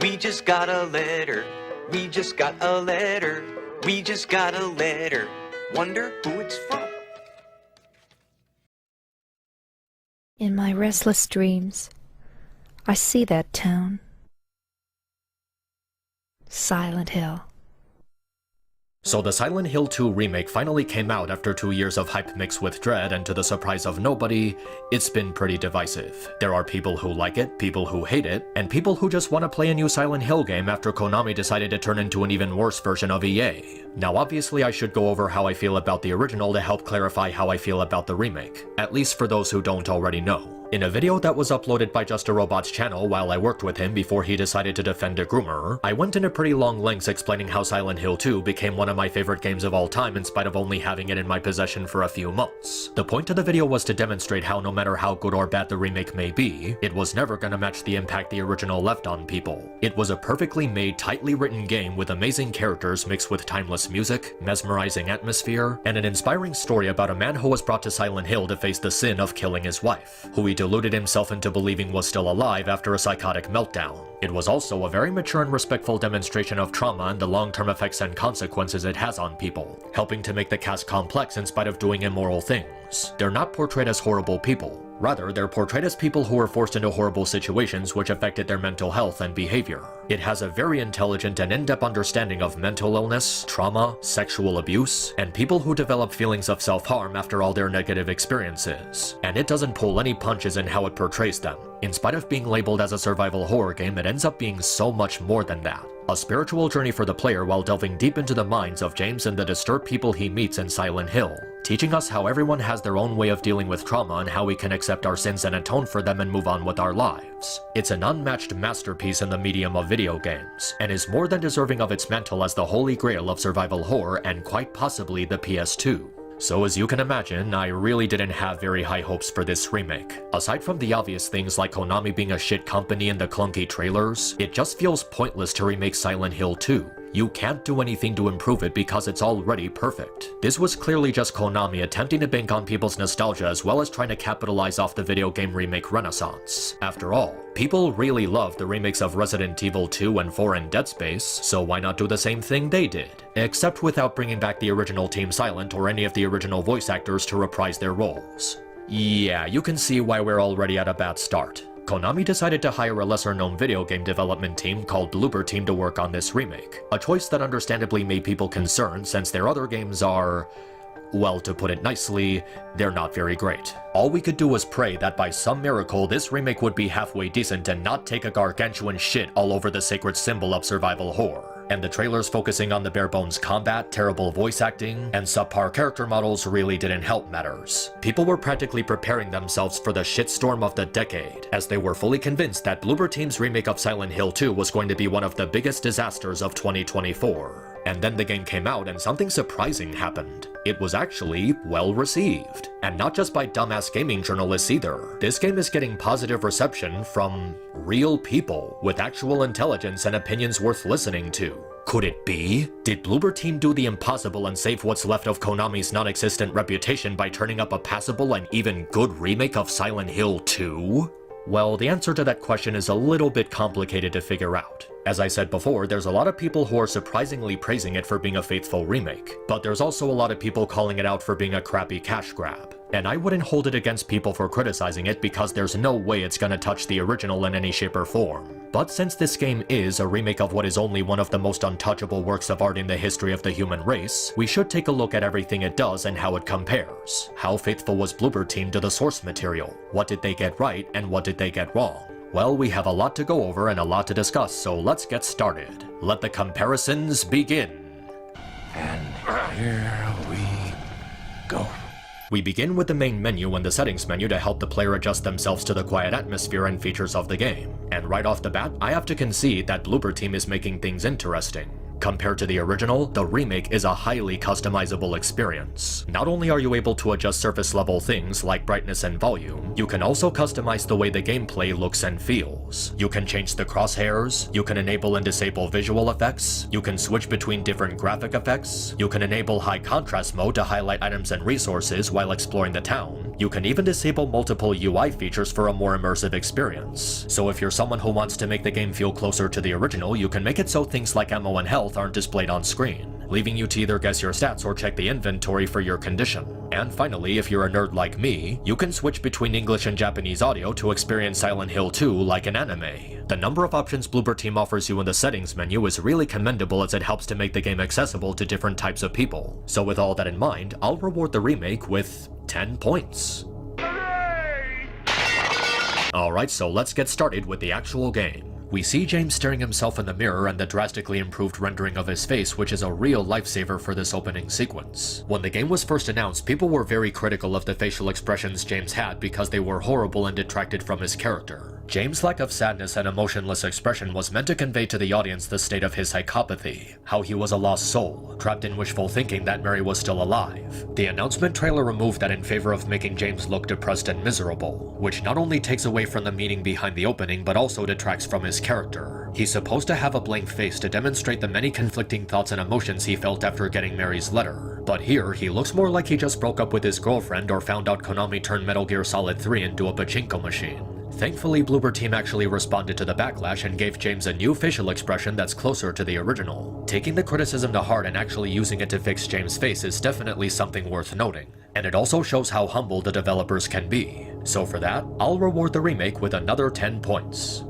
We just got a letter. We just got a letter. We just got a letter. Wonder who it's from. In my restless dreams, I see that town. Silent Hill. So the Silent Hill 2 remake finally came out after 2 years of hype mixed with dread, and to the surprise of nobody, it's been pretty divisive. There are people who like it, people who hate it, and people who just want to play a new Silent Hill game after Konami decided to turn into an even worse version of EA. Now obviously I should go over how I feel about the original to help clarify how I feel about the remake, at least for those who don't already know. In a video that was uploaded by Just a Robot's channel while I worked with him before he decided to defend a groomer, I went into pretty long lengths explaining how Silent Hill 2 became one of my favorite games of all time in spite of only having it in my possession for a few months. The point of the video was to demonstrate how no matter how good or bad the remake may be, it was never gonna match the impact the original left on people. It was a perfectly made, tightly written game with amazing characters mixed with timeless music, mesmerizing atmosphere, and an inspiring story about a man who was brought to Silent Hill to face the sin of killing his wife, who he deluded himself into believing was still alive after a psychotic meltdown. It was also a very mature and respectful demonstration of trauma and the long-term effects and consequences it has on people, helping to make the cast complex in spite of doing immoral things. They're not portrayed as horrible people. Rather, they're portrayed as people who were forced into horrible situations which affected their mental health and behavior. It has a very intelligent and in-depth understanding of mental illness, trauma, sexual abuse, and people who develop feelings of self-harm after all their negative experiences. And it doesn't pull any punches in how it portrays them. In spite of being labeled as a survival horror game, it ends up being so much more than that. A spiritual journey for the player while delving deep into the minds of James and the disturbed people he meets in Silent Hill, teaching us how everyone has their own way of dealing with trauma and how we can accept our sins and atone for them and move on with our lives. It's an unmatched masterpiece in the medium of video games, and is more than deserving of its mantle as the holy grail of survival horror and quite possibly the PS2. So as you can imagine, I really didn't have very high hopes for this remake. Aside from the obvious things like Konami being a shit company and the clunky trailers, it just feels pointless to remake Silent Hill 2. You can't do anything to improve it because it's already perfect. This was clearly just Konami attempting to bank on people's nostalgia as well as trying to capitalize off the video game remake renaissance. After all, people really loved the remakes of Resident Evil 2 and 4 and Dead Space, so why not do the same thing they did? Except without bringing back the original Team Silent or any of the original voice actors to reprise their roles. Yeah, you can see why we're already at a bad start. Konami decided to hire a lesser-known video game development team called Bloober Team to work on this remake, a choice that understandably made people concerned since their other games are, well, to put it nicely, they're not very great. All we could do was pray that by some miracle this remake would be halfway decent and not take a gargantuan shit all over the sacred symbol of survival horror. And the trailers focusing on the bare-bones combat, terrible voice acting, and subpar character models really didn't help matters. People were practically preparing themselves for the shitstorm of the decade, as they were fully convinced that Bloober Team's remake of Silent Hill 2 was going to be one of the biggest disasters of 2024. And then the game came out and something surprising happened. It was actually well received. And not just by dumbass gaming journalists either. This game is getting positive reception from real people with actual intelligence and opinions worth listening to. Could it be? Did Bloober Team do the impossible and save what's left of Konami's non-existent reputation by turning up a passable and even good remake of Silent Hill 2? Well, the answer to that question is a little bit complicated to figure out. As I said before, there's a lot of people who are surprisingly praising it for being a faithful remake, but there's also a lot of people calling it out for being a crappy cash grab. And I wouldn't hold it against people for criticizing it because there's no way it's gonna touch the original in any shape or form. But since this game is a remake of what is only one of the most untouchable works of art in the history of the human race, we should take a look at everything it does and how it compares. How faithful was Bloober Team to the source material? What did they get right and what did they get wrong? Well, we have a lot to go over and a lot to discuss, so let's get started. Let the comparisons begin. And here we go. We begin with the main menu and the settings menu to help the player adjust themselves to the quiet atmosphere and features of the game. And right off the bat, I have to concede that Bloober Team is making things interesting. Compared to the original, the remake is a highly customizable experience. Not only are you able to adjust surface level things like brightness and volume, you can also customize the way the gameplay looks and feels. You can change the crosshairs, you can enable and disable visual effects, you can switch between different graphic effects, you can enable high contrast mode to highlight items and resources while exploring the town. You can even disable multiple UI features for a more immersive experience. So if you're someone who wants to make the game feel closer to the original, you can make it so things like ammo and health aren't displayed on screen, leaving you to either guess your stats or check the inventory for your condition. And finally, if you're a nerd like me, you can switch between English and Japanese audio to experience Silent Hill 2 like an anime. The number of options Bloober Team offers you in the settings menu is really commendable, as it helps to make the game accessible to different types of people. So with all that in mind, I'll reward the remake with 10 points. Alright, so let's get started with the actual game. We see James staring himself in the mirror and the drastically improved rendering of his face, which is a real lifesaver for this opening sequence. When the game was first announced, people were very critical of the facial expressions James had because they were horrible and detracted from his character. James' lack of sadness and emotionless expression was meant to convey to the audience the state of his psychopathy, how he was a lost soul, trapped in wishful thinking that Mary was still alive. The announcement trailer removed that in favor of making James look depressed and miserable, which not only takes away from the meaning behind the opening but also detracts from his character. He's supposed to have a blank face to demonstrate the many conflicting thoughts and emotions he felt after getting Mary's letter. But here, he looks more like he just broke up with his girlfriend or found out Konami turned Metal Gear Solid 3 into a pachinko machine. Thankfully, Bloober Team actually responded to the backlash and gave James a new facial expression that's closer to the original. Taking the criticism to heart and actually using it to fix James' face is definitely something worth noting. And it also shows how humble the developers can be. So for that, I'll reward the remake with another 10 points.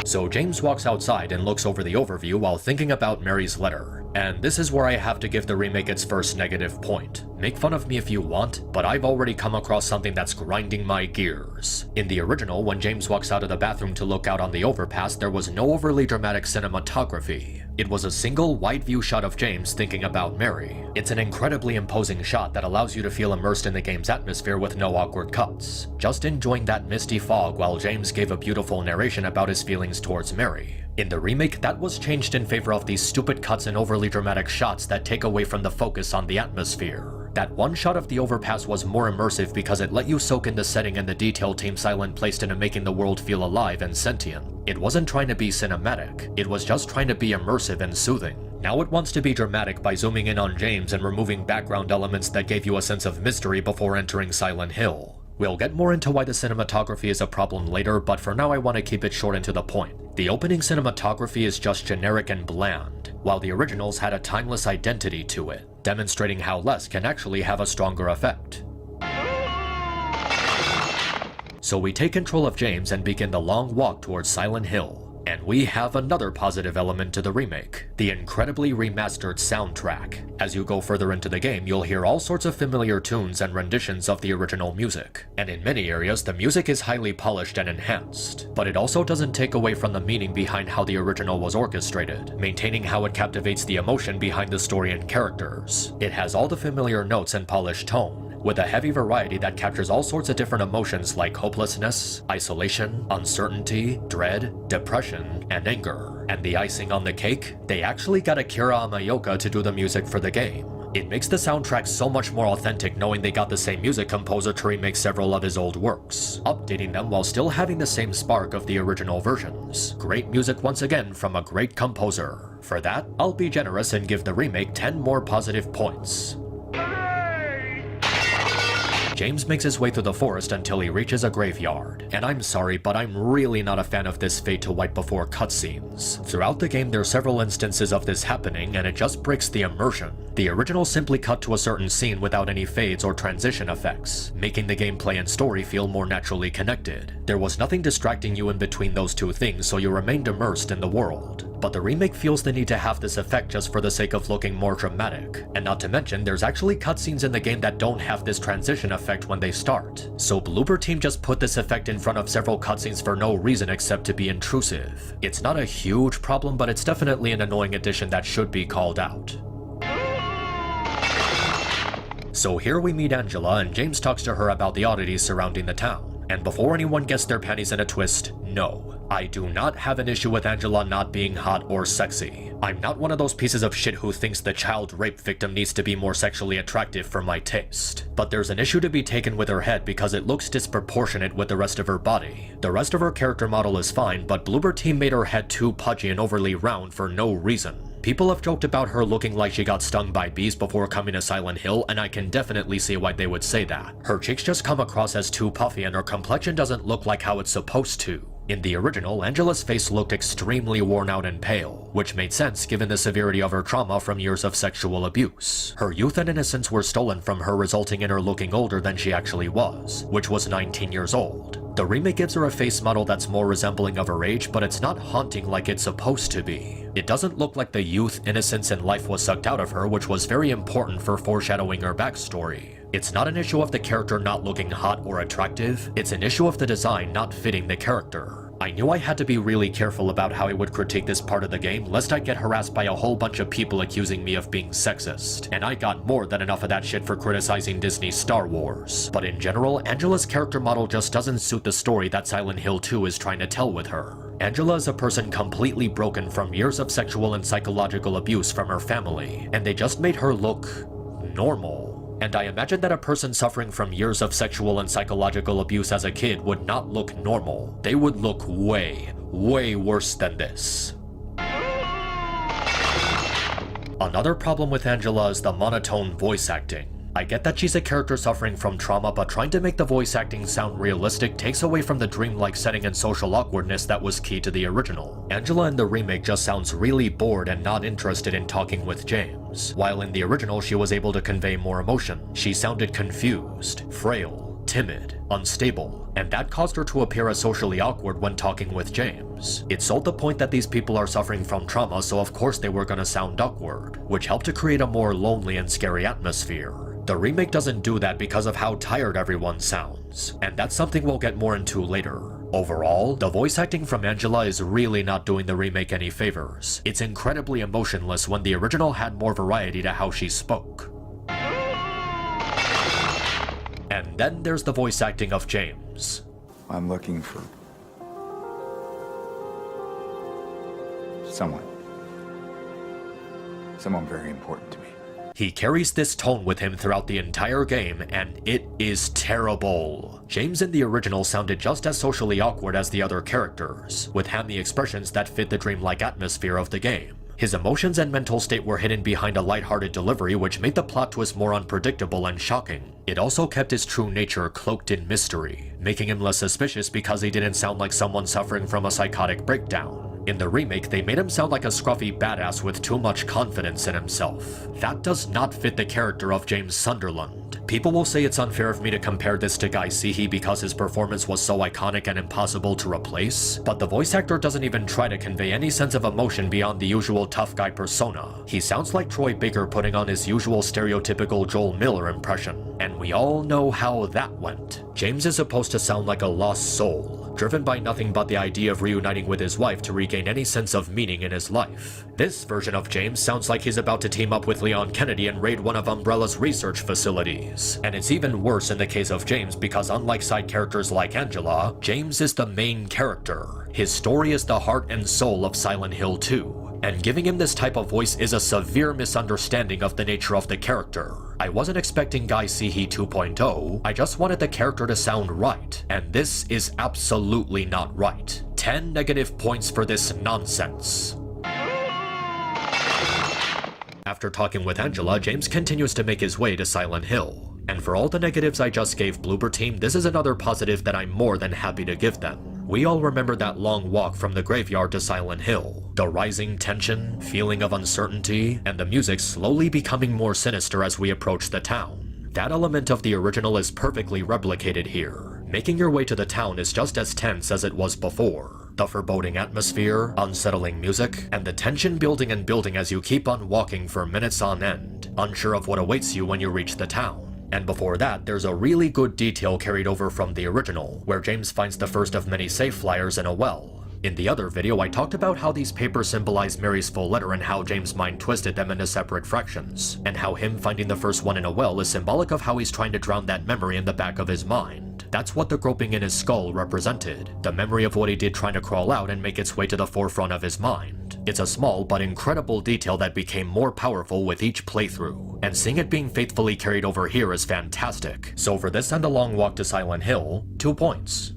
So James walks outside and looks over the overview while thinking about Mary's letter. And this is where I have to give the remake its first negative point. Make fun of me if you want, but I've already come across something that's grinding my gears. In the original, when James walks out of the bathroom to look out on the overpass, there was no overly dramatic cinematography. It was a single wide-view shot of James thinking about Mary. It's an incredibly imposing shot that allows you to feel immersed in the game's atmosphere with no awkward cuts, just enjoying that misty fog while James gave a beautiful narration about his feelings towards Mary. In the remake, that was changed in favor of these stupid cuts and overly dramatic shots that take away from the focus on the atmosphere. That one shot of the overpass was more immersive because it let you soak in the setting and the detail Team Silent placed into making the world feel alive and sentient. It wasn't trying to be cinematic, it was just trying to be immersive and soothing. Now it wants to be dramatic by zooming in on James and removing background elements that gave you a sense of mystery before entering Silent Hill. We'll get more into why the cinematography is a problem later, but for now I want to keep it short and to the point. The opening cinematography is just generic and bland, while the originals had a timeless identity to it, demonstrating how less can actually have a stronger effect. So we take control of James and begin the long walk towards Silent Hill. And we have another positive element to the remake, the incredibly remastered soundtrack. As you go further into the game, you'll hear all sorts of familiar tunes and renditions of the original music. And in many areas, the music is highly polished and enhanced. But it also doesn't take away from the meaning behind how the original was orchestrated, maintaining how it captivates the emotion behind the story and characters. It has all the familiar notes and polished tone, with a heavy variety that captures all sorts of different emotions like hopelessness, isolation, uncertainty, dread, depression, and anger. And the icing on the cake? They actually got Akira Amaoka to do the music for the game. It makes the soundtrack so much more authentic knowing they got the same music composer to remake several of his old works, updating them while still having the same spark of the original versions. Great music once again from a great composer. For that, I'll be generous and give the remake 10 more positive points. James makes his way through the forest until he reaches a graveyard. And I'm sorry, but I'm really not a fan of this fade to white before cutscenes. Throughout the game, there are several instances of this happening, and it just breaks the immersion. The original simply cut to a certain scene without any fades or transition effects, making the gameplay and story feel more naturally connected. There was nothing distracting you in between those two things, so you remained immersed in the world. But the remake feels the need to have this effect just for the sake of looking more dramatic. And not to mention, there's actually cutscenes in the game that don't have this transition effect when they start. So Bloober Team just put this effect in front of several cutscenes for no reason except to be intrusive. It's not a huge problem, but it's definitely an annoying addition that should be called out. So here we meet Angela, and James talks to her about the oddities surrounding the town. And before anyone gets their panties in a twist, no. I do not have an issue with Angela not being hot or sexy. I'm not one of those pieces of shit who thinks the child rape victim needs to be more sexually attractive for my taste. But there's an issue to be taken with her head because it looks disproportionate with the rest of her body. The rest of her character model is fine, but Bloober Team made her head too pudgy and overly round for no reason. People have joked about her looking like she got stung by bees before coming to Silent Hill, and I can definitely see why they would say that. Her cheeks just come across as too puffy and her complexion doesn't look like how it's supposed to. In the original, Angela's face looked extremely worn out and pale, which made sense given the severity of her trauma from years of sexual abuse. Her youth and innocence were stolen from her, resulting in her looking older than she actually was, which was 19 years old. The remake gives her a face model that's more resembling of her age, but it's not haunting like it's supposed to be. It doesn't look like the youth, innocence, and life was sucked out of her, which was very important for foreshadowing her backstory. It's not an issue of the character not looking hot or attractive, it's an issue of the design not fitting the character. I knew I had to be really careful about how I would critique this part of the game, lest I get harassed by a whole bunch of people accusing me of being sexist, and I got more than enough of that shit for criticizing Disney's Star Wars. But in general, Angela's character model just doesn't suit the story that Silent Hill 2 is trying to tell with her. Angela is a person completely broken from years of sexual and psychological abuse from her family, and they just made her look normal. And I imagine that a person suffering from years of sexual and psychological abuse as a kid would not look normal. They would look way, way worse than this. Another problem with Angela is the monotone voice acting. I get that she's a character suffering from trauma, but trying to make the voice acting sound realistic takes away from the dreamlike setting and social awkwardness that was key to the original. Angela in the remake just sounds really bored and not interested in talking with James, while in the original she was able to convey more emotion. She sounded confused, frail, timid, unstable, and that caused her to appear as socially awkward when talking with James. It sold the point that these people are suffering from trauma, so of course they were gonna sound awkward, which helped to create a more lonely and scary atmosphere. The remake doesn't do that because of how tired everyone sounds, and that's something we'll get more into later. Overall, the voice acting from Angela is really not doing the remake any favors. It's incredibly emotionless when the original had more variety to how she spoke. And then there's the voice acting of James. I'm looking for someone very important to me. He carries this tone with him throughout the entire game, and it is terrible. James in the original sounded just as socially awkward as the other characters, with hammy expressions that fit the dreamlike atmosphere of the game. His emotions and mental state were hidden behind a lighthearted delivery, which made the plot twist more unpredictable and shocking. It also kept his true nature cloaked in mystery, making him less suspicious because he didn't sound like someone suffering from a psychotic breakdown. In the remake, they made him sound like a scruffy badass with too much confidence in himself. That does not fit the character of James Sunderland. People will say it's unfair of me to compare this to Guy Seehee because his performance was so iconic and impossible to replace, but the voice actor doesn't even try to convey any sense of emotion beyond the usual tough guy persona. He sounds like Troy Baker putting on his usual stereotypical Joel Miller impression, and we all know how that went. James is supposed to sound like a lost soul, driven by nothing but the idea of reuniting with his wife to regain any sense of meaning in his life. This version of James sounds like he's about to team up with Leon Kennedy and raid one of Umbrella's research facilities. And it's even worse in the case of James because unlike side characters like Angela, James is the main character. His story is the heart and soul of Silent Hill 2. And giving him this type of voice is a severe misunderstanding of the nature of the character. I wasn't expecting Guy Seehee 2.0, I just wanted the character to sound right, and this is absolutely not right. 10 negative points for this nonsense. After talking with Angela, James continues to make his way to Silent Hill. And for all the negatives I just gave Bloober Team, this is another positive that I'm more than happy to give them. We all remember that long walk from the graveyard to Silent Hill, the rising tension, feeling of uncertainty, and the music slowly becoming more sinister as we approach the town. That element of the original is perfectly replicated here. Making your way to the town is just as tense as it was before. The foreboding atmosphere, unsettling music, and the tension building and building as you keep on walking for minutes on end, unsure of what awaits you when you reach the town. And before that, there's a really good detail carried over from the original, where James finds the first of many safe flyers in a well. In the other video, I talked about how these papers symbolize Mary's full letter and how James' mind twisted them into separate fractions, and how him finding the first one in a well is symbolic of how he's trying to drown that memory in the back of his mind. That's what the groping in his skull represented, the memory of what he did trying to crawl out and make its way to the forefront of his mind. It's a small but incredible detail that became more powerful with each playthrough, and seeing it being faithfully carried over here is fantastic. So for this and the long walk to Silent Hill, 2 points.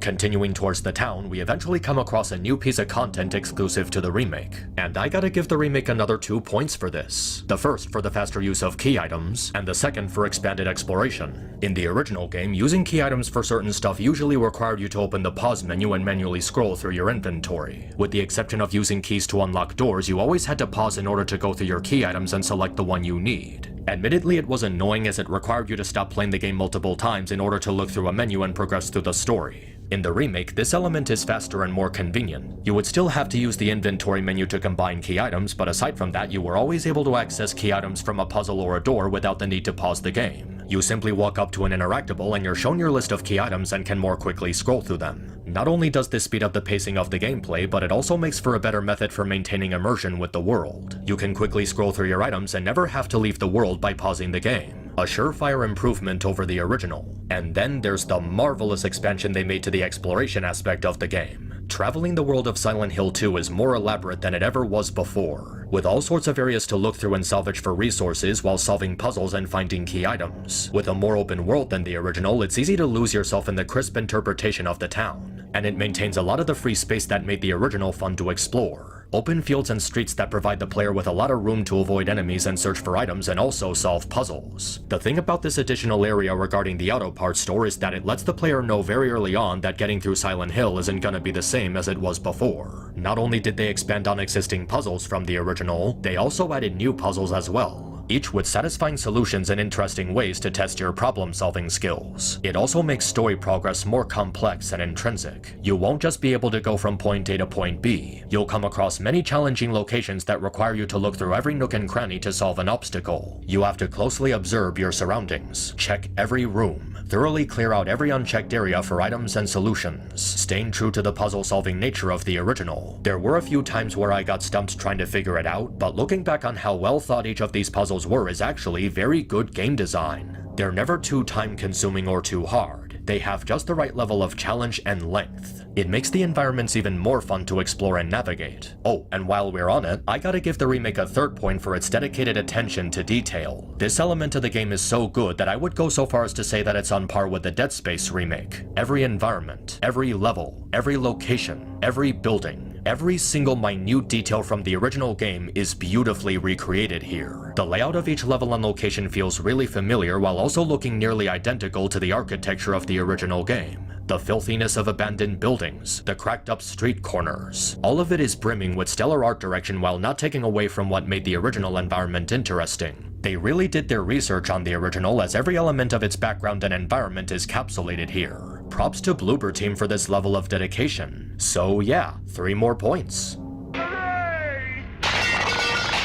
Continuing towards the town, we eventually come across a new piece of content exclusive to the remake, and I gotta give the remake another 2 points for this. The first for the faster use of key items, and the second for expanded exploration. In the original game, using key items for certain stuff usually required you to open the pause menu and manually scroll through your inventory. With the exception of using keys to unlock doors, you always had to pause in order to go through your key items and select the one you need. Admittedly, it was annoying as it required you to stop playing the game multiple times in order to look through a menu and progress through the story. In the remake, this element is faster and more convenient. You would still have to use the inventory menu to combine key items, but aside from that, you were always able to access key items from a puzzle or a door without the need to pause the game. You simply walk up to an interactable and you're shown your list of key items and can more quickly scroll through them. Not only does this speed up the pacing of the gameplay, but it also makes for a better method for maintaining immersion with the world. You can quickly scroll through your items and never have to leave the world by pausing the game. A surefire improvement over the original. And then there's the marvelous expansion they made to the exploration aspect of the game. Traveling the world of Silent Hill 2 is more elaborate than it ever was before, with all sorts of areas to look through and salvage for resources while solving puzzles and finding key items. With a more open world than the original, it's easy to lose yourself in the crisp interpretation of the town, and it maintains a lot of the free space that made the original fun to explore. Open fields and streets that provide the player with a lot of room to avoid enemies and search for items and also solve puzzles. The thing about this additional area regarding the auto parts store is that it lets the player know very early on that getting through Silent Hill isn't gonna be the same as it was before. Not only did they expand on existing puzzles from the original, they also added new puzzles as well, each with satisfying solutions and interesting ways to test your problem-solving skills. It also makes story progress more complex and intrinsic. You won't just be able to go from point A to point B. You'll come across many challenging locations that require you to look through every nook and cranny to solve an obstacle. You have to closely observe your surroundings, check every room, thoroughly clear out every unchecked area for items and solutions, staying true to the puzzle-solving nature of the original. There were a few times where I got stumped trying to figure it out, but looking back on how well thought each of these puzzles were is actually very good game design. They're never too time-consuming or too hard. They have just the right level of challenge and length. It makes the environments even more fun to explore and navigate. Oh, and while we're on it, I gotta give the remake a 3rd point for its dedicated attention to detail. This element of the game is so good that I would go so far as to say that it's on par with the Dead Space remake. Every environment, every level, every location, every building, every single minute detail from the original game is beautifully recreated here. The layout of each level and location feels really familiar while also looking nearly identical to the architecture of the original game. The filthiness of abandoned buildings, the cracked up street corners, all of it is brimming with stellar art direction while not taking away from what made the original environment interesting. They really did their research on the original, as every element of its background and environment is capsulated here. Props to Bloober Team for this level of dedication. So yeah, 3 more points.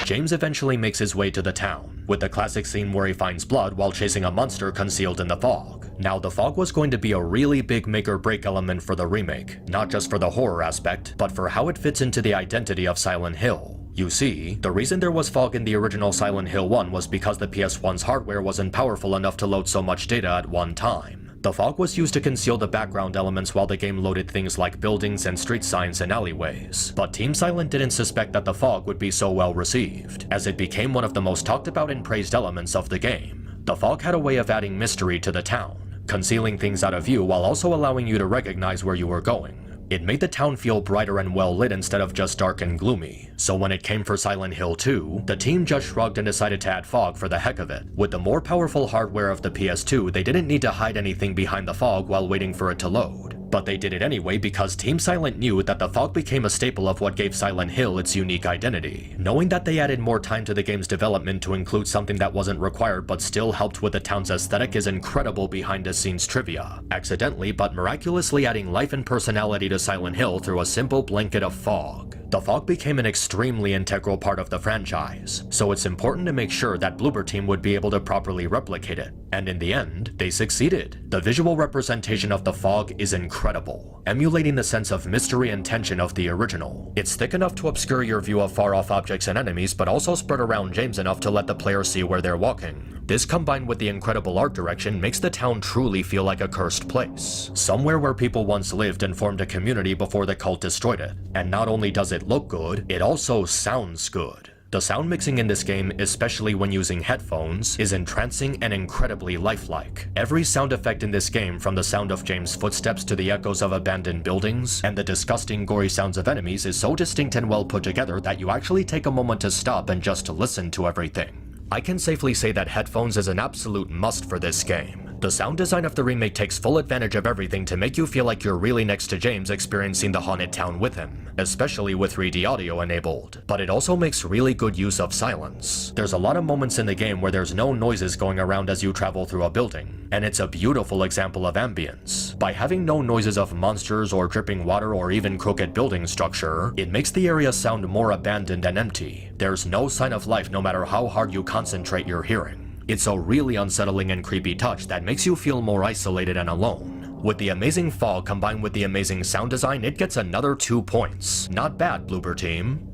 James eventually makes his way to the town, with the classic scene where he finds blood while chasing a monster concealed in the fog. Now, the fog was going to be a really big make-or-break element for the remake, not just for the horror aspect, but for how it fits into the identity of Silent Hill. You see, the reason there was fog in the original Silent Hill 1 was because the PS1's hardware wasn't powerful enough to load so much data at one time. The fog was used to conceal the background elements while the game loaded things like buildings and street signs and alleyways. But Team Silent didn't suspect that the fog would be so well received, as it became one of the most talked about and praised elements of the game. The fog had a way of adding mystery to the town, concealing things out of view while also allowing you to recognize where you were going. It made the town feel brighter and well lit instead of just dark and gloomy. So when it came for Silent Hill 2, the team just shrugged and decided to add fog for the heck of it. With the more powerful hardware of the PS2, they didn't need to hide anything behind the fog while waiting for it to load. But they did it anyway because Team Silent knew that the fog became a staple of what gave Silent Hill its unique identity. Knowing that they added more time to the game's development to include something that wasn't required but still helped with the town's aesthetic is incredible behind-the-scenes trivia, accidentally but miraculously adding life and personality to Silent Hill through a simple blanket of fog. The fog became an extremely integral part of the franchise, so it's important to make sure that Bloober Team would be able to properly replicate it. And in the end, they succeeded. The visual representation of the fog is incredible. incredible, emulating the sense of mystery and tension of the original. It's thick enough to obscure your view of far-off objects and enemies, but also spread around James enough to let the player see where they're walking. This combined with the incredible art direction makes the town truly feel like a cursed place. Somewhere where people once lived and formed a community before the cult destroyed it. And not only does it look good, it also sounds good. The sound mixing in this game, especially when using headphones, is entrancing and incredibly lifelike. Every sound effect in this game, from the sound of James' footsteps to the echoes of abandoned buildings, and the disgusting gory sounds of enemies, is so distinct and well put together that you actually take a moment to stop and just listen to everything. I can safely say that headphones is an absolute must for this game. The sound design of the remake takes full advantage of everything to make you feel like you're really next to James experiencing the haunted town with him, especially with 3D audio enabled. But it also makes really good use of silence. There's a lot of moments in the game where there's no noises going around as you travel through a building, and it's a beautiful example of ambience. By having no noises of monsters or dripping water or even crooked building structure, it makes the area sound more abandoned and empty. There's no sign of life no matter how hard you concentrate your hearing. It's a really unsettling and creepy touch that makes you feel more isolated and alone. With the amazing fog combined with the amazing sound design, it gets another 2 points. Not bad, Bloober Team.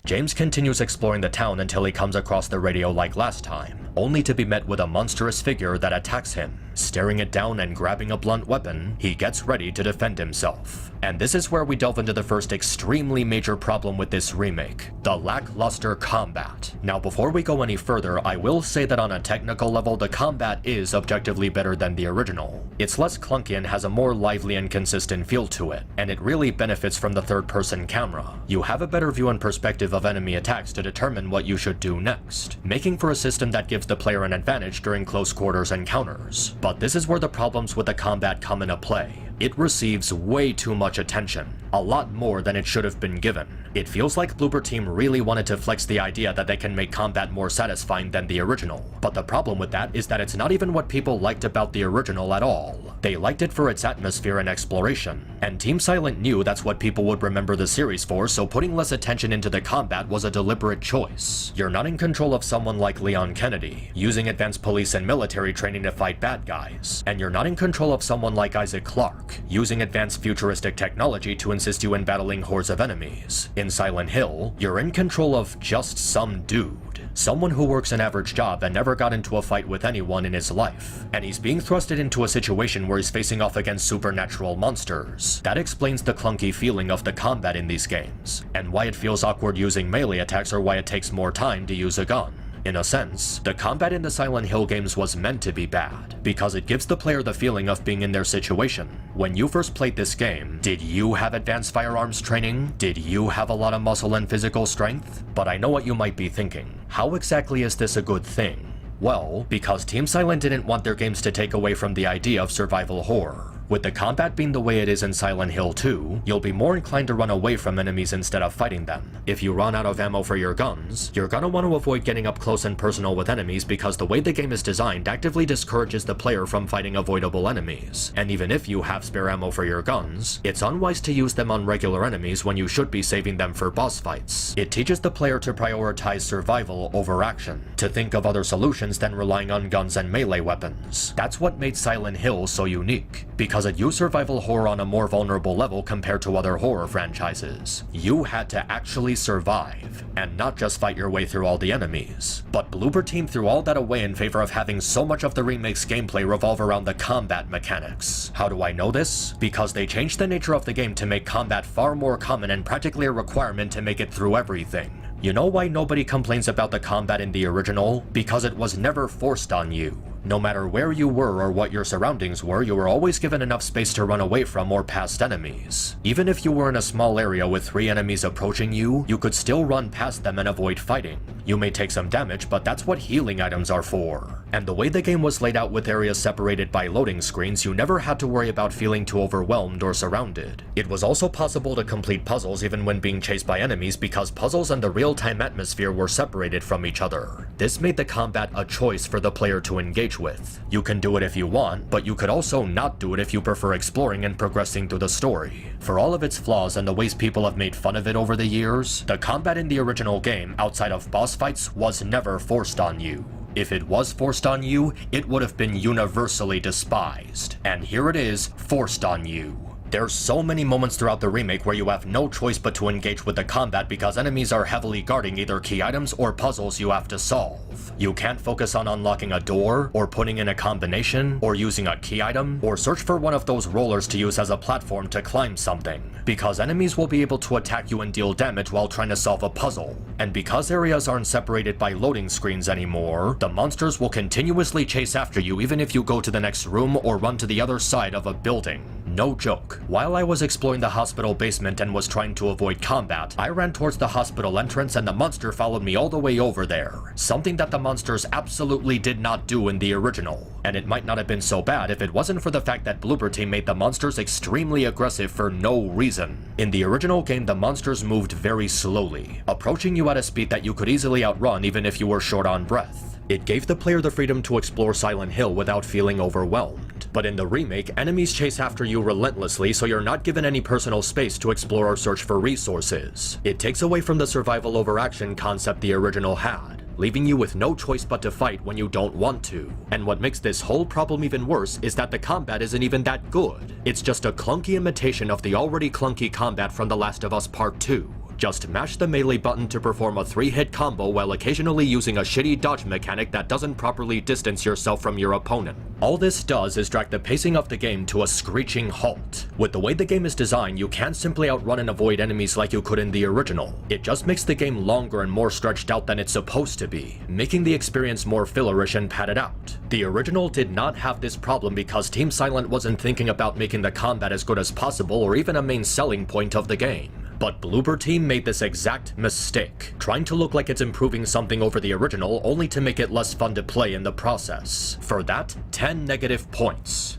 James continues exploring the town until he comes across the radio like last time, only to be met with a monstrous figure that attacks him. Staring it down and grabbing a blunt weapon, he gets ready to defend himself. And this is where we delve into the first extremely major problem with this remake: the lackluster combat. Now before we go any further, I will say that on a technical level, the combat is objectively better than the original. It's less clunky and has a more lively and consistent feel to it, and it really benefits from the third-person camera. You have a better view and perspective of enemy attacks to determine what you should do next, making for a system that gives the player an advantage during close quarters encounters. But this is where the problems with the combat come into play. It receives way too much attention, a lot more than it should have been given. It feels like Bloober Team really wanted to flex the idea that they can make combat more satisfying than the original. But the problem with that is that it's not even what people liked about the original at all. They liked it for its atmosphere and exploration, and Team Silent knew that's what people would remember the series for, so putting less attention into the combat was a deliberate choice. You're not in control of someone like Leon Kennedy, using advanced police and military training to fight bad guys, and you're not in control of someone like Isaac Clarke, using advanced futuristic technology to assist you in battling hordes of enemies. In Silent Hill, you're in control of just some dude. Someone who works an average job and never got into a fight with anyone in his life. And he's being thrusted into a situation where he's facing off against supernatural monsters. That explains the clunky feeling of the combat in these games, and why it feels awkward using melee attacks or why it takes more time to use a gun. In a sense, the combat in the Silent Hill games was meant to be bad, because it gives the player the feeling of being in their situation. When you first played this game, did you have advanced firearms training? Did you have a lot of muscle and physical strength? But I know what you might be thinking. How exactly is this a good thing? Well, because Team Silent didn't want their games to take away from the idea of survival horror. With the combat being the way it is in Silent Hill 2, you'll be more inclined to run away from enemies instead of fighting them. If you run out of ammo for your guns, you're gonna want to avoid getting up close and personal with enemies because the way the game is designed actively discourages the player from fighting avoidable enemies. And even if you have spare ammo for your guns, it's unwise to use them on regular enemies when you should be saving them for boss fights. It teaches the player to prioritize survival over action, to think of other solutions than relying on guns and melee weapons. That's what made Silent Hill so unique, because it used survival horror on a more vulnerable level compared to other horror franchises. You had to actually survive, and not just fight your way through all the enemies. But Bloober Team threw all that away in favor of having so much of the remake's gameplay revolve around the combat mechanics. How do I know this? Because they changed the nature of the game to make combat far more common and practically a requirement to make it through everything. You know why nobody complains about the combat in the original? Because it was never forced on you. No matter where you were or what your surroundings were, you were always given enough space to run away from or past enemies. Even if you were in a small area with 3 enemies approaching you, you could still run past them and avoid fighting. You may take some damage, but that's what healing items are for. And the way the game was laid out with areas separated by loading screens, you never had to worry about feeling too overwhelmed or surrounded. It was also possible to complete puzzles even when being chased by enemies because puzzles and the real-time atmosphere were separated from each other. This made the combat a choice for the player to engage with. You can do it if you want, but you could also not do it if you prefer exploring and progressing through the story. For all of its flaws and the ways people have made fun of it over the years, the combat in the original game, outside of boss fights, was never forced on you. If it was forced on you, it would have been universally despised. And here it is, forced on you. There's so many moments throughout the remake where you have no choice but to engage with the combat because enemies are heavily guarding either key items or puzzles you have to solve. You can't focus on unlocking a door, or putting in a combination, or using a key item, or search for one of those rollers to use as a platform to climb something, because enemies will be able to attack you and deal damage while trying to solve a puzzle. And because areas aren't separated by loading screens anymore, the monsters will continuously chase after you even if you go to the next room or run to the other side of a building. No joke. While I was exploring the hospital basement and was trying to avoid combat, I ran towards the hospital entrance and the monster followed me all the way over there. Something that the monsters absolutely did not do in the original. And it might not have been so bad if it wasn't for the fact that Bloober Team made the monsters extremely aggressive for no reason. In the original game, the monsters moved very slowly, approaching you at a speed that you could easily outrun even if you were short on breath. It gave the player the freedom to explore Silent Hill without feeling overwhelmed. But in the remake, enemies chase after you relentlessly, so you're not given any personal space to explore or search for resources. It takes away from the survival over action concept the original had, leaving you with no choice but to fight when you don't want to. And what makes this whole problem even worse is that the combat isn't even that good. It's just a clunky imitation of the already clunky combat from The Last of Us Part 2. Just mash the melee button to perform a 3-hit combo while occasionally using a shitty dodge mechanic that doesn't properly distance yourself from your opponent. All this does is drag the pacing of the game to a screeching halt. With the way the game is designed, you can't simply outrun and avoid enemies like you could in the original. It just makes the game longer and more stretched out than it's supposed to be, making the experience more fillerish and padded out. The original did not have this problem because Team Silent wasn't thinking about making the combat as good as possible or even a main selling point of the game. But Bloober Team made this exact mistake, trying to look like it's improving something over the original only to make it less fun to play in the process. For that, 10 negative points.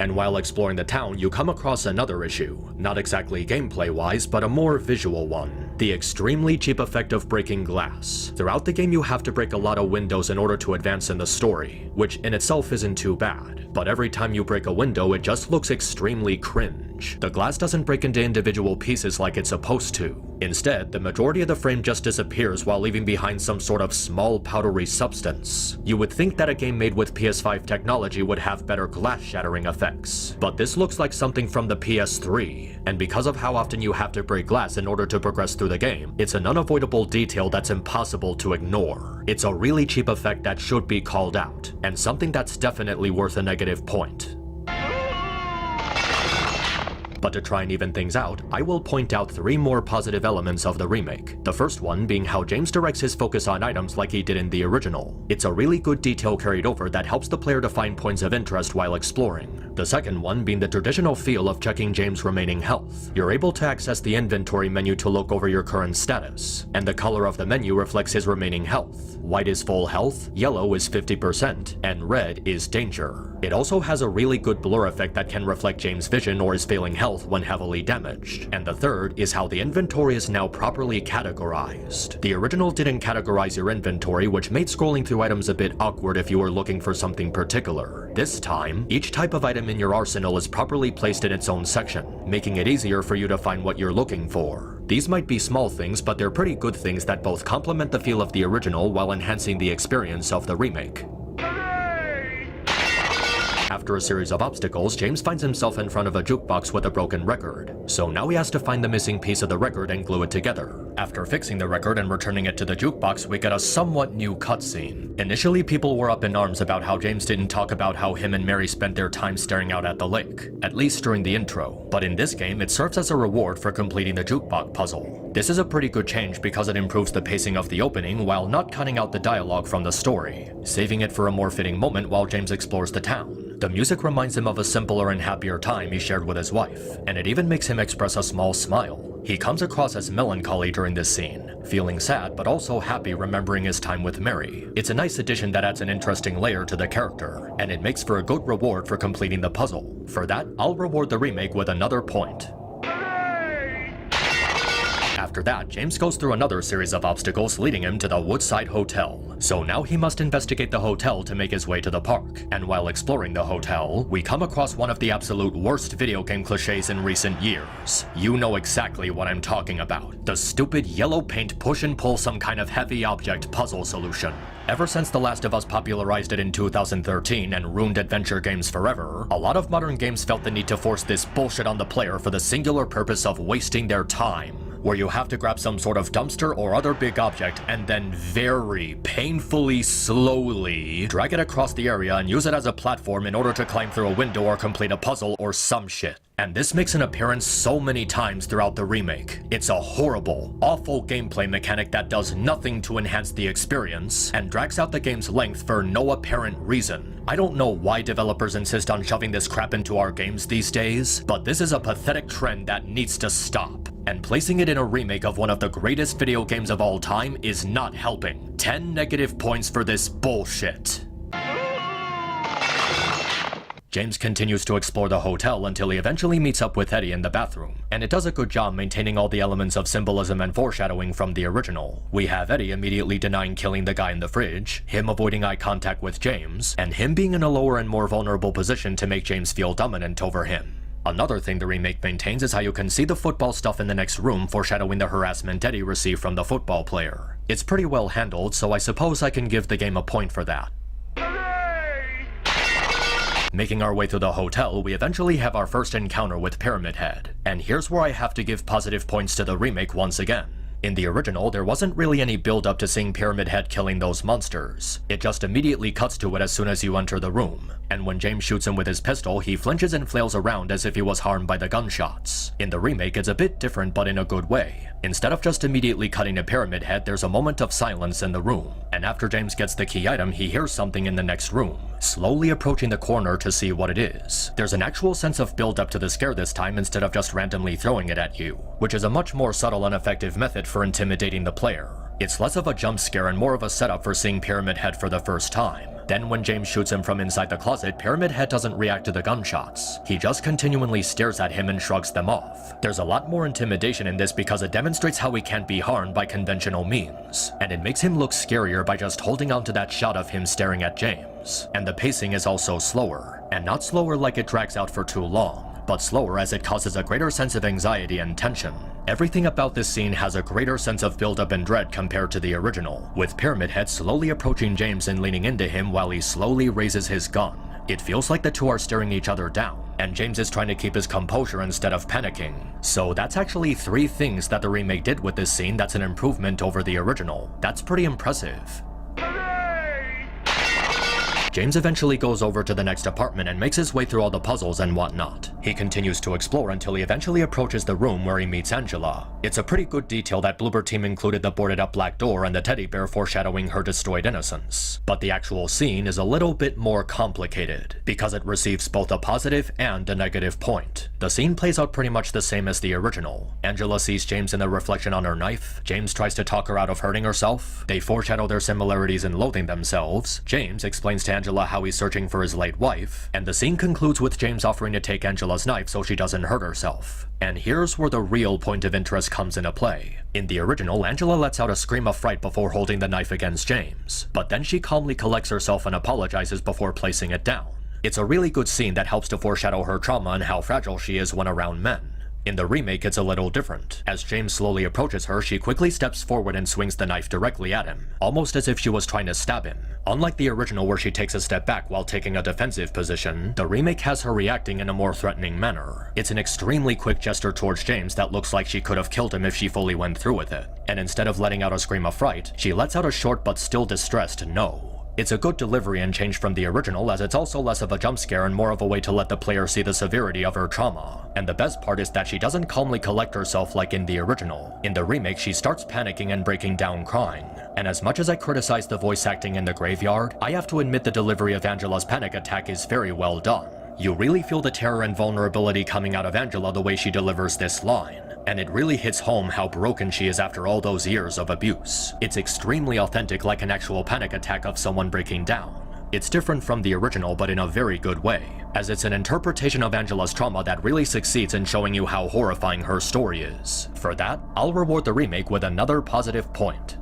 And while exploring the town, you come across another issue, not exactly gameplay-wise, but a more visual one. The extremely cheap effect of breaking glass. Throughout the game you have to break a lot of windows in order to advance in the story, which in itself isn't too bad, but every time you break a window it just looks extremely cringe. The glass doesn't break into individual pieces like it's supposed to. Instead, the majority of the frame just disappears while leaving behind some sort of small powdery substance. You would think that a game made with PS5 technology would have better glass shattering effects, but this looks like something from the PS3, and because of how often you have to break glass in order to progress through the game, it's an unavoidable detail that's impossible to ignore. It's a really cheap effect that should be called out, and something that's definitely worth a negative point. But to try and even things out, I will point out 3 more positive elements of the remake. The first one being how James directs his focus on items like he did in the original. It's a really good detail carried over that helps the player to find points of interest while exploring. The second one being the traditional feel of checking James' remaining health. You're able to access the inventory menu to look over your current status, and the color of the menu reflects his remaining health. White is full health, yellow is 50%, and red is danger. It also has a really good blur effect that can reflect James' vision or his failing health when heavily damaged. And the third is how the inventory is now properly categorized. The original didn't categorize your inventory, which made scrolling through items a bit awkward if you were looking for something particular. This time, each type of item in your arsenal is properly placed in its own section, making it easier for you to find what you're looking for. These might be small things, but they're pretty good things that both complement the feel of the original while enhancing the experience of the remake. After a series of obstacles, James finds himself in front of a jukebox with a broken record. So now he has to find the missing piece of the record and glue it together. After fixing the record and returning it to the jukebox, we get a somewhat new cutscene. Initially, people were up in arms about how James didn't talk about how him and Mary spent their time staring out at the lake, at least during the intro. But in this game, it serves as a reward for completing the jukebox puzzle. This is a pretty good change because it improves the pacing of the opening while not cutting out the dialogue from the story, saving it for a more fitting moment while James explores the town. The music reminds him of a simpler and happier time he shared with his wife, and it even makes him express a small smile. He comes across as melancholy during this scene, feeling sad but also happy remembering his time with Mary. It's a nice addition that adds an interesting layer to the character, and it makes for a good reward for completing the puzzle. For that, I'll reward the remake with another point. After after that, James goes through another series of obstacles leading him to the Woodside Hotel. So now he must investigate the hotel to make his way to the park. And while exploring the hotel, we come across one of the absolute worst video game cliches in recent years. You know exactly what I'm talking about. The stupid yellow paint push and pull some kind of heavy object puzzle solution. Ever since The Last of Us popularized it in 2013 and ruined adventure games forever, a lot of modern games felt the need to force this bullshit on the player for the singular purpose of wasting their time, where you have to grab some sort of dumpster or other big object and then very painfully slowly drag it across the area and use it as a platform in order to climb through a window or complete a puzzle or some shit. And this makes an appearance so many times throughout the remake. It's a horrible, awful gameplay mechanic that does nothing to enhance the experience and drags out the game's length for no apparent reason. I don't know why developers insist on shoving this crap into our games these days, but this is a pathetic trend that needs to stop. And placing it in a remake of one of the greatest video games of all time is not helping. 10 negative points for this bullshit. James continues to explore the hotel until he eventually meets up with Eddie in the bathroom, and it does a good job maintaining all the elements of symbolism and foreshadowing from the original. We have Eddie immediately denying killing the guy in the fridge, him avoiding eye contact with James, and him being in a lower and more vulnerable position to make James feel dominant over him. Another thing the remake maintains is how you can see the football stuff in the next room foreshadowing the harassment Eddie received from the football player. It's pretty well handled, so I suppose I can give the game a point for that. Making our way through the hotel, we eventually have our first encounter with Pyramid Head. And here's where I have to give positive points to the remake once again. In the original, there wasn't really any build-up to seeing Pyramid Head killing those monsters. It just immediately cuts to it as soon as you enter the room. And when James shoots him with his pistol, he flinches and flails around as if he was harmed by the gunshots. In the remake, it's a bit different, but in a good way. Instead of just immediately cutting to Pyramid Head, there's a moment of silence in the room. And after James gets the key item, he hears something in the next room, slowly approaching the corner to see what it is. There's an actual sense of build-up to the scare this time instead of just randomly throwing it at you, which is a much more subtle and effective method for intimidating the player. It's less of a jump scare and more of a setup for seeing Pyramid Head for the first time. Then when James shoots him from inside the closet, Pyramid Head doesn't react to the gunshots. He just continually stares at him and shrugs them off. There's a lot more intimidation in this because it demonstrates how he can't be harmed by conventional means. And it makes him look scarier by just holding on to that shot of him staring at James. And the pacing is also slower. And not slower like it drags out for too long, but slower as it causes a greater sense of anxiety and tension. Everything about this scene has a greater sense of build-up and dread compared to the original, with Pyramid Head slowly approaching James and leaning into him while he slowly raises his gun. It feels like the two are staring each other down, and James is trying to keep his composure instead of panicking. So that's actually 3 things that the remake did with this scene that's an improvement over the original. That's pretty impressive. James eventually goes over to the next apartment and makes his way through all the puzzles and whatnot. He continues to explore until he eventually approaches the room where he meets Angela. It's a pretty good detail that Bloober Team included the boarded up black door and the teddy bear foreshadowing her destroyed innocence. But the actual scene is a little bit more complicated, because it receives both a positive and a negative point. The scene plays out pretty much the same as the original. Angela sees James in the reflection on her knife. James tries to talk her out of hurting herself. They foreshadow their similarities in loathing themselves. James explains to Angela how he's searching for his late wife, and the scene concludes with James offering to take Angela's knife so she doesn't hurt herself. And here's where the real point of interest comes into play. In the original, Angela lets out a scream of fright before holding the knife against James, but then she calmly collects herself and apologizes before placing it down. It's a really good scene that helps to foreshadow her trauma and how fragile she is when around men. In the remake, it's a little different. As James slowly approaches her, she quickly steps forward and swings the knife directly at him, almost as if she was trying to stab him. Unlike the original where she takes a step back while taking a defensive position, the remake has her reacting in a more threatening manner. It's an extremely quick gesture towards James that looks like she could have killed him if she fully went through with it. And instead of letting out a scream of fright, she lets out a short but still distressed no. It's a good delivery and change from the original, as it's also less of a jump scare and more of a way to let the player see the severity of her trauma. And the best part is that she doesn't calmly collect herself like in the original. In the remake, she starts panicking and breaking down crying. And as much as I criticize the voice acting in the graveyard, I have to admit the delivery of Angela's panic attack is very well done. You really feel the terror and vulnerability coming out of Angela the way she delivers this line. And it really hits home how broken she is after all those years of abuse. It's extremely authentic, like an actual panic attack of someone breaking down. It's different from the original, but in a very good way, as it's an interpretation of Angela's trauma that really succeeds in showing you how horrifying her story is. For that, I'll reward the remake with another positive point.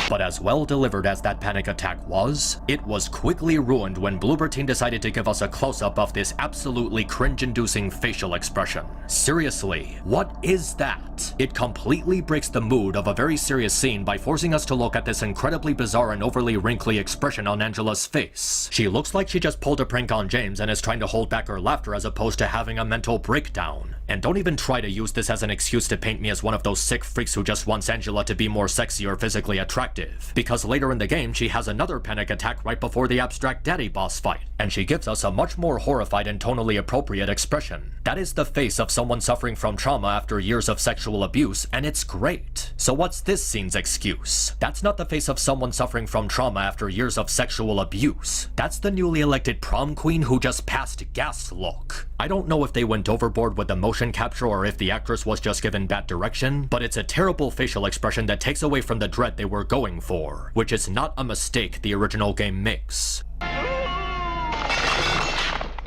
But as well delivered as that panic attack was, it was quickly ruined when Bloober Team decided to give us a close-up of this absolutely cringe-inducing facial expression. Seriously, what is that? It completely breaks the mood of a very serious scene by forcing us to look at this incredibly bizarre and overly wrinkly expression on Angela's face. She looks like she just pulled a prank on James and is trying to hold back her laughter as opposed to having a mental breakdown. And don't even try to use this as an excuse to paint me as one of those sick freaks who just wants Angela to be more sexy or physically attractive. Because later in the game, she has another panic attack right before the abstract daddy boss fight, and she gives us a much more horrified and tonally appropriate expression. That is the face of someone suffering from trauma after years of sexual abuse, and it's great. So what's this scene's excuse? That's not the face of someone suffering from trauma after years of sexual abuse. That's the newly elected prom queen who just passed gas look. I don't know if they went overboard with the motion capture or if the actress was just given bad direction, but it's a terrible facial expression that takes away from the dread they were going for, which is not a mistake the original game makes.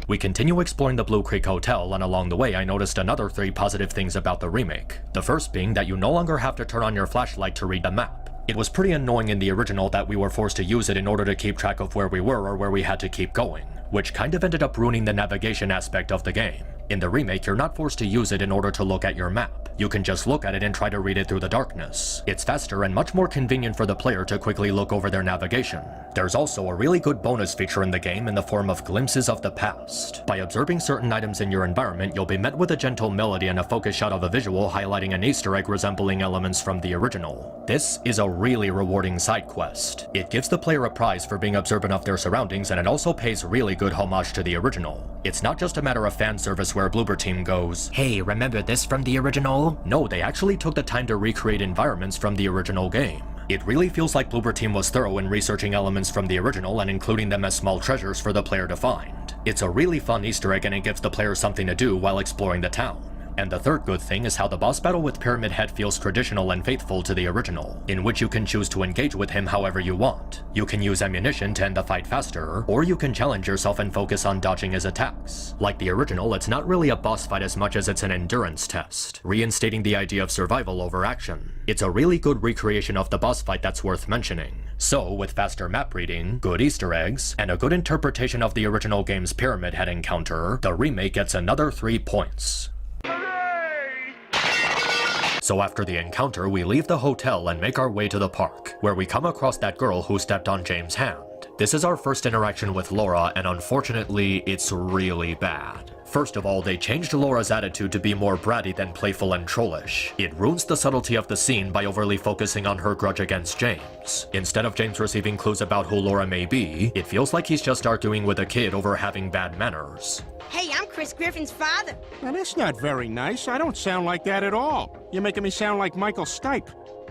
We continue exploring the Blue Creek Hotel, and along the way I noticed another 3 positive things about the remake. The first being that you no longer have to turn on your flashlight to read the map. It was pretty annoying in the original that we were forced to use it in order to keep track of where we were or where we had to keep going, which kind of ended up ruining the navigation aspect of the game. In the remake, you're not forced to use it in order to look at your map. You can just look at it and try to read it through the darkness. It's faster and much more convenient for the player to quickly look over their navigation. There's also a really good bonus feature in the game in the form of glimpses of the past. By observing certain items in your environment, you'll be met with a gentle melody and a focus shot of a visual highlighting an Easter egg resembling elements from the original. This is a really rewarding side quest. It gives the player a prize for being observant of their surroundings, and it also pays really good homage to the original. It's not just a matter of fan service where Bloober Team goes, "Hey, remember this from the original?" No, they actually took the time to recreate environments from the original game. It really feels like Bloober Team was thorough in researching elements from the original and including them as small treasures for the player to find. It's a really fun Easter egg, and it gives the player something to do while exploring the town. And the third good thing is how the boss battle with Pyramid Head feels traditional and faithful to the original, in which you can choose to engage with him however you want. You can use ammunition to end the fight faster, or you can challenge yourself and focus on dodging his attacks. Like the original, it's not really a boss fight as much as it's an endurance test, reinstating the idea of survival over action. It's a really good recreation of the boss fight that's worth mentioning. So, with faster map reading, good Easter eggs, and a good interpretation of the original game's Pyramid Head encounter, the remake gets another 3 points. So after the encounter, we leave the hotel and make our way to the park, where we come across that girl who stepped on James' hand. This is our first interaction with Laura, and unfortunately, it's really bad. First of all, they changed Laura's attitude to be more bratty than playful and trollish. It ruins the subtlety of the scene by overly focusing on her grudge against James. Instead of James receiving clues about who Laura may be, it feels like he's just arguing with a kid over having bad manners. Hey, I'm Chris Griffin's father. Now, that's not very nice. I don't sound like that at all. You're making me sound like Michael Stipe.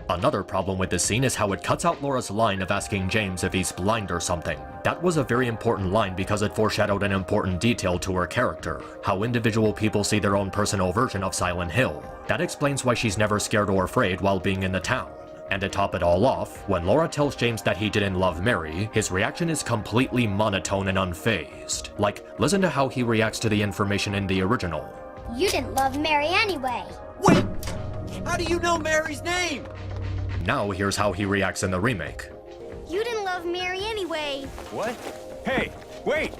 Another problem with this scene is how it cuts out Laura's line of asking James if he's blind or something. That was a very important line because it foreshadowed an important detail to her character, how individual people see their own personal version of Silent Hill. That explains why she's never scared or afraid while being in the town. And to top it all off, when Laura tells James that he didn't love Mary, his reaction is completely monotone and unfazed. Like, listen to how he reacts to the information in the original. You didn't love Mary anyway. Wait! How do you know Mary's name? Now here's how he reacts in the remake. You didn't love Mary anyway. What? Hey, wait!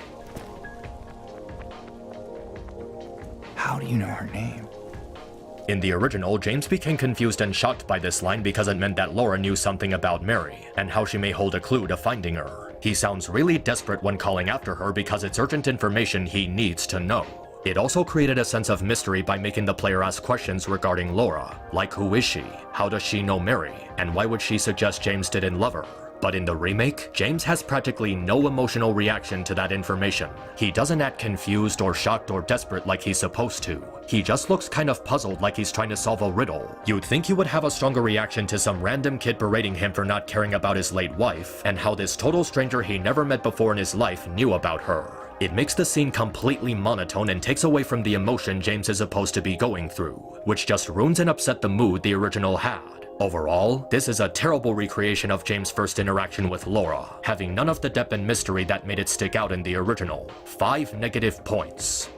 How do you know her name? In the original, James became confused and shocked by this line because it meant that Laura knew something about Mary, and how she may hold a clue to finding her. He sounds really desperate when calling after her because it's urgent information he needs to know. It also created a sense of mystery by making the player ask questions regarding Laura, like who is she, how does she know Mary, and why would she suggest James didn't love her? But in the remake, James has practically no emotional reaction to that information. He doesn't act confused or shocked or desperate like he's supposed to. He just looks kind of puzzled like he's trying to solve a riddle. You'd think he would have a stronger reaction to some random kid berating him for not caring about his late wife, and how this total stranger he never met before in his life knew about her. It makes the scene completely monotone and takes away from the emotion James is supposed to be going through, which just ruins and upsets the mood the original had. Overall, this is a terrible recreation of James' first interaction with Laura, having none of the depth and mystery that made it stick out in the original. 5 negative points.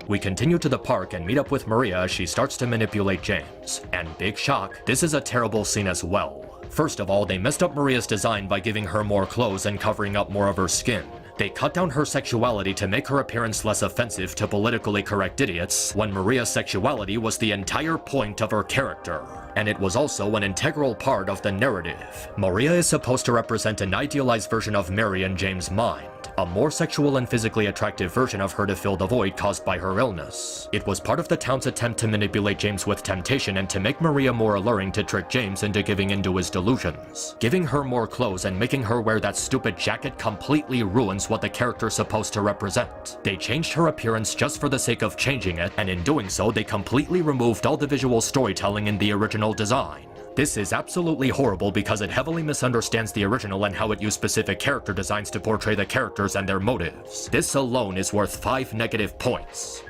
We continue to the park and meet up with Maria as she starts to manipulate James. And big shock, this is a terrible scene as well. First of all, they messed up Maria's design by giving her more clothes and covering up more of her skin. They cut down her sexuality to make her appearance less offensive to politically correct idiots, when Maria's sexuality was the entire point of her character. And it was also an integral part of the narrative. Maria is supposed to represent an idealized version of Mary in James' mind, a more sexual and physically attractive version of her to fill the void caused by her illness. It was part of the town's attempt to manipulate James with temptation and to make Maria more alluring to trick James into giving into his delusions. Giving her more clothes and making her wear that stupid jacket completely ruins what the character's supposed to represent. They changed her appearance just for the sake of changing it, and in doing so, they completely removed all the visual storytelling in the original design. This is absolutely horrible because it heavily misunderstands the original and how it used specific character designs to portray the characters and their motives. This alone is worth 5 negative points.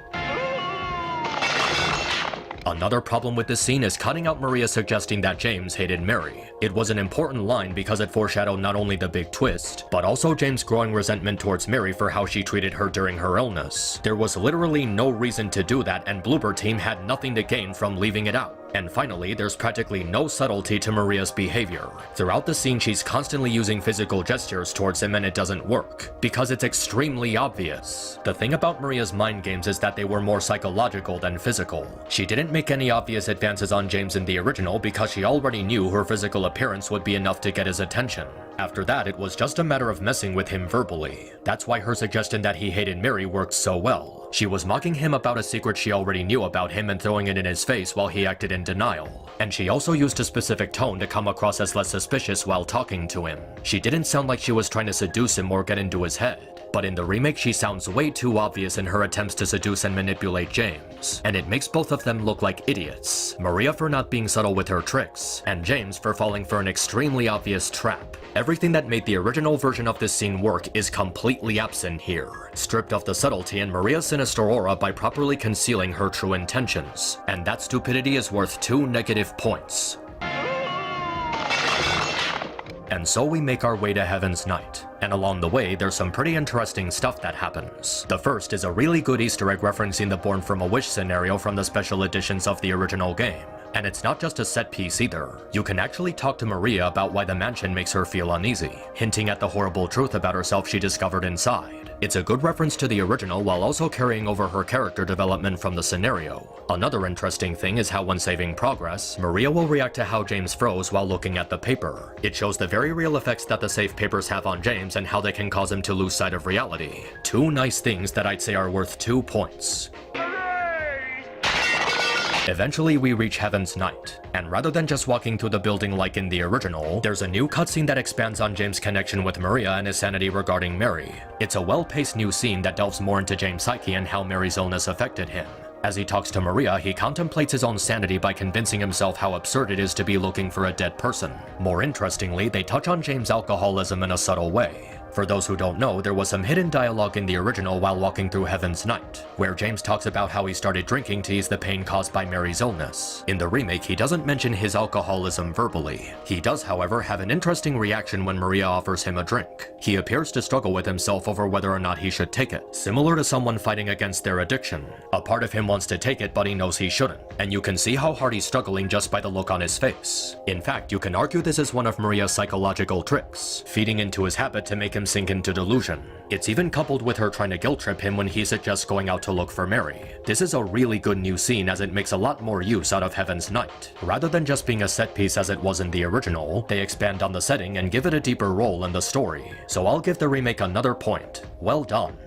Another problem with this scene is cutting out Maria suggesting that James hated Mary. It was an important line because it foreshadowed not only the big twist, but also James' growing resentment towards Mary for how she treated her during her illness. There was literally no reason to do that, and Bloober Team had nothing to gain from leaving it out. And finally, there's practically no subtlety to Maria's behavior. Throughout the scene, she's constantly using physical gestures towards him and it doesn't work, because it's extremely obvious. The thing about Maria's mind games is that they were more psychological than physical. She didn't make any obvious advances on James in the original because she already knew her physical appearance would be enough to get his attention. After that, it was just a matter of messing with him verbally. That's why her suggestion that he hated Mary worked so well. She was mocking him about a secret she already knew about him and throwing it in his face while he acted in denial. And she also used a specific tone to come across as less suspicious while talking to him. She didn't sound like she was trying to seduce him or get into his head. But in the remake, she sounds way too obvious in her attempts to seduce and manipulate James. And it makes both of them look like idiots. Maria for not being subtle with her tricks, and James for falling for an extremely obvious trap. Everything that made the original version of this scene work is completely absent here, stripped of the subtlety and Maria's sinister aura by properly concealing her true intentions. And that stupidity is worth 2 negative points. And so we make our way to Heaven's Night, and along the way there's some pretty interesting stuff that happens. The first is a really good Easter egg referencing the Born from a Wish scenario from the special editions of the original game. And it's not just a set piece either. You can actually talk to Maria about why the mansion makes her feel uneasy, hinting at the horrible truth about herself she discovered inside. It's a good reference to the original while also carrying over her character development from the scenario. Another interesting thing is how when saving progress, Maria will react to how James froze while looking at the paper. It shows the very real effects that the save papers have on James and how they can cause him to lose sight of reality. 2 nice things that I'd say are worth 2 points. Eventually we reach Heaven's Night, and rather than just walking through the building like in the original, there's a new cutscene that expands on James' connection with Maria and his sanity regarding Mary. It's a well-paced new scene that delves more into James' psyche and how Mary's illness affected him. As he talks to Maria, he contemplates his own sanity by convincing himself how absurd it is to be looking for a dead person. More interestingly, they touch on James' alcoholism in a subtle way. For those who don't know, there was some hidden dialogue in the original while walking through Heaven's Night, where James talks about how he started drinking to ease the pain caused by Mary's illness. In the remake, he doesn't mention his alcoholism verbally. He does, however, have an interesting reaction when Maria offers him a drink. He appears to struggle with himself over whether or not he should take it, similar to someone fighting against their addiction. A part of him wants to take it, but he knows he shouldn't, and you can see how hard he's struggling just by the look on his face. In fact, you can argue this is one of Maria's psychological tricks, feeding into his habit to make him sink into delusion. It's even coupled with her trying to guilt trip him when he suggests going out to look for Mary. This is a really good new scene as it makes a lot more use out of Heaven's Night. Rather than just being a set piece as it was in the original, they expand on the setting and give it a deeper role in the story. So I'll give the remake another point. Well done.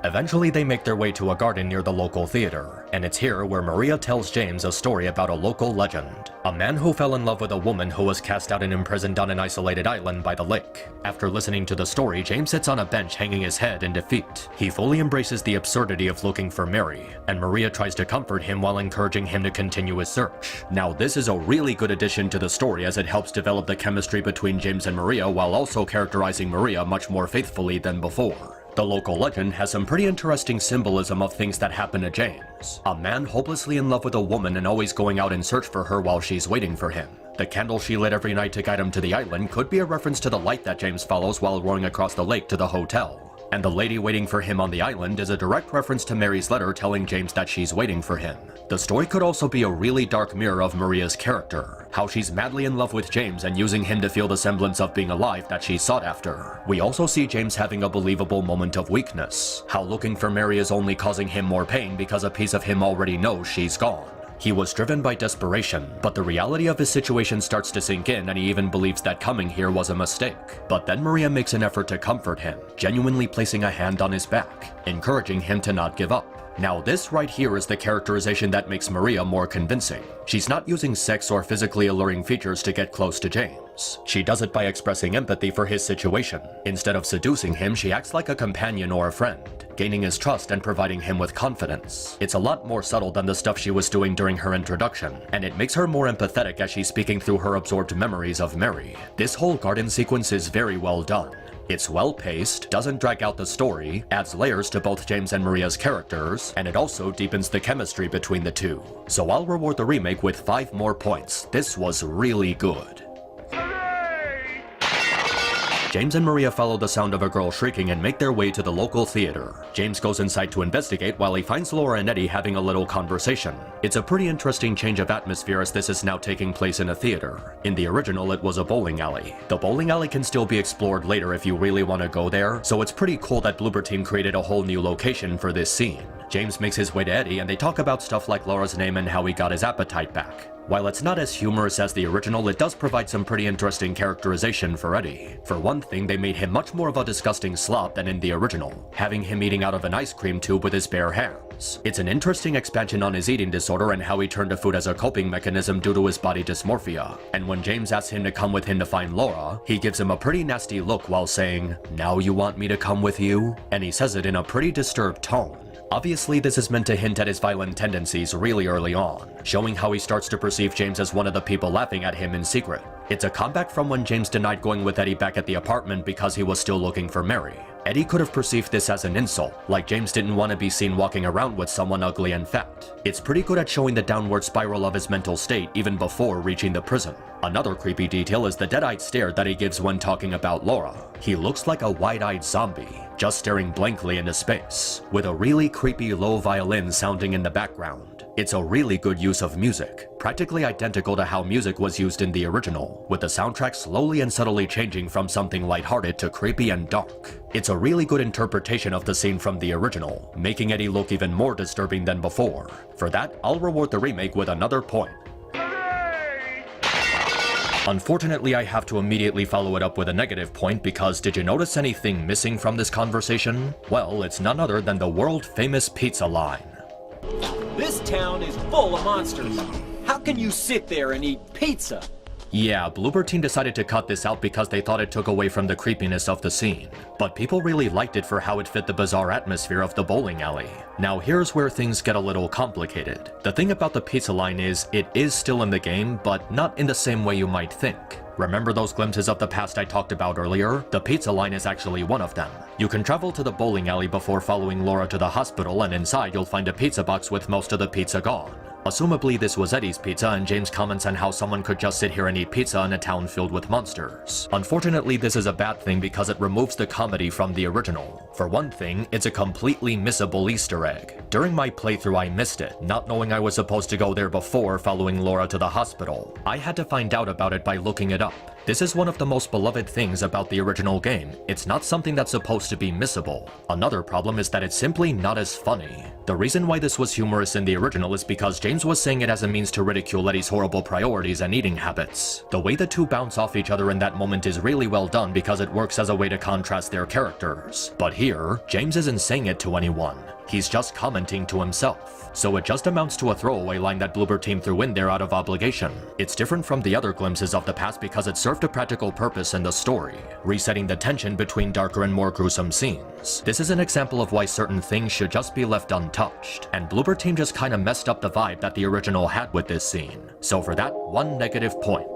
Eventually they make their way to a garden near the local theater, and it's here where Maria tells James a story about a local legend. A man who fell in love with a woman who was cast out and imprisoned on an isolated island by the lake. After listening to the story, James sits on a bench hanging his head in defeat. He fully embraces the absurdity of looking for Mary, and Maria tries to comfort him while encouraging him to continue his search. Now this is a really good addition to the story as it helps develop the chemistry between James and Maria while also characterizing Maria much more faithfully than before. The local legend has some pretty interesting symbolism of things that happen to James. A man hopelessly in love with a woman and always going out in search for her while she's waiting for him. The candle she lit every night to guide him to the island could be a reference to the light that James follows while rowing across the lake to the hotel. And the lady waiting for him on the island is a direct reference to Mary's letter telling James that she's waiting for him. The story could also be a really dark mirror of Maria's character, how she's madly in love with James and using him to feel the semblance of being alive that she sought after. We also see James having a believable moment of weakness, how looking for Mary is only causing him more pain because a piece of him already knows she's gone. He was driven by desperation, but the reality of his situation starts to sink in and he even believes that coming here was a mistake. But then Maria makes an effort to comfort him, genuinely placing a hand on his back, encouraging him to not give up. Now this right here is the characterization that makes Maria more convincing. She's not using sex or physically alluring features to get close to James. She does it by expressing empathy for his situation. Instead of seducing him, she acts like a companion or a friend, gaining his trust and providing him with confidence. It's a lot more subtle than the stuff she was doing during her introduction, and it makes her more empathetic as she's speaking through her absorbed memories of Mary. This whole garden sequence is very well done. It's well-paced, doesn't drag out the story, adds layers to both James and Maria's characters, and it also deepens the chemistry between the two. So I'll reward the remake with 5 more points. This was really good. James and Maria follow the sound of a girl shrieking and make their way to the local theater. James goes inside to investigate while he finds Laura and Eddie having a little conversation. It's a pretty interesting change of atmosphere as this is now taking place in a theater. In the original, it was a bowling alley. The bowling alley can still be explored later if you really want to go there, so it's pretty cool that Bloober Team created a whole new location for this scene. James makes his way to Eddie and they talk about stuff like Laura's name and how he got his appetite back. While it's not as humorous as the original, it does provide some pretty interesting characterization for Eddie. For one thing, they made him much more of a disgusting slob than in the original, having him eating out of an ice cream tube with his bare hands. It's an interesting expansion on his eating disorder and how he turned to food as a coping mechanism due to his body dysmorphia. And when James asks him to come with him to find Laura, he gives him a pretty nasty look while saying, "Now you want me to come with you?" And he says it in a pretty disturbed tone. Obviously, this is meant to hint at his violent tendencies really early on, showing how he starts to perceive James as one of the people laughing at him in secret. It's a comeback from when James denied going with Eddie back at the apartment because he was still looking for Mary. Eddie could have perceived this as an insult, like James didn't want to be seen walking around with someone ugly and fat. It's pretty good at showing the downward spiral of his mental state even before reaching the prison. Another creepy detail is the dead-eyed stare that he gives when talking about Laura. He looks like a wide-eyed zombie, just staring blankly into space, with a really creepy low violin sounding in the background. It's a really good use of music, practically identical to how music was used in the original, with the soundtrack slowly and subtly changing from something lighthearted to creepy and dark. It's a really good interpretation of the scene from the original, making Eddie look even more disturbing than before. For that, I'll reward the remake with another point. Unfortunately, I have to immediately follow it up with a negative point because did you notice anything missing from this conversation? Well, it's none other than the world-famous pizza line. This town is full of monsters. How can you sit there and eat pizza? Yeah, Bloober Team decided to cut this out because they thought it took away from the creepiness of the scene. But people really liked it for how it fit the bizarre atmosphere of the bowling alley. Now here's where things get a little complicated. The thing about the pizza line is, it is still in the game, but not in the same way you might think. Remember those glimpses of the past I talked about earlier? The pizza line is actually one of them. You can travel to the bowling alley before following Laura to the hospital, and inside you'll find a pizza box with most of the pizza gone. Assumably this was Eddie's pizza, and James comments on how someone could just sit here and eat pizza in a town filled with monsters. Unfortunately, this is a bad thing because it removes the comedy from the original. For one thing, it's a completely missable Easter egg. During my playthrough I missed it, not knowing I was supposed to go there before following Laura to the hospital. I had to find out about it by looking it up. This is one of the most beloved things about the original game. It's not something that's supposed to be missable. Another problem is that it's simply not as funny. The reason why this was humorous in the original is because James was saying it as a means to ridicule Eddie's horrible priorities and eating habits. The way the two bounce off each other in that moment is really well done because it works as a way to contrast their characters. But here, James isn't saying it to anyone. He's just commenting to himself. So it just amounts to a throwaway line that Bloober Team threw in there out of obligation. It's different from the other glimpses of the past because it served a practical purpose in the story, resetting the tension between darker and more gruesome scenes. This is an example of why certain things should just be left untouched, and Bloober Team just kinda messed up the vibe that the original had with this scene. So for that, one negative point.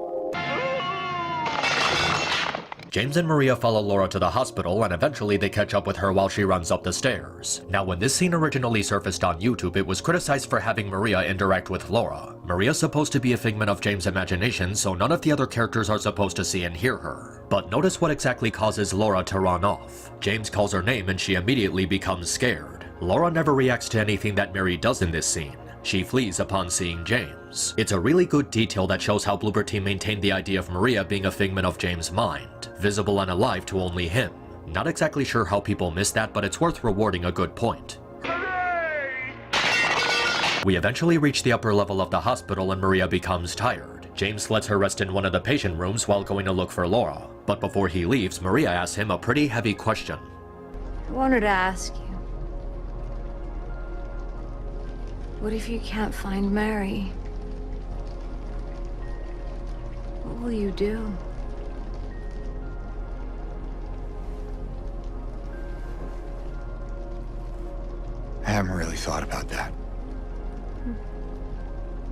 James and Maria follow Laura to the hospital, and eventually they catch up with her while she runs up the stairs. Now, when this scene originally surfaced on YouTube, it was criticized for having Maria interact with Laura. Maria's supposed to be a figment of James' imagination, so none of the other characters are supposed to see and hear her. But notice what exactly causes Laura to run off. James calls her name and she immediately becomes scared. Laura never reacts to anything that Mary does in this scene. She flees upon seeing James. It's a really good detail that shows how Bloober Team maintained the idea of Maria being a figment of James' mind, visible and alive to only him. Not exactly sure how people miss that, but it's worth rewarding a good point. We eventually reach the upper level of the hospital and Maria becomes tired. James lets her rest in one of the patient rooms while going to look for Laura. But before he leaves, Maria asks him a pretty heavy question. I wanted to ask you. What if you can't find Mary? What will you do? I haven't really thought about that.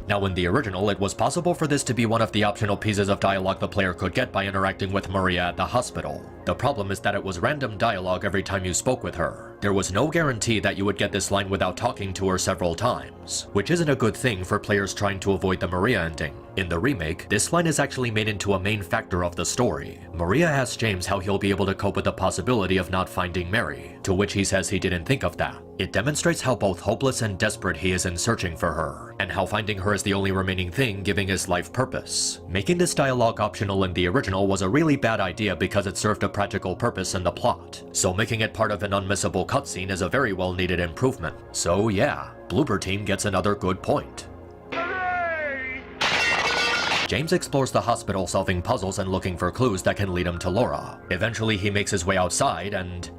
Now, in the original, it was possible for this to be one of the optional pieces of dialogue the player could get by interacting with Maria at the hospital. The problem is that it was random dialogue every time you spoke with her. There was no guarantee that you would get this line without talking to her several times, which isn't a good thing for players trying to avoid the Maria ending. In the remake, this line is actually made into a main factor of the story. Maria asks James how he'll be able to cope with the possibility of not finding Mary, to which he says he didn't think of that. It demonstrates how both hopeless and desperate he is in searching for her, and how finding her is the only remaining thing giving his life purpose. Making this dialogue optional in the original was a really bad idea because it served a practical purpose in the plot, so making it part of an unmissable cutscene is a very well needed improvement. So yeah, Bloober Team gets another good point. James explores the hospital solving puzzles and looking for clues that can lead him to Laura. Eventually he makes his way outside and...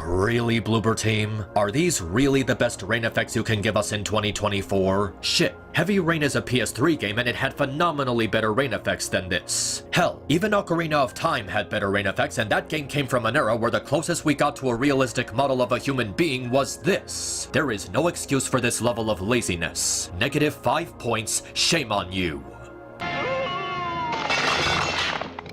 Really, Bloober Team? Are these really the best rain effects you can give us in 2024? Shit, Heavy Rain is a PS3 game and it had phenomenally better rain effects than this. Hell, even Ocarina of Time had better rain effects, and that game came from an era where the closest we got to a realistic model of a human being was this. There is no excuse for this level of laziness. -5 points, shame on you.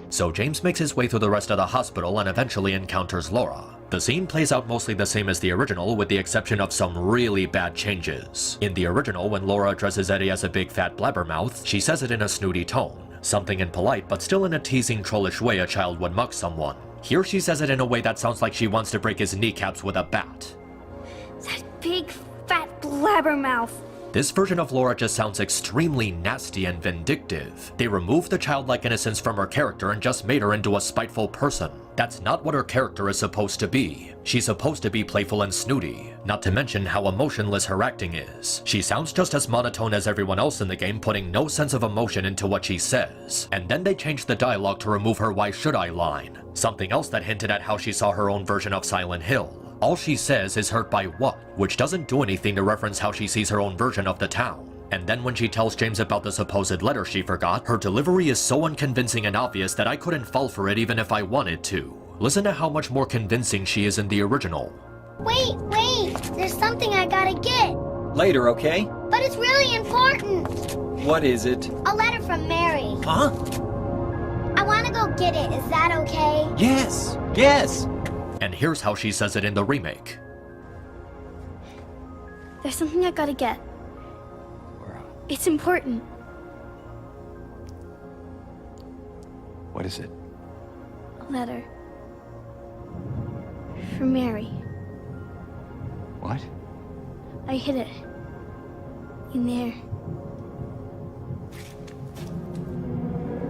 So James makes his way through the rest of the hospital and eventually encounters Laura. The scene plays out mostly the same as the original, with the exception of some really bad changes. In the original, when Laura addresses Eddie as a big fat blabbermouth, she says it in a snooty tone. Something impolite, but still in a teasing, trollish way a child would mock someone. Here she says it in a way that sounds like she wants to break his kneecaps with a bat. That big, fat blabbermouth. This version of Laura just sounds extremely nasty and vindictive. They removed the childlike innocence from her character and just made her into a spiteful person. That's not what her character is supposed to be. She's supposed to be playful and snooty, not to mention how emotionless her acting is. She sounds just as monotone as everyone else in the game, putting no sense of emotion into what she says. And then they changed the dialogue to remove her "why should I" line, something else that hinted at how she saw her own version of Silent Hill. All she says is "hurt by what?" which doesn't do anything to reference how she sees her own version of the town. And then when she tells James about the supposed letter she forgot, her delivery is so unconvincing and obvious that I couldn't fall for it even if I wanted to. Listen to how much more convincing she is in the original. Wait, there's something I gotta get. Later, okay? But it's really important. What is it? A letter from Mary. Huh? I wanna go get it, is that okay? Yes! Yes! And here's how she says it in the remake. There's something I gotta get. It's important. What is it? A letter. From Mary. What? I hid it. In there.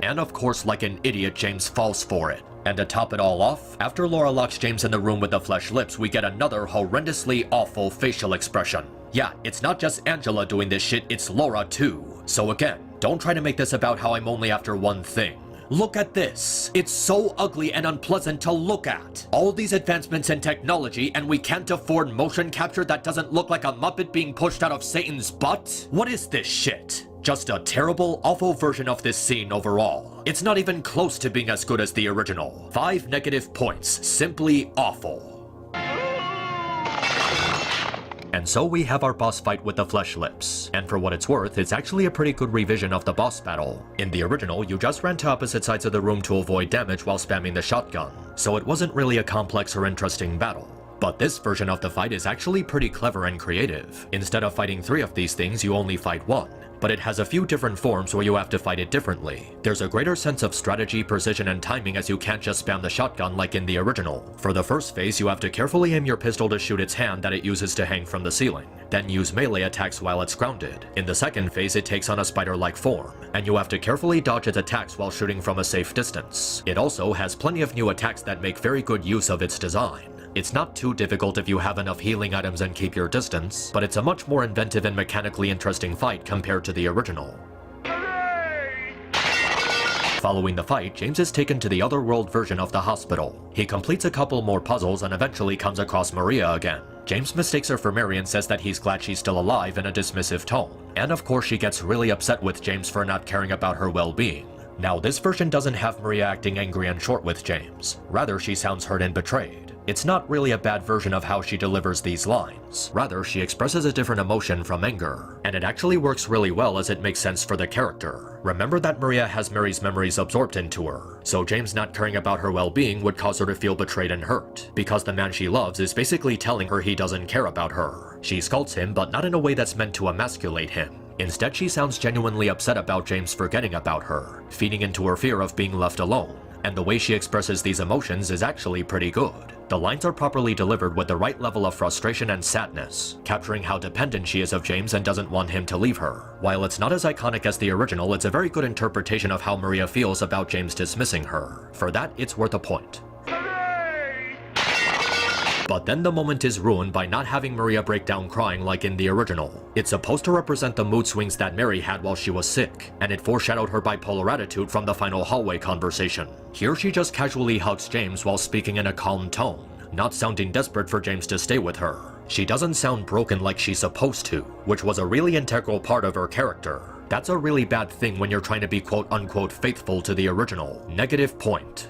And of course, like an idiot, James falls for it. And to top it all off, after Laura locks James in the room with the flesh lips, we get another horrendously awful facial expression. Yeah, it's not just Angela doing this shit, it's Laura too. So again, don't try to make this about how I'm only after one thing. Look at this. It's so ugly and unpleasant to look at. All these advancements in technology and we can't afford motion capture that doesn't look like a Muppet being pushed out of Satan's butt? What is this shit? Just a terrible, awful version of this scene overall. It's not even close to being as good as the original. 5 negative points. Simply awful. And so we have our boss fight with the flesh lips. And for what it's worth, it's actually a pretty good revision of the boss battle. In the original, you just ran to opposite sides of the room to avoid damage while spamming the shotgun, so it wasn't really a complex or interesting battle. But this version of the fight is actually pretty clever and creative. Instead of fighting 3 of these things, you only fight 1. But it has a few different forms where you have to fight it differently. There's a greater sense of strategy, precision, and timing as you can't just spam the shotgun like in the original. For the first phase, you have to carefully aim your pistol to shoot its hand that it uses to hang from the ceiling, then use melee attacks while it's grounded. In the second phase, it takes on a spider-like form, and you have to carefully dodge its attacks while shooting from a safe distance. It also has plenty of new attacks that make very good use of its design. It's not too difficult if you have enough healing items and keep your distance, but it's a much more inventive and mechanically interesting fight compared to the original. Following the fight, James is taken to the otherworld version of the hospital. He completes a couple more puzzles and eventually comes across Maria again. James mistakes her for Mary and says that he's glad she's still alive in a dismissive tone. And of course she gets really upset with James for not caring about her well-being. Now this version doesn't have Maria acting angry and short with James. Rather, she sounds hurt and betrayed. It's not really a bad version of how she delivers these lines. Rather, she expresses a different emotion from anger, and it actually works really well as it makes sense for the character. Remember that Maria has Mary's memories absorbed into her, so James not caring about her well-being would cause her to feel betrayed and hurt, because the man she loves is basically telling her he doesn't care about her. She scolds him, but not in a way that's meant to emasculate him. Instead, she sounds genuinely upset about James forgetting about her, feeding into her fear of being left alone, and the way she expresses these emotions is actually pretty good. The lines are properly delivered with the right level of frustration and sadness, capturing how dependent she is of James and doesn't want him to leave her. While it's not as iconic as the original, it's a very good interpretation of how Maria feels about James dismissing her. For that, it's worth a point. But then the moment is ruined by not having Maria break down crying like in the original. It's supposed to represent the mood swings that Mary had while she was sick, and it foreshadowed her bipolar attitude from the final hallway conversation. Here she just casually hugs James while speaking in a calm tone, not sounding desperate for James to stay with her. She doesn't sound broken like she's supposed to, which was a really integral part of her character. That's a really bad thing when you're trying to be quote-unquote faithful to the original. Negative point.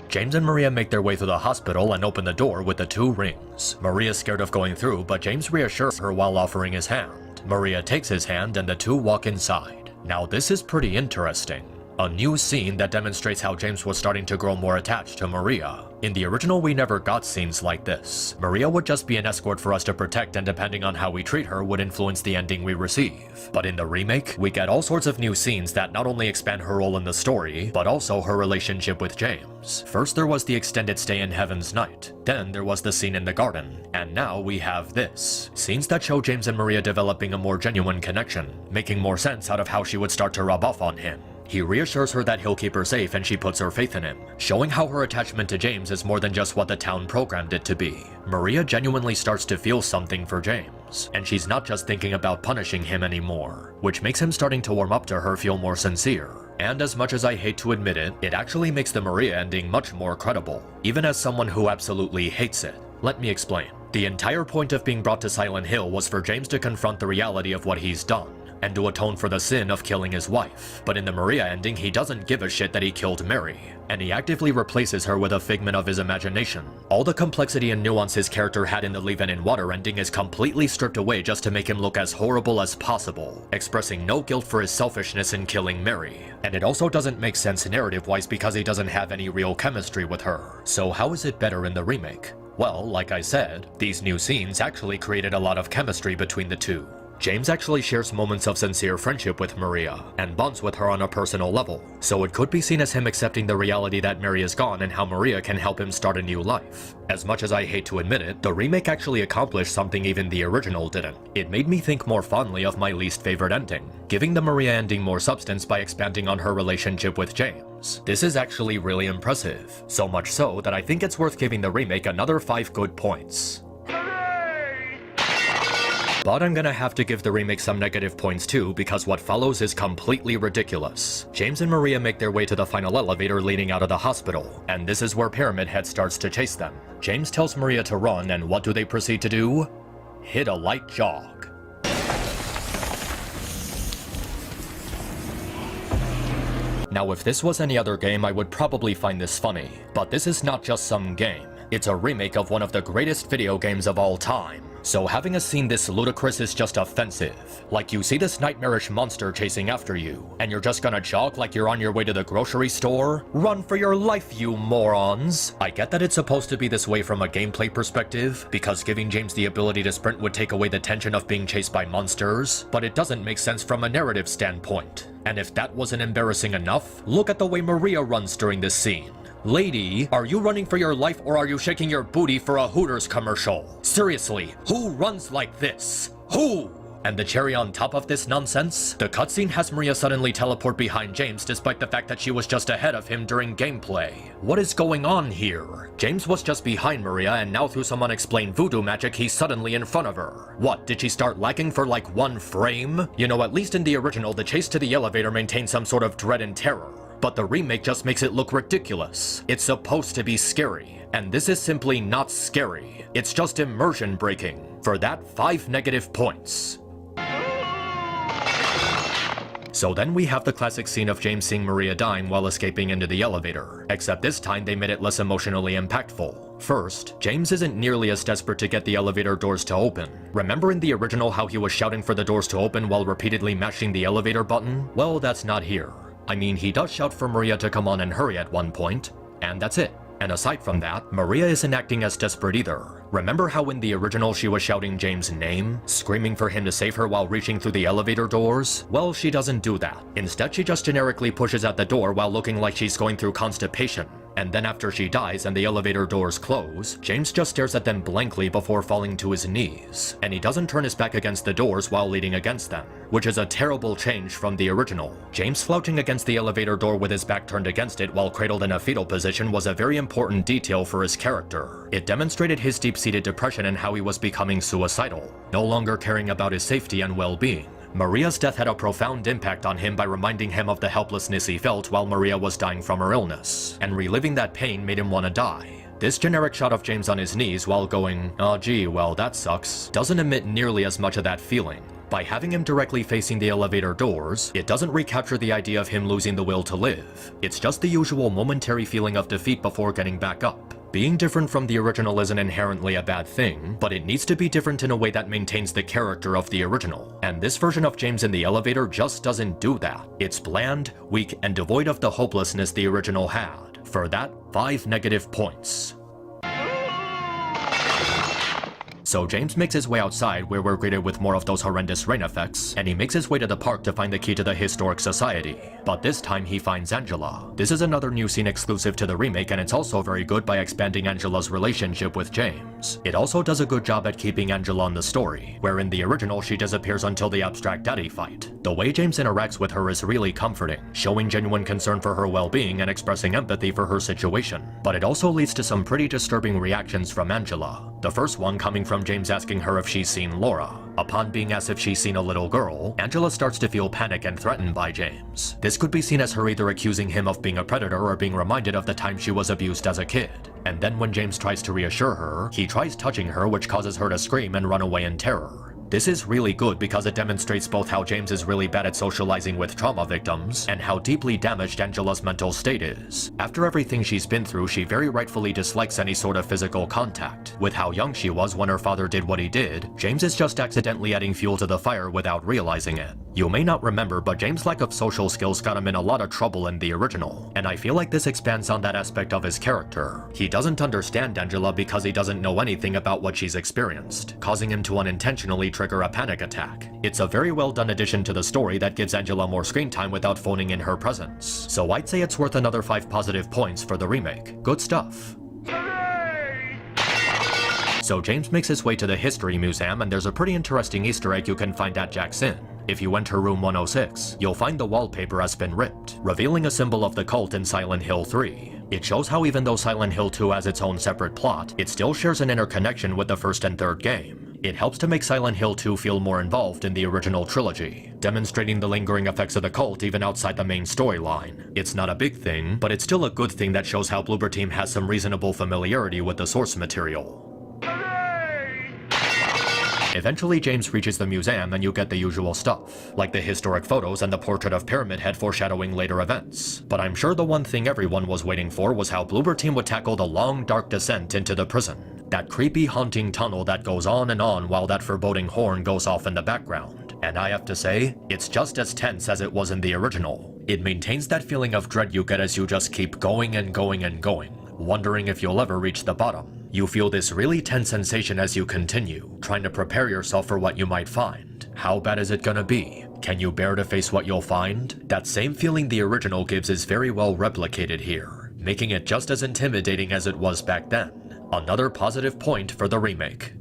James and Maria make their way through the hospital and open the door with the 2 rings. Maria's scared of going through, but James reassures her while offering his hand. Maria takes his hand and the 2 walk inside. Now this is pretty interesting. A new scene that demonstrates how James was starting to grow more attached to Maria. In the original, we never got scenes like this. Maria would just be an escort for us to protect, and depending on how we treat her would influence the ending we receive. But in the remake, we get all sorts of new scenes that not only expand her role in the story, but also her relationship with James. First there was the extended stay in Heaven's Night, then there was the scene in the garden, and now we have this. Scenes that show James and Maria developing a more genuine connection, making more sense out of how she would start to rub off on him. He reassures her that he'll keep her safe and she puts her faith in him, showing how her attachment to James is more than just what the town programmed it to be. Maria genuinely starts to feel something for James, and she's not just thinking about punishing him anymore, which makes him starting to warm up to her feel more sincere. And as much as I hate to admit it, it actually makes the Maria ending much more credible, even as someone who absolutely hates it. Let me explain. The entire point of being brought to Silent Hill was for James to confront the reality of what he's done, and to atone for the sin of killing his wife. But in the Maria ending, he doesn't give a shit that he killed Mary, and he actively replaces her with a figment of his imagination. All the complexity and nuance his character had in the Leave-In in Water ending is completely stripped away just to make him look as horrible as possible, expressing no guilt for his selfishness in killing Mary. And it also doesn't make sense narrative-wise because he doesn't have any real chemistry with her. So how is it better in the remake? Well, like I said, these new scenes actually created a lot of chemistry between the 2. James actually shares moments of sincere friendship with Maria, and bonds with her on a personal level, so it could be seen as him accepting the reality that Mary is gone and how Maria can help him start a new life. As much as I hate to admit it, the remake actually accomplished something even the original didn't. It made me think more fondly of my least favorite ending, giving the Maria ending more substance by expanding on her relationship with James. This is actually really impressive, so much so that I think it's worth giving the remake another 5 good points. But I'm gonna have to give the remake some negative points too, because what follows is completely ridiculous. James and Maria make their way to the final elevator leading out of the hospital, and this is where Pyramid Head starts to chase them. James tells Maria to run, and what do they proceed to do? Hit a light jog. Now if this was any other game, I would probably find this funny, but this is not just some game. It's a remake of one of the greatest video games of all time. So having a scene this ludicrous is just offensive. Like you see this nightmarish monster chasing after you, and you're just gonna jog like you're on your way to the grocery store? Run for your life, you morons! I get that it's supposed to be this way from a gameplay perspective, because giving James the ability to sprint would take away the tension of being chased by monsters, but it doesn't make sense from a narrative standpoint. And if that wasn't embarrassing enough, look at the way Maria runs during this scene. Lady, are you running for your life or are you shaking your booty for a Hooters commercial? Seriously, who runs like this? Who? And the cherry on top of this nonsense? The cutscene has Maria suddenly teleport behind James despite the fact that she was just ahead of him during gameplay. What is going on here? James was just behind Maria and now through some unexplained voodoo magic he's suddenly in front of her. What, did she start lagging for like 1 frame? You know, at least in the original, the chase to the elevator maintains some sort of dread and terror. But the remake just makes it look ridiculous. It's supposed to be scary, and this is simply not scary. It's just immersion breaking. For that, 5 negative points. So then we have the classic scene of James seeing Maria dying while escaping into the elevator, except this time they made it less emotionally impactful. First, James isn't nearly as desperate to get the elevator doors to open. Remember in the original how he was shouting for the doors to open while repeatedly mashing the elevator button? Well, that's not here. I mean, he does shout for Maria to come on and hurry at one point, and that's it. And aside from that, Maria isn't acting as desperate either. Remember how in the original she was shouting James' name, screaming for him to save her while reaching through the elevator doors? Well, she doesn't do that. Instead, she just generically pushes at the door while looking like she's going through constipation. And then after she dies and the elevator doors close, James just stares at them blankly before falling to his knees. And he doesn't turn his back against the doors while leaning against them, which is a terrible change from the original. James slouching against the elevator door with his back turned against it while cradled in a fetal position was a very important detail for his character. It demonstrated his deep-seated depression and how he was becoming suicidal, no longer caring about his safety and well-being. Maria's death had a profound impact on him by reminding him of the helplessness he felt while Maria was dying from her illness, and reliving that pain made him want to die. This generic shot of James on his knees while going, "Oh gee, well that sucks," doesn't emit nearly as much of that feeling. By having him directly facing the elevator doors, it doesn't recapture the idea of him losing the will to live. It's just the usual momentary feeling of defeat before getting back up. Being different from the original isn't inherently a bad thing, but it needs to be different in a way that maintains the character of the original. And this version of James in the elevator just doesn't do that. It's bland, weak, and devoid of the hopelessness the original had. For that, 5 negative points. So James makes his way outside where we're greeted with more of those horrendous rain effects, and he makes his way to the park to find the key to the historic society. But this time he finds Angela. This is another new scene exclusive to the remake, and it's also very good by expanding Angela's relationship with James. It also does a good job at keeping Angela in the story, where in the original she disappears until the abstract daddy fight. The way James interacts with her is really comforting, showing genuine concern for her well-being and expressing empathy for her situation. But it also leads to some pretty disturbing reactions from Angela. The first one coming from James asking her if she's seen Laura. Upon being asked if she's seen a little girl, Angela starts to feel panic and threatened by James. This could be seen as her either accusing him of being a predator or being reminded of the time she was abused as a kid. And then when James tries to reassure her, he tries touching her, which causes her to scream and run away in terror. This is really good because it demonstrates both how James is really bad at socializing with trauma victims and how deeply damaged Angela's mental state is. After everything she's been through, she very rightfully dislikes any sort of physical contact. With how young she was when her father did what he did, James is just accidentally adding fuel to the fire without realizing it. You may not remember, but James' lack of social skills got him in a lot of trouble in the original, and I feel like this expands on that aspect of his character. He doesn't understand Angela because he doesn't know anything about what she's experienced, causing him to unintentionally trigger a panic attack. It's a very well done addition to the story that gives Angela more screen time without phoning in her presence. So I'd say it's worth another 5 positive points for the remake. Good stuff. So James makes his way to the History Museum, and there's a pretty interesting Easter egg you can find at Jack's Inn. If you enter room 106, you'll find the wallpaper has been ripped, revealing a symbol of the cult in Silent Hill 3. It shows how even though Silent Hill 2 has its own separate plot, it still shares an interconnection with the first and third game. It helps to make Silent Hill 2 feel more involved in the original trilogy, demonstrating the lingering effects of the cult even outside the main storyline. It's not a big thing, but it's still a good thing that shows how Bloober Team has some reasonable familiarity with the source material. Eventually, James reaches the museum and you get the usual stuff, like the historic photos and the portrait of Pyramid Head foreshadowing later events. But I'm sure the one thing everyone was waiting for was how Bloober Team would tackle the long, dark descent into the prison. That creepy, haunting tunnel that goes on and on while that foreboding horn goes off in the background. And I have to say, it's just as tense as it was in the original. It maintains that feeling of dread you get as you just keep going and going and going, wondering if you'll ever reach the bottom. You feel this really tense sensation as you continue, trying to prepare yourself for what you might find. How bad is it gonna be? Can you bear to face what you'll find? That same feeling the original gives is very well replicated here, making it just as intimidating as it was back then. Another positive point for the remake.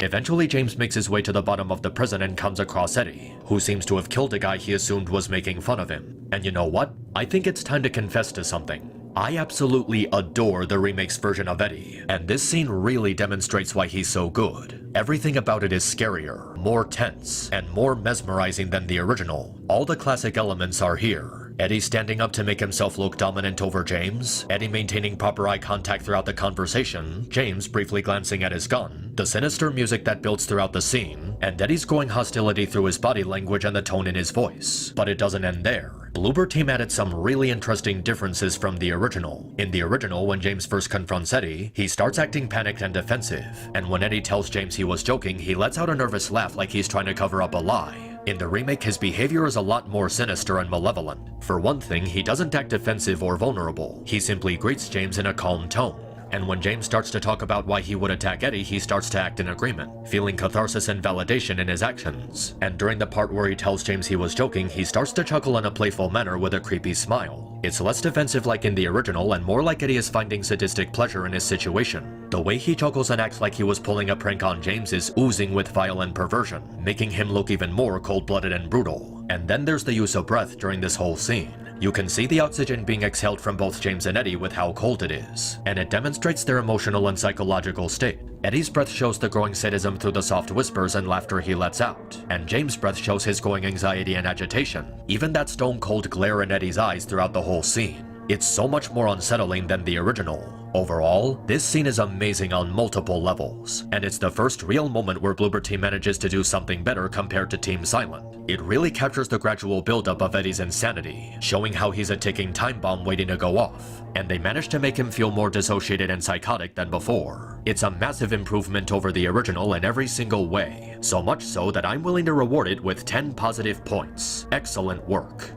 Eventually, James makes his way to the bottom of the prison and comes across Eddie, who seems to have killed a guy he assumed was making fun of him. And you know what? I think it's time to confess to something. I absolutely adore the remake's version of Eddie, and this scene really demonstrates why he's so good. Everything about it is scarier, more tense, and more mesmerizing than the original. All the classic elements are here. Eddie standing up to make himself look dominant over James, Eddie maintaining proper eye contact throughout the conversation, James briefly glancing at his gun, the sinister music that builds throughout the scene, and Eddie's growing hostility through his body language and the tone in his voice. But it doesn't end there. Bloober Team added some really interesting differences from the original. In the original, when James first confronts Eddie, he starts acting panicked and defensive, and when Eddie tells James he was joking, he lets out a nervous laugh like he's trying to cover up a lie. In the remake, his behavior is a lot more sinister and malevolent. For one thing, he doesn't act defensive or vulnerable. He simply greets James in a calm tone. And when James starts to talk about why he would attack Eddie, he starts to act in agreement, feeling catharsis and validation in his actions. And during the part where he tells James he was joking, he starts to chuckle in a playful manner with a creepy smile. It's less defensive like in the original and more like Eddie is finding sadistic pleasure in his situation. The way he chuckles and acts like he was pulling a prank on James is oozing with violent perversion, making him look even more cold-blooded and brutal. And then there's the use of breath during this whole scene. You can see the oxygen being exhaled from both James and Eddie with how cold it is, and it demonstrates their emotional and psychological state. Eddie's breath shows the growing sadism through the soft whispers and laughter he lets out, and James' breath shows his growing anxiety and agitation, even that stone-cold glare in Eddie's eyes throughout the whole scene. It's so much more unsettling than the original. Overall, this scene is amazing on multiple levels, and it's the first real moment where Bloober Team manages to do something better compared to Team Silent. It really captures the gradual buildup of Eddie's insanity, showing how he's a ticking time bomb waiting to go off, and they managed to make him feel more dissociated and psychotic than before. It's a massive improvement over the original in every single way, so much so that I'm willing to reward it with 10 positive points. Excellent work.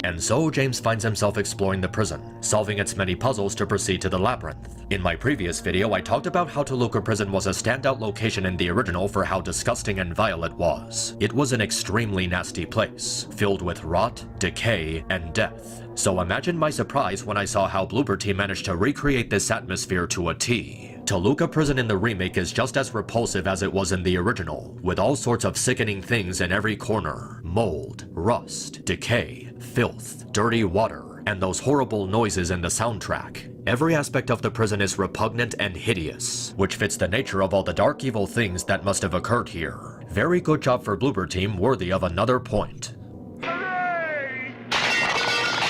And so James finds himself exploring the prison, solving its many puzzles to proceed to the labyrinth. In my previous video, I talked about how Toluca Prison was a standout location in the original for how disgusting and vile it was. It was an extremely nasty place, filled with rot, decay, and death. So imagine my surprise when I saw how Bloober Team managed to recreate this atmosphere to a T. Toluca Prison in the remake is just as repulsive as it was in the original, with all sorts of sickening things in every corner. Mold, rust, decay, filth, dirty water, and those horrible noises in the soundtrack. Every aspect of the prison is repugnant and hideous, which fits the nature of all the dark evil things that must have occurred here. Very good job for Bloober Team, worthy of another point.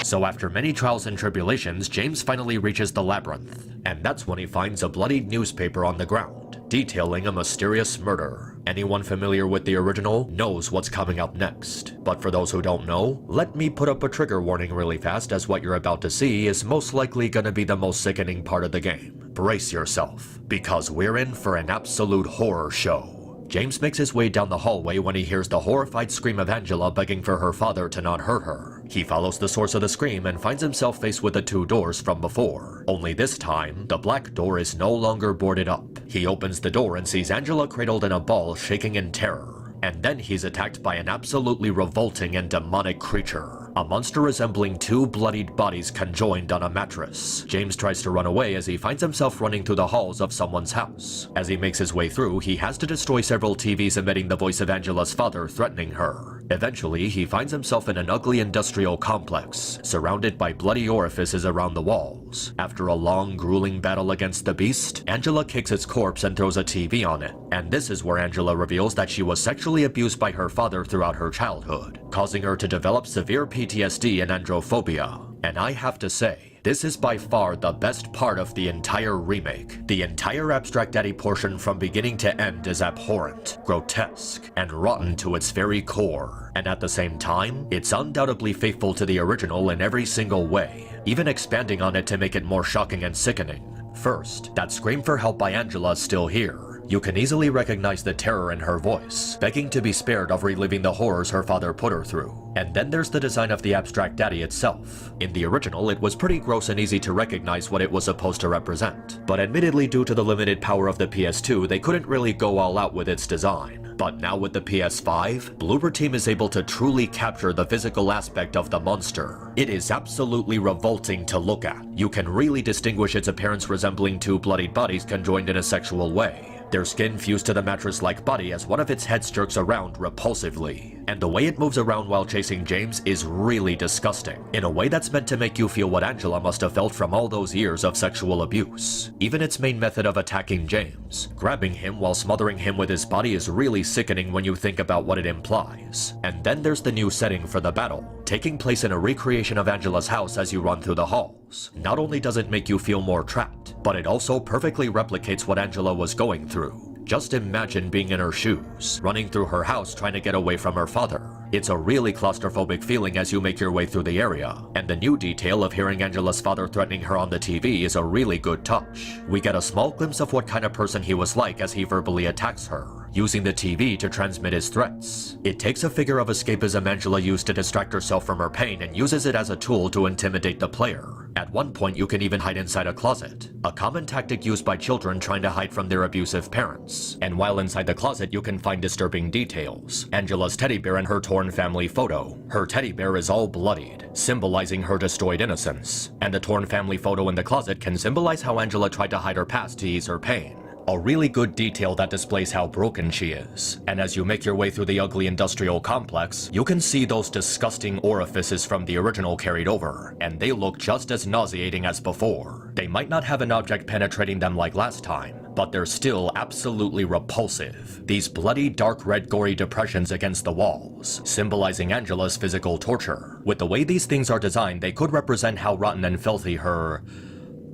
So after many trials and tribulations, James finally reaches the labyrinth, and that's when he finds a bloodied newspaper on the ground, detailing a mysterious murder. Anyone familiar with the original knows what's coming up next. But for those who don't know, let me put up a trigger warning really fast, as what you're about to see is most likely gonna be the most sickening part of the game. Brace yourself, because we're in for an absolute horror show. James makes his way down the hallway when he hears the horrified scream of Angela begging for her father to not hurt her. He follows the source of the scream and finds himself faced with the two doors from before. Only this time, the black door is no longer boarded up. He opens the door and sees Angela cradled in a ball, shaking in terror. And then he's attacked by an absolutely revolting and demonic creature. A monster resembling two bloodied bodies conjoined on a mattress. James tries to run away as he finds himself running through the halls of someone's house. As he makes his way through, he has to destroy several TVs emitting the voice of Angela's father threatening her. Eventually, he finds himself in an ugly industrial complex, surrounded by bloody orifices around the walls. After a long, grueling battle against the beast, Angela kicks its corpse and throws a TV on it. And this is where Angela reveals that she was sexually abused by her father throughout her childhood, causing her to develop severe PTSD and androphobia. And I have to say, this is by far the best part of the entire remake. The entire Abstract Daddy portion from beginning to end is abhorrent, grotesque, and rotten to its very core. And at the same time, it's undoubtedly faithful to the original in every single way, even expanding on it to make it more shocking and sickening. First, that scream for help by Angela is still here. You can easily recognize the terror in her voice, begging to be spared of reliving the horrors her father put her through. And then there's the design of the Abstract Daddy itself. In the original, it was pretty gross and easy to recognize what it was supposed to represent. But admittedly, due to the limited power of the PS2, they couldn't really go all out with its design. But now with the PS5, Bloober Team is able to truly capture the physical aspect of the monster. It is absolutely revolting to look at. You can really distinguish its appearance resembling two bloodied bodies conjoined in a sexual way. Their skin fused to the mattress-like body as one of its heads jerks around repulsively. And the way it moves around while chasing James is really disgusting, in a way that's meant to make you feel what Angela must have felt from all those years of sexual abuse. Even its main method of attacking James, grabbing him while smothering him with his body, is really sickening when you think about what it implies. And then there's the new setting for the battle, taking place in a recreation of Angela's house as you run through the halls. Not only does it make you feel more trapped, but it also perfectly replicates what Angela was going through. Just imagine being in her shoes, running through her house trying to get away from her father. It's a really claustrophobic feeling as you make your way through the area, and the new detail of hearing Angela's father threatening her on the TV is a really good touch. We get a small glimpse of what kind of person he was like as he verbally attacks her, using the TV to transmit his threats. It takes a figure of escapism Angela used to distract herself from her pain and uses it as a tool to intimidate the player. At one point you can even hide inside a closet, a common tactic used by children trying to hide from their abusive parents. And while inside the closet you can find disturbing details. Angela's teddy bear and her torn family photo. Her teddy bear is all bloodied, symbolizing her destroyed innocence. And the torn family photo in the closet can symbolize how Angela tried to hide her past to ease her pain. A really good detail that displays how broken she is. And as you make your way through the ugly industrial complex, you can see those disgusting orifices from the original carried over, and they look just as nauseating as before. They might not have an object penetrating them like last time, but they're still absolutely repulsive. These bloody, dark red, gory depressions against the walls, symbolizing Angela's physical torture. With the way these things are designed, they could represent how rotten and filthy her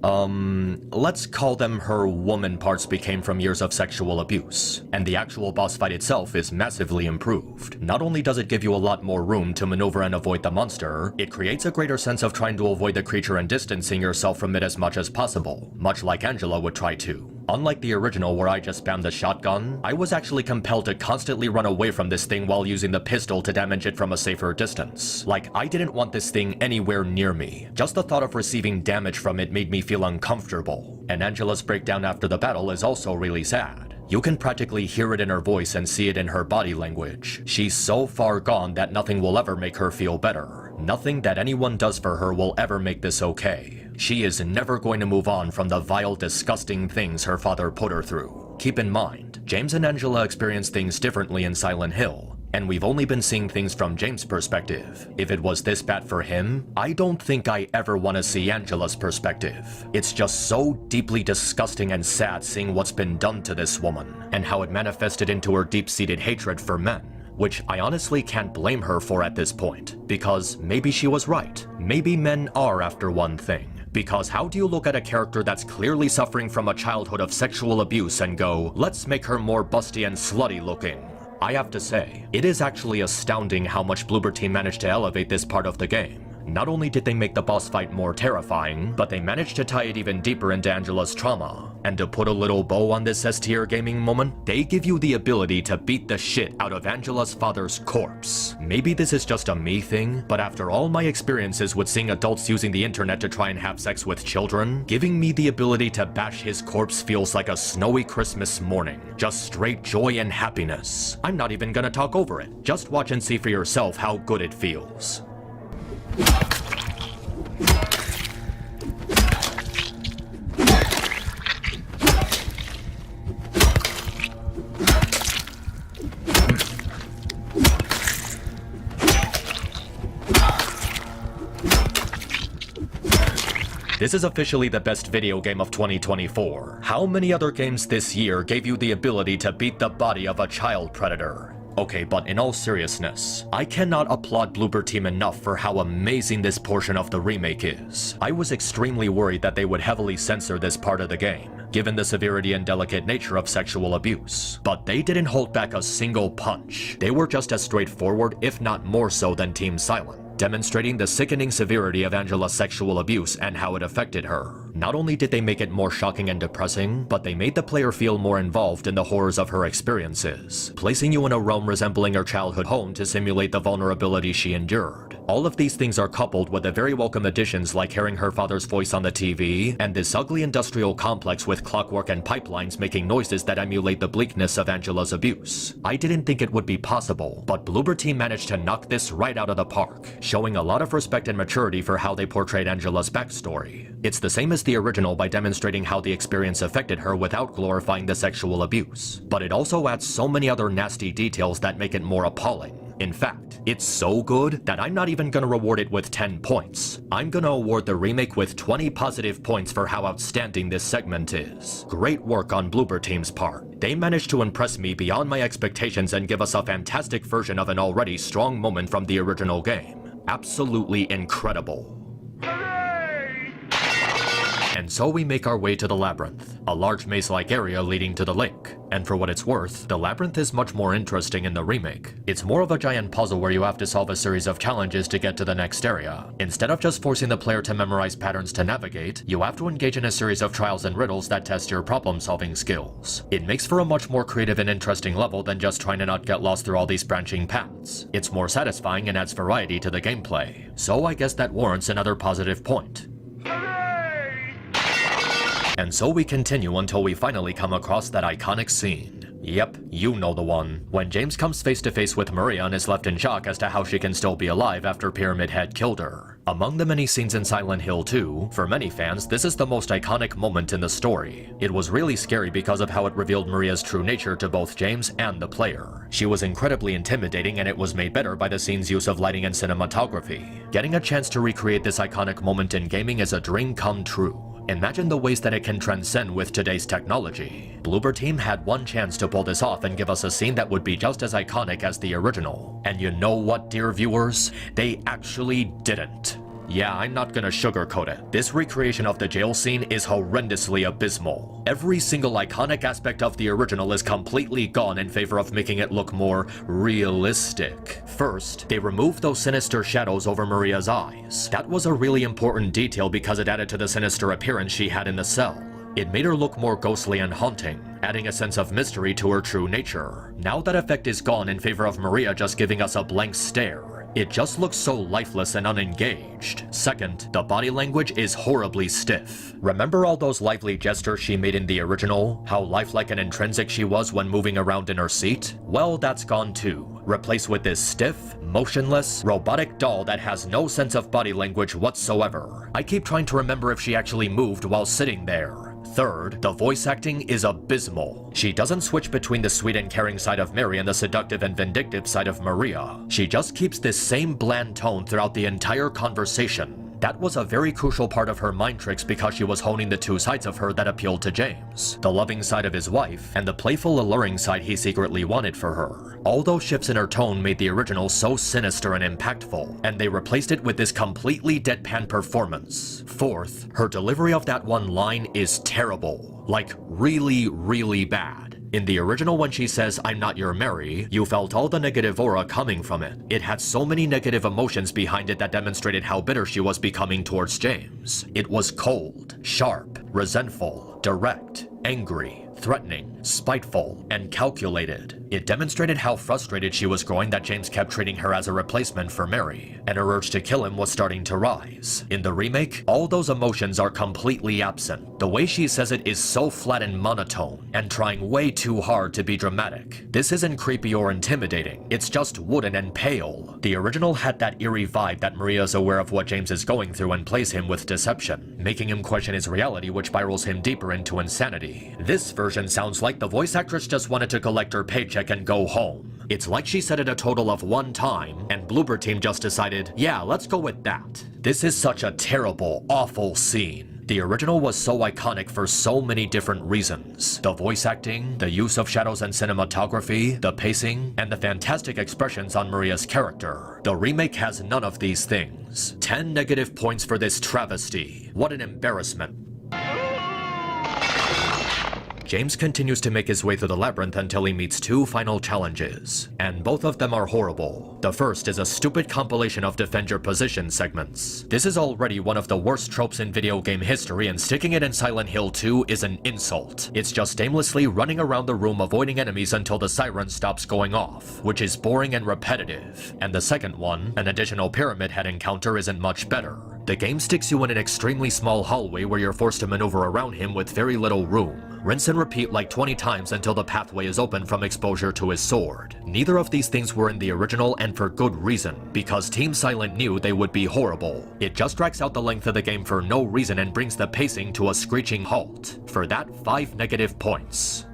let's call them her woman parts became from years of sexual abuse. And the actual boss fight itself is massively improved. Not only does it give you a lot more room to maneuver and avoid the monster, it creates a greater sense of trying to avoid the creature and distancing yourself from it as much as possible, much like Angela would try to. Unlike the original where I just spammed the shotgun, I was actually compelled to constantly run away from this thing while using the pistol to damage it from a safer distance. Like, I didn't want this thing anywhere near me. Just the thought of receiving damage from it made me feel uncomfortable. And Angela's breakdown after the battle is also really sad. You can practically hear it in her voice and see it in her body language. She's so far gone that nothing will ever make her feel better. Nothing that anyone does for her will ever make this okay. She is never going to move on from the vile, disgusting things her father put her through. Keep in mind, James and Angela experience things differently in Silent Hill, and we've only been seeing things from James' perspective. If it was this bad for him, I don't think I ever want to see Angela's perspective. It's just so deeply disgusting and sad seeing what's been done to this woman, and how it manifested into her deep-seated hatred for men. Which I honestly can't blame her for at this point, because maybe she was right. Maybe men are after one thing. Because how do you look at a character that's clearly suffering from a childhood of sexual abuse and go, let's make her more busty and slutty looking? I have to say, it is actually astounding how much Bloober Team managed to elevate this part of the game. Not only did they make the boss fight more terrifying, but they managed to tie it even deeper into Angela's trauma. And to put a little bow on this S-tier gaming moment, they give you the ability to beat the shit out of Angela's father's corpse. Maybe this is just a me thing, but after all my experiences with seeing adults using the internet to try and have sex with children, giving me the ability to bash his corpse feels like a snowy Christmas morning. Just straight joy and happiness. I'm not even gonna talk over it. Just watch and see for yourself how good it feels. This is officially the best video game of 2024. How many other games this year gave you the ability to beat the body of a child predator? Okay, but in all seriousness, I cannot applaud Bloober Team enough for how amazing this portion of the remake is. I was extremely worried that they would heavily censor this part of the game, given the severity and delicate nature of sexual abuse. But they didn't hold back a single punch. They were just as straightforward, if not more so, than Team Silent, demonstrating the sickening severity of Angela's sexual abuse and how it affected her. Not only did they make it more shocking and depressing, but they made the player feel more involved in the horrors of her experiences, placing you in a realm resembling her childhood home to simulate the vulnerability she endured. All of these things are coupled with the very welcome additions like hearing her father's voice on the TV, and this ugly industrial complex with clockwork and pipelines making noises that emulate the bleakness of Angela's abuse. I didn't think it would be possible, but Bloober Team managed to knock this right out of the park, showing a lot of respect and maturity for how they portrayed Angela's backstory. It's the same as the original by demonstrating how the experience affected her without glorifying the sexual abuse, but it also adds so many other nasty details that make it more appalling. In fact, it's so good that I'm not even gonna reward it with 10 points. I'm gonna award the remake with 20 positive points for how outstanding this segment is. Great work on Bloober Team's part. They managed to impress me beyond my expectations and give us a fantastic version of an already strong moment from the original game. Absolutely incredible. And so we make our way to the Labyrinth, a large maze-like area leading to the lake. And for what it's worth, the Labyrinth is much more interesting in the remake. It's more of a giant puzzle where you have to solve a series of challenges to get to the next area. Instead of just forcing the player to memorize patterns to navigate, you have to engage in a series of trials and riddles that test your problem-solving skills. It makes for a much more creative and interesting level than just trying to not get lost through all these branching paths. It's more satisfying and adds variety to the gameplay. So I guess that warrants another positive point. And so we continue until we finally come across that iconic scene. Yep, you know the one. When James comes face to face with Maria and is left in shock as to how she can still be alive after Pyramid Head killed her. Among the many scenes in Silent Hill 2, for many fans, this is the most iconic moment in the story. It was really scary because of how it revealed Maria's true nature to both James and the player. She was incredibly intimidating, and it was made better by the scene's use of lighting and cinematography. Getting a chance to recreate this iconic moment in gaming is a dream come true. Imagine the ways that it can transcend with today's technology. Bloober Team had one chance to pull this off and give us a scene that would be just as iconic as the original. And you know what, dear viewers? They actually didn't. Yeah, I'm not gonna sugarcoat it. This recreation of the jail scene is horrendously abysmal. Every single iconic aspect of the original is completely gone in favor of making it look more realistic. First, they removed those sinister shadows over Maria's eyes. That was a really important detail because it added to the sinister appearance she had in the cell. It made her look more ghostly and haunting, adding a sense of mystery to her true nature. Now that effect is gone in favor of Maria just giving us a blank stare. It just looks so lifeless and unengaged. Second, the body language is horribly stiff. Remember all those lively gestures she made in the original? How lifelike and intrinsic she was when moving around in her seat? Well, that's gone too. Replaced with this stiff, motionless, robotic doll that has no sense of body language whatsoever. I keep trying to remember if she actually moved while sitting there. Third, the voice acting is abysmal. She doesn't switch between the sweet and caring side of Mary and the seductive and vindictive side of Maria. She just keeps this same bland tone throughout the entire conversation. That was a very crucial part of her mind tricks because she was honing the two sides of her that appealed to James. The loving side of his wife, and the playful, alluring side he secretly wanted for her. All those shifts in her tone made the original so sinister and impactful, and they replaced it with this completely deadpan performance. Fourth, her delivery of that one line is terrible. Like, really, really bad. In the original, when she says, "I'm not your Mary," you felt all the negative aura coming from it. It had so many negative emotions behind it that demonstrated how bitter she was becoming towards James. It was cold, sharp, resentful, direct, angry, threatening, spiteful, and calculated. It demonstrated how frustrated she was growing that James kept treating her as a replacement for Mary, and her urge to kill him was starting to rise. In the remake, all those emotions are completely absent. The way she says it is so flat and monotone, and trying way too hard to be dramatic. This isn't creepy or intimidating, it's just wooden and pale. The original had that eerie vibe that Maria is aware of what James is going through and plays him with deception, making him question his reality, which spirals him deeper into insanity. This version sounds like the voice actress just wanted to collect her paycheck and go home. It's like she said it a total of one time, and Bloober Team just decided, yeah, let's go with that. This is such a terrible, awful scene. The original was so iconic for so many different reasons. The voice acting, the use of shadows and cinematography, the pacing, and the fantastic expressions on Maria's character. The remake has none of these things. 10 negative points for this travesty. What an embarrassment. James continues to make his way through the labyrinth until he meets two final challenges, and both of them are horrible. The first is a stupid compilation of defend your position segments. This is already one of the worst tropes in video game history, and sticking it in Silent Hill 2 is an insult. It's just aimlessly running around the room avoiding enemies until the siren stops going off, which is boring and repetitive. And the second one, an additional pyramid head encounter, isn't much better. The game sticks you in an extremely small hallway where you're forced to maneuver around him with very little room. Rinse and repeat like 20 times until the pathway is open from exposure to his sword. Neither of these things were in the original, and for good reason, because Team Silent knew they would be horrible. It just drags out the length of the game for no reason and brings the pacing to a screeching halt. For that, 5 negative points.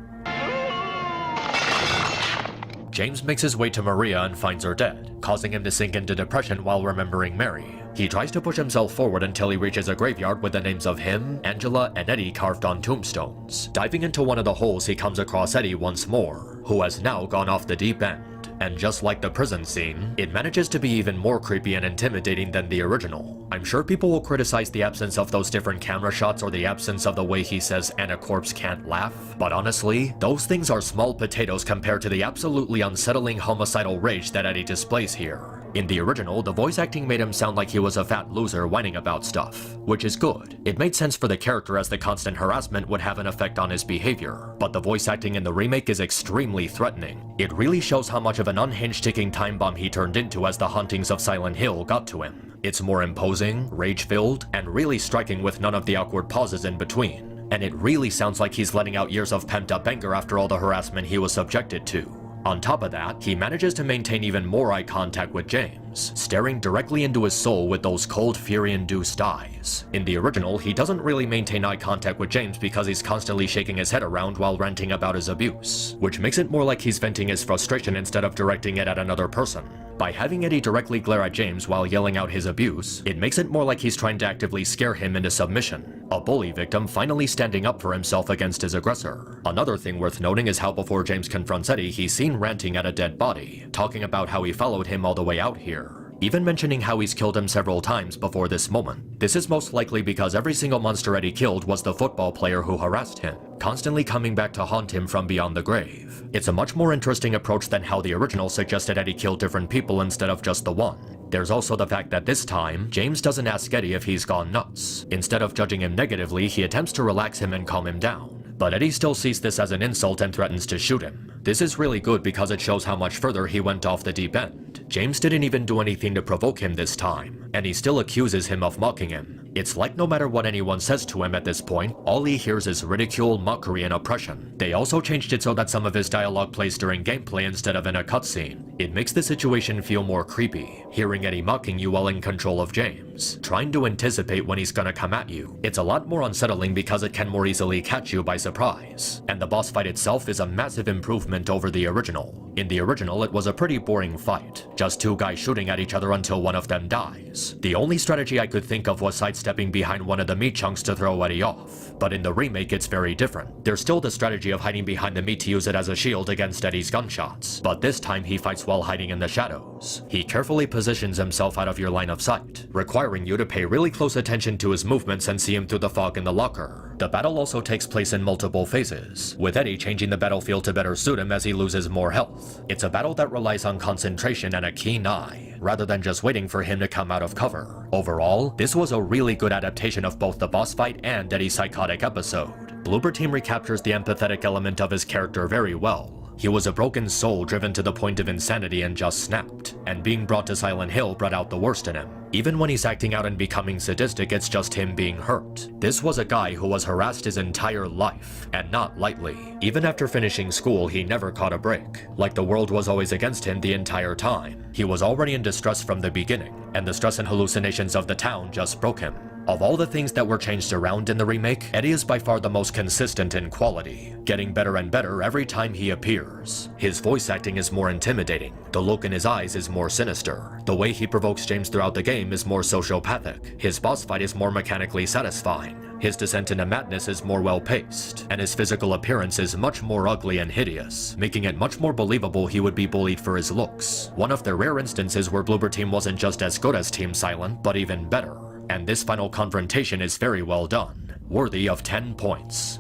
James makes his way to Maria and finds her dead, causing him to sink into depression while remembering Mary. He tries to push himself forward until he reaches a graveyard with the names of him, Angela, and Eddie carved on tombstones. Diving into one of the holes, he comes across Eddie once more, who has now gone off the deep end. And just like the prison scene, it manages to be even more creepy and intimidating than the original. I'm sure people will criticize the absence of those different camera shots or the absence of the way he says "and a corpse can't laugh," but honestly, those things are small potatoes compared to the absolutely unsettling homicidal rage that Eddie displays here. In the original, the voice acting made him sound like he was a fat loser whining about stuff, which is good. It made sense for the character as the constant harassment would have an effect on his behavior, but the voice acting in the remake is extremely threatening. It really shows how much of an unhinged ticking time bomb he turned into as the hauntings of Silent Hill got to him. It's more imposing, rage-filled, and really striking with none of the awkward pauses in between. And it really sounds like he's letting out years of pent-up anger after all the harassment he was subjected to. On top of that, he manages to maintain even more eye contact with James, staring directly into his soul with those cold, fury-induced eyes. In the original, he doesn't really maintain eye contact with James because he's constantly shaking his head around while ranting about his abuse, which makes it more like he's venting his frustration instead of directing it at another person. By having Eddie directly glare at James while yelling out his abuse, it makes it more like he's trying to actively scare him into submission. A bully victim finally standing up for himself against his aggressor. Another thing worth noting is how before James confronts Eddie, he's seen ranting at a dead body, talking about how he followed him all the way out here, even mentioning how he's killed him several times before this moment. This is most likely because every single monster Eddie killed was the football player who harassed him, constantly coming back to haunt him from beyond the grave. It's a much more interesting approach than how the original suggested Eddie killed different people instead of just the one. There's also the fact that this time, James doesn't ask Eddie if he's gone nuts. Instead of judging him negatively, he attempts to relax him and calm him down. But Eddie still sees this as an insult and threatens to shoot him. This is really good because it shows how much further he went off the deep end. James didn't even do anything to provoke him this time, and he still accuses him of mocking him. It's like no matter what anyone says to him at this point, all he hears is ridicule, mockery, and oppression. They also changed it so that some of his dialogue plays during gameplay instead of in a cutscene. It makes the situation feel more creepy, hearing Eddie mocking you while in control of James, trying to anticipate when he's gonna come at you. It's a lot more unsettling because it can more easily catch you by surprise. And the boss fight itself is a massive improvement over the original. In the original, it was a pretty boring fight, just two guys shooting at each other until one of them dies. The only strategy I could think of was sidestepping behind one of the meat chunks to throw Eddie off. But in the remake, it's very different. There's still the strategy of hiding behind the meat to use it as a shield against Eddie's gunshots, but this time he fights while hiding in the shadows. He carefully positions himself out of your line of sight, requiring you to pay really close attention to his movements and see him through the fog in the locker. The battle also takes place in multiple phases, with Eddie changing the battlefield to better suit him as he loses more health. It's a battle that relies on concentration and a keen eye, rather than just waiting for him to come out of cover. Overall, this was a really good adaptation of both the boss fight and Eddie's psychotic episode. Bloober Team recaptures the empathetic element of his character very well. He was a broken soul driven to the point of insanity and just snapped, and being brought to Silent Hill brought out the worst in him. Even when he's acting out and becoming sadistic, it's just him being hurt. This was a guy who was harassed his entire life, and not lightly. Even after finishing school, he never caught a break. Like the world was always against him the entire time. He was already in distress from the beginning, and the stress and hallucinations of the town just broke him. Of all the things that were changed around in the remake, Eddie is by far the most consistent in quality, getting better and better every time he appears. His voice acting is more intimidating, the look in his eyes is more sinister, the way he provokes James throughout the game is more sociopathic, his boss fight is more mechanically satisfying, his descent into madness is more well-paced, and his physical appearance is much more ugly and hideous, making it much more believable he would be bullied for his looks. One of the rare instances where Bloober Team wasn't just as good as Team Silent, but even better. And this final confrontation is very well done, worthy of 10 points.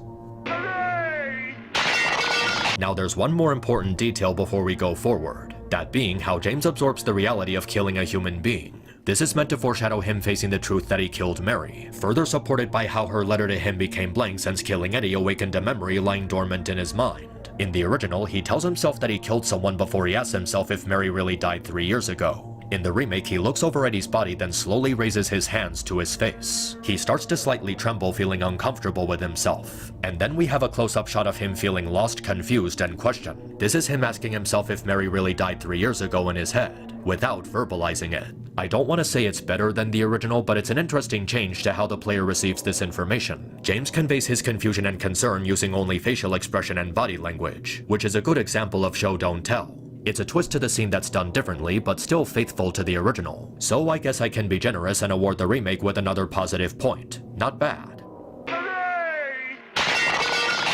Now there's one more important detail before we go forward, that being how James absorbs the reality of killing a human being. This is meant to foreshadow him facing the truth that he killed Mary, further supported by how her letter to him became blank since killing Eddie awakened a memory lying dormant in his mind. In the original, he tells himself that he killed someone before he asks himself if Mary really died 3 years ago. In the remake, he looks over Eddie's body then slowly raises his hands to his face. He starts to slightly tremble, feeling uncomfortable with himself. And then we have a close-up shot of him feeling lost, confused, and questioned. This is him asking himself if Mary really died 3 years ago in his head, without verbalizing it. I don't want to say it's better than the original, but it's an interesting change to how the player receives this information. James conveys his confusion and concern using only facial expression and body language, which is a good example of show don't tell. It's a twist to the scene that's done differently, but still faithful to the original. So I guess I can be generous and award the remake with another positive point. Not bad.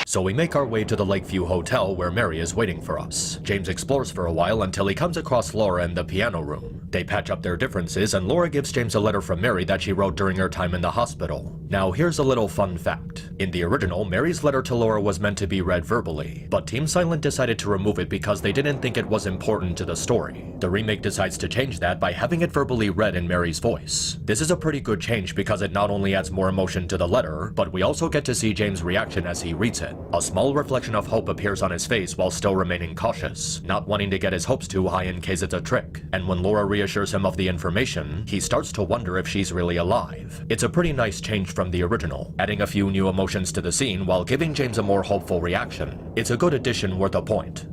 So we make our way to the Lakeview Hotel where Mary is waiting for us. James explores for a while until he comes across Laura in the piano room. They patch up their differences and Laura gives James a letter from Mary that she wrote during her time in the hospital. Now here's a little fun fact. In the original, Mary's letter to Laura was meant to be read verbally, but Team Silent decided to remove it because they didn't think it was important to the story. The remake decides to change that by having it verbally read in Mary's voice. This is a pretty good change because it not only adds more emotion to the letter, but we also get to see James' reaction as he reads it. A small reflection of hope appears on his face while still remaining cautious, not wanting to get his hopes too high in case it's a trick. And when Laura reassures him of the information, he starts to wonder if she's really alive. It's a pretty nice change from the original, adding a few new emotions to the scene while giving James a more hopeful reaction. It's a good addition worth a point.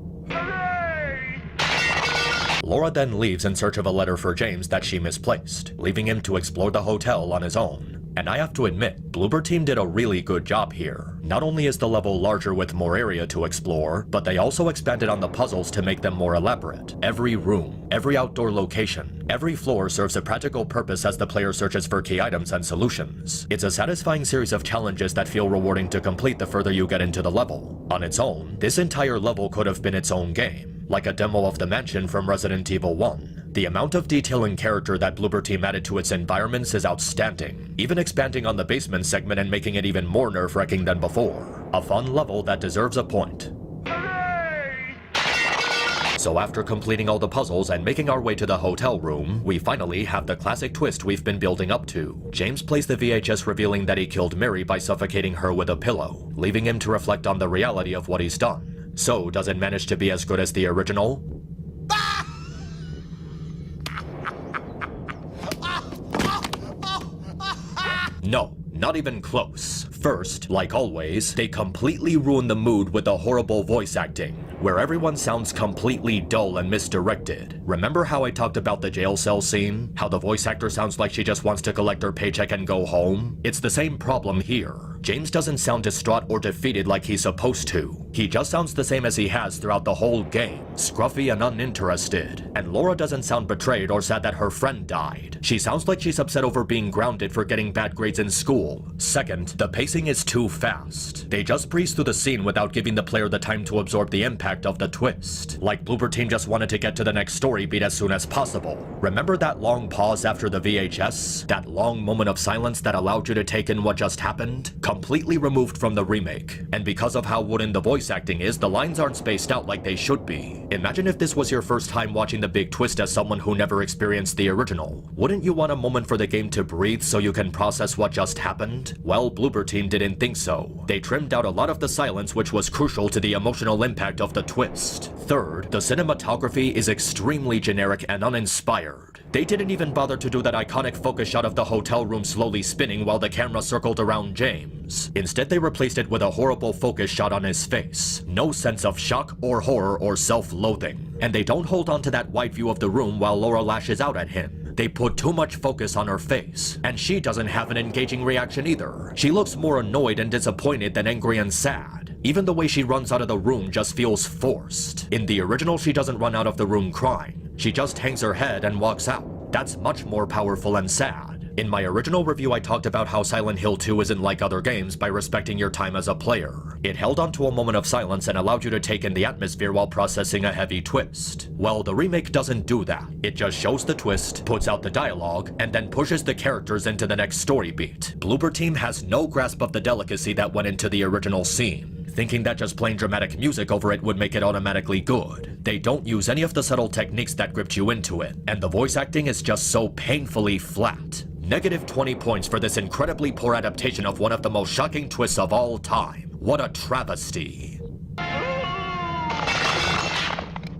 Laura then leaves in search of a letter for James that she misplaced, leaving him to explore the hotel on his own. And I have to admit, Bloober Team did a really good job here. Not only is the level larger with more area to explore, but they also expanded on the puzzles to make them more elaborate. Every room, every outdoor location, every floor serves a practical purpose as the player searches for key items and solutions. It's a satisfying series of challenges that feel rewarding to complete the further you get into the level. On its own, this entire level could have been its own game, like a demo of the mansion from Resident Evil 1. The amount of detail and character that Bloober Team added to its environments is outstanding, even expanding on the basement segment and making it even more nerve-wracking than before. A fun level that deserves a point. So after completing all the puzzles and making our way to the hotel room, we finally have the classic twist we've been building up to. James plays the VHS revealing that he killed Mary by suffocating her with a pillow, leaving him to reflect on the reality of what he's done. So does it manage to be as good as the original? No, not even close. First, like always, they completely ruin the mood with the horrible voice acting, where everyone sounds completely dull and misdirected. Remember how I talked about the jail cell scene? How the voice actor sounds like she just wants to collect her paycheck and go home? It's the same problem here. James doesn't sound distraught or defeated like he's supposed to. He just sounds the same as he has throughout the whole game, scruffy and uninterested. And Laura doesn't sound betrayed or sad that her friend died. She sounds like she's upset over being grounded for getting bad grades in school. Second, the pacing is too fast. They just breeze through the scene without giving the player the time to absorb the impact of the twist. Like Bloober Team just wanted to get to the next story beat as soon as possible. Remember that long pause after the VHS? That long moment of silence that allowed you to take in what just happened? Completely removed from the remake. And because of how wooden the voice acting is, the lines aren't spaced out like they should be. Imagine if this was your first time watching the big twist as someone who never experienced the original. Wouldn't you want a moment for the game to breathe so you can process what just happened? Well, Bloober Team didn't think so. They trimmed out a lot of the silence, which was crucial to the emotional impact of the twist. Third, the cinematography is extremely generic and uninspired. They didn't even bother to do that iconic focus shot of the hotel room slowly spinning while the camera circled around James. Instead, they replaced it with a horrible focus shot on his face. No sense of shock or horror or self-loathing. And they don't hold on to that wide view of the room while Laura lashes out at him. They put too much focus on her face, and she doesn't have an engaging reaction either. She looks more annoyed and disappointed than angry and sad. Even the way she runs out of the room just feels forced. In the original, she doesn't run out of the room crying. She just hangs her head and walks out. That's much more powerful and sad. In my original review, I talked about how Silent Hill 2 isn't like other games by respecting your time as a player. It held onto a moment of silence and allowed you to take in the atmosphere while processing a heavy twist. Well, the remake doesn't do that. It just shows the twist, puts out the dialogue, and then pushes the characters into the next story beat. Bloober Team has no grasp of the delicacy that went into the original scene, thinking that just playing dramatic music over it would make it automatically good. They don't use any of the subtle techniques that gripped you into it, and the voice acting is just so painfully flat. Negative 20 points for this incredibly poor adaptation of one of the most shocking twists of all time. What a travesty.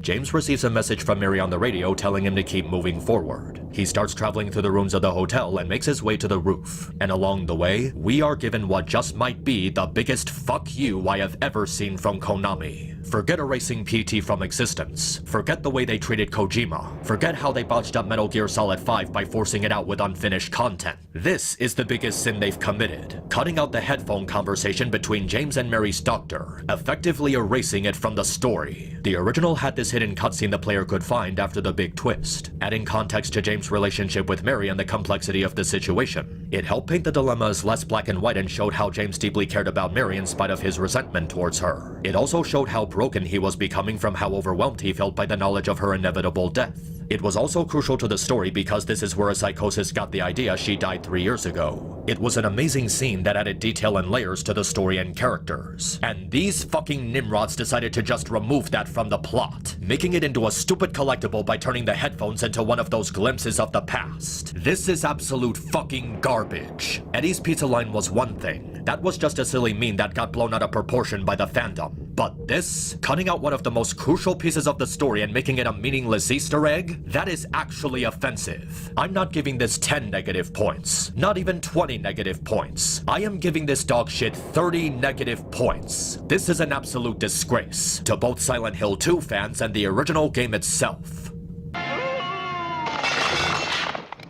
James receives a message from Mary on the radio telling him to keep moving forward. He starts traveling through the rooms of the hotel and makes his way to the roof. And along the way, we are given what just might be the biggest fuck you I have ever seen from Konami. Forget erasing PT from existence. Forget the way they treated Kojima. Forget how they botched up Metal Gear Solid 5 by forcing it out with unfinished content. This is the biggest sin they've committed. Cutting out the headphone conversation between James and Mary's doctor, effectively erasing it from the story. The original had this hidden cutscene the player could find after the big twist, adding context to James' relationship with Mary and the complexity of the situation. It helped paint the dilemma as less black and white and showed how James deeply cared about Mary in spite of his resentment towards her. It also showed how broken he was becoming from how overwhelmed he felt by the knowledge of her inevitable death. It was also crucial to the story because this is where a psychosis got the idea she died 3 years ago. It was an amazing scene that added detail and layers to the story and characters. And these fucking Nimrods decided to just remove that from the plot, making it into a stupid collectible by turning the headphones into one of those glimpses of the past. This is absolute fucking garbage. Eddie's pizza line was one thing. That was just a silly meme that got blown out of proportion by the fandom. But this, cutting out one of the most crucial pieces of the story and making it a meaningless Easter egg, that is actually offensive. I'm not giving this 10 negative points, not even 20 negative points. I am giving this dog shit 30 negative points. This is an absolute disgrace to both Silent Hill 2 fans and the original game itself.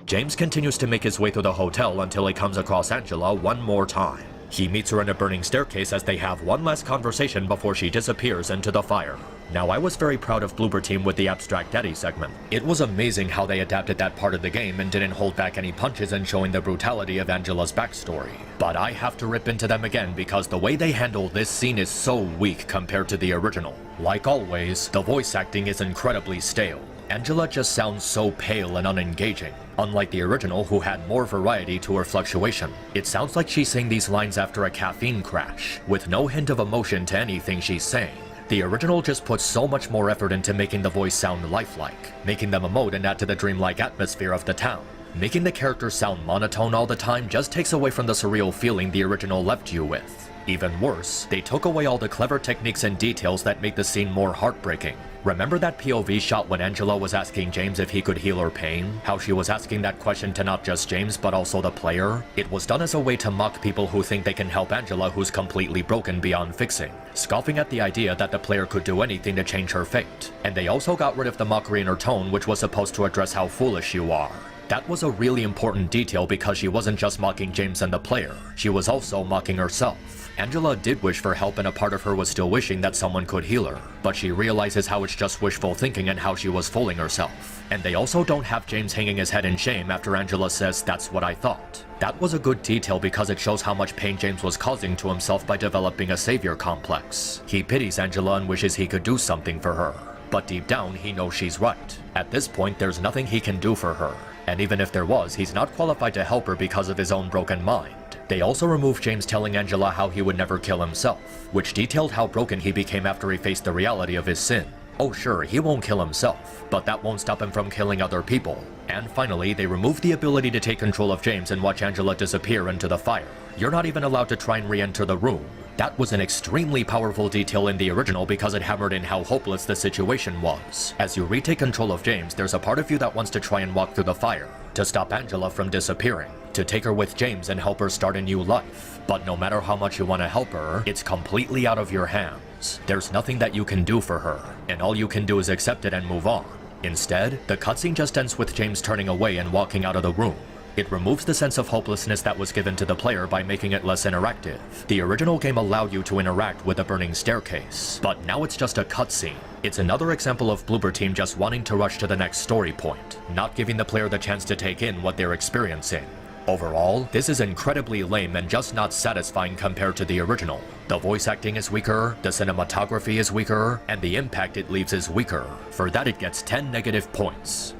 James continues to make his way through the hotel until he comes across Angela one more time. He meets her in a burning staircase as they have one last conversation before she disappears into the fire. Now, I was very proud of Bloober Team with the Abstract Daddy segment. It was amazing how they adapted that part of the game and didn't hold back any punches in showing the brutality of Angela's backstory. But I have to rip into them again because the way they handle this scene is so weak compared to the original. Like always, the voice acting is incredibly stale. Angela just sounds so pale and unengaging, unlike the original who had more variety to her fluctuation. It sounds like she's saying these lines after a caffeine crash, with no hint of emotion to anything she's saying. The original just puts so much more effort into making the voice sound lifelike, making them emote and add to the dreamlike atmosphere of the town. Making the characters sound monotone all the time just takes away from the surreal feeling the original left you with. Even worse, they took away all the clever techniques and details that make the scene more heartbreaking. Remember that POV shot when Angela was asking James if he could heal her pain? How she was asking that question to not just James but also the player? It was done as a way to mock people who think they can help Angela who's completely broken beyond fixing, scoffing at the idea that the player could do anything to change her fate. And they also got rid of the mockery in her tone, which was supposed to address how foolish you are. That was a really important detail because she wasn't just mocking James and the player, she was also mocking herself. Angela did wish for help and a part of her was still wishing that someone could heal her, but she realizes how it's just wishful thinking and how she was fooling herself. And they also don't have James hanging his head in shame after Angela says, "That's what I thought." That was a good detail because it shows how much pain James was causing to himself by developing a savior complex. He pities Angela and wishes he could do something for her, but deep down he knows she's right. At this point there's nothing he can do for her, and even if there was, he's not qualified to help her because of his own broken mind. They also removed James telling Angela how he would never kill himself, which detailed how broken he became after he faced the reality of his sin. Oh sure, he won't kill himself, but that won't stop him from killing other people. And finally, they removed the ability to take control of James and watch Angela disappear into the fire. You're not even allowed to try and re-enter the room. That was an extremely powerful detail in the original because it hammered in how hopeless the situation was. As you retake control of James, there's a part of you that wants to try and walk through the fire, to stop Angela from disappearing, to take her with James and help her start a new life. But no matter how much you want to help her, it's completely out of your hands. There's nothing that you can do for her, and all you can do is accept it and move on. Instead, the cutscene just ends with James turning away and walking out of the room. It removes the sense of hopelessness that was given to the player by making it less interactive. The original game allowed you to interact with the burning staircase, but now it's just a cutscene. It's another example of Bloober Team just wanting to rush to the next story point, not giving the player the chance to take in what they're experiencing. Overall, this is incredibly lame and just not satisfying compared to the original. The voice acting is weaker, the cinematography is weaker, and the impact it leaves is weaker. For that it gets 10 negative points.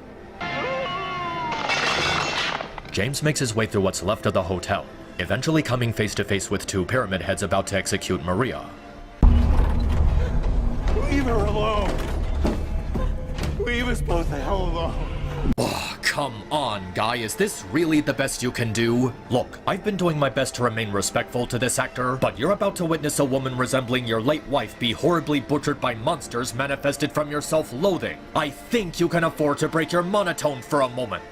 James makes his way through what's left of the hotel, eventually coming face to face with two pyramid heads about to execute Maria. Leave her alone! Leave us both the hell alone! Oh, come on, guy, is this really the best you can do? Look, I've been doing my best to remain respectful to this actor, but you're about to witness a woman resembling your late wife be horribly butchered by monsters manifested from your self-loathing. I think you can afford to break your monotone for a moment.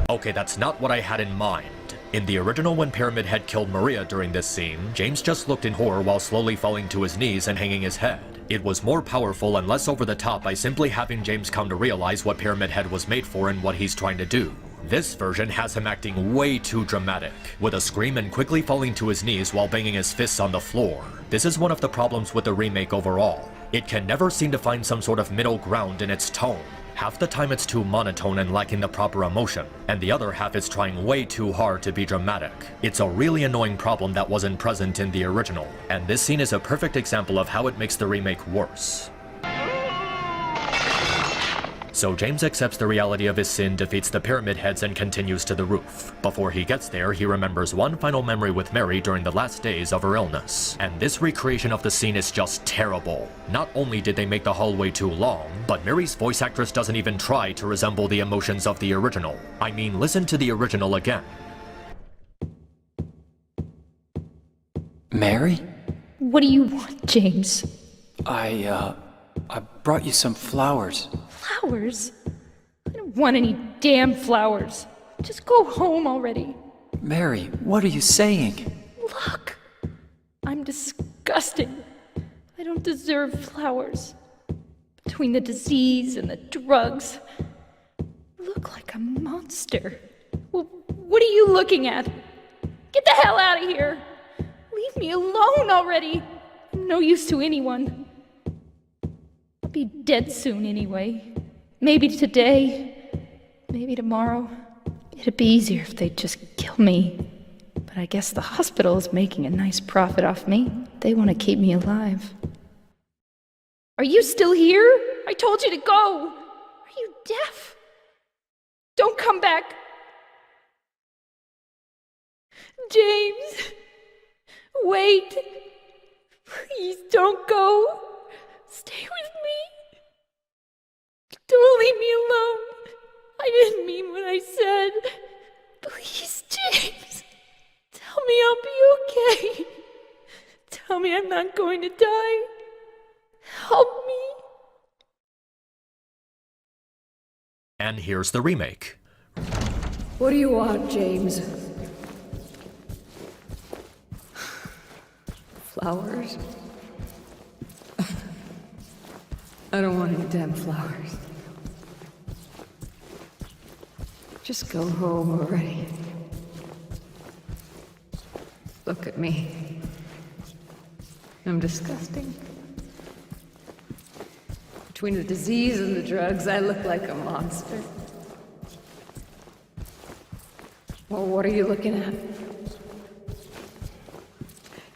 Okay, that's not what I had in mind. In the original, when Pyramid Head killed Maria during this scene, James just looked in horror while slowly falling to his knees and hanging his head. It was more powerful and less over the top by simply having James come to realize what Pyramid Head was made for and what he's trying to do. This version has him acting way too dramatic, with a scream and quickly falling to his knees while banging his fists on the floor. This is one of the problems with the remake overall. It can never seem to find some sort of middle ground in its tone. Half the time it's too monotone and lacking the proper emotion, and the other half is trying way too hard to be dramatic. It's a really annoying problem that wasn't present in the original, and this scene is a perfect example of how it makes the remake worse. So James accepts the reality of his sin, defeats the pyramid heads, and continues to the roof. Before he gets there, he remembers one final memory with Mary during the last days of her illness. And this recreation of the scene is just terrible. Not only did they make the hallway too long, but Mary's voice actress doesn't even try to resemble the emotions of the original. I mean, listen to the original again. Mary? What do you want, James? I brought you some flowers. Flowers? I don't want any damn flowers. Just go home already. Mary, what are you saying? Look, I'm disgusting. I don't deserve flowers. Between the disease and the drugs, I look like a monster. Well, what are you looking at? Get the hell out of here. Leave me alone already. I'm no use to anyone. I'll be dead soon anyway. Maybe today, maybe tomorrow. It'd be easier if they'd just kill me. But I guess the hospital is making a nice profit off me. They want to keep me alive. Are you still here? I told you to go. Are you deaf? Don't come back. James, wait. Please don't go. Stay with me. Don't leave me alone. I didn't mean what I said. Please, James. Tell me I'll be okay. Tell me I'm not going to die. Help me. And here's the remake. What do you want, James? Flowers? I don't want any damn flowers. Just go home already. Look at me. I'm disgusting. Between the disease and the drugs, I look like a monster. Well, what are you looking at?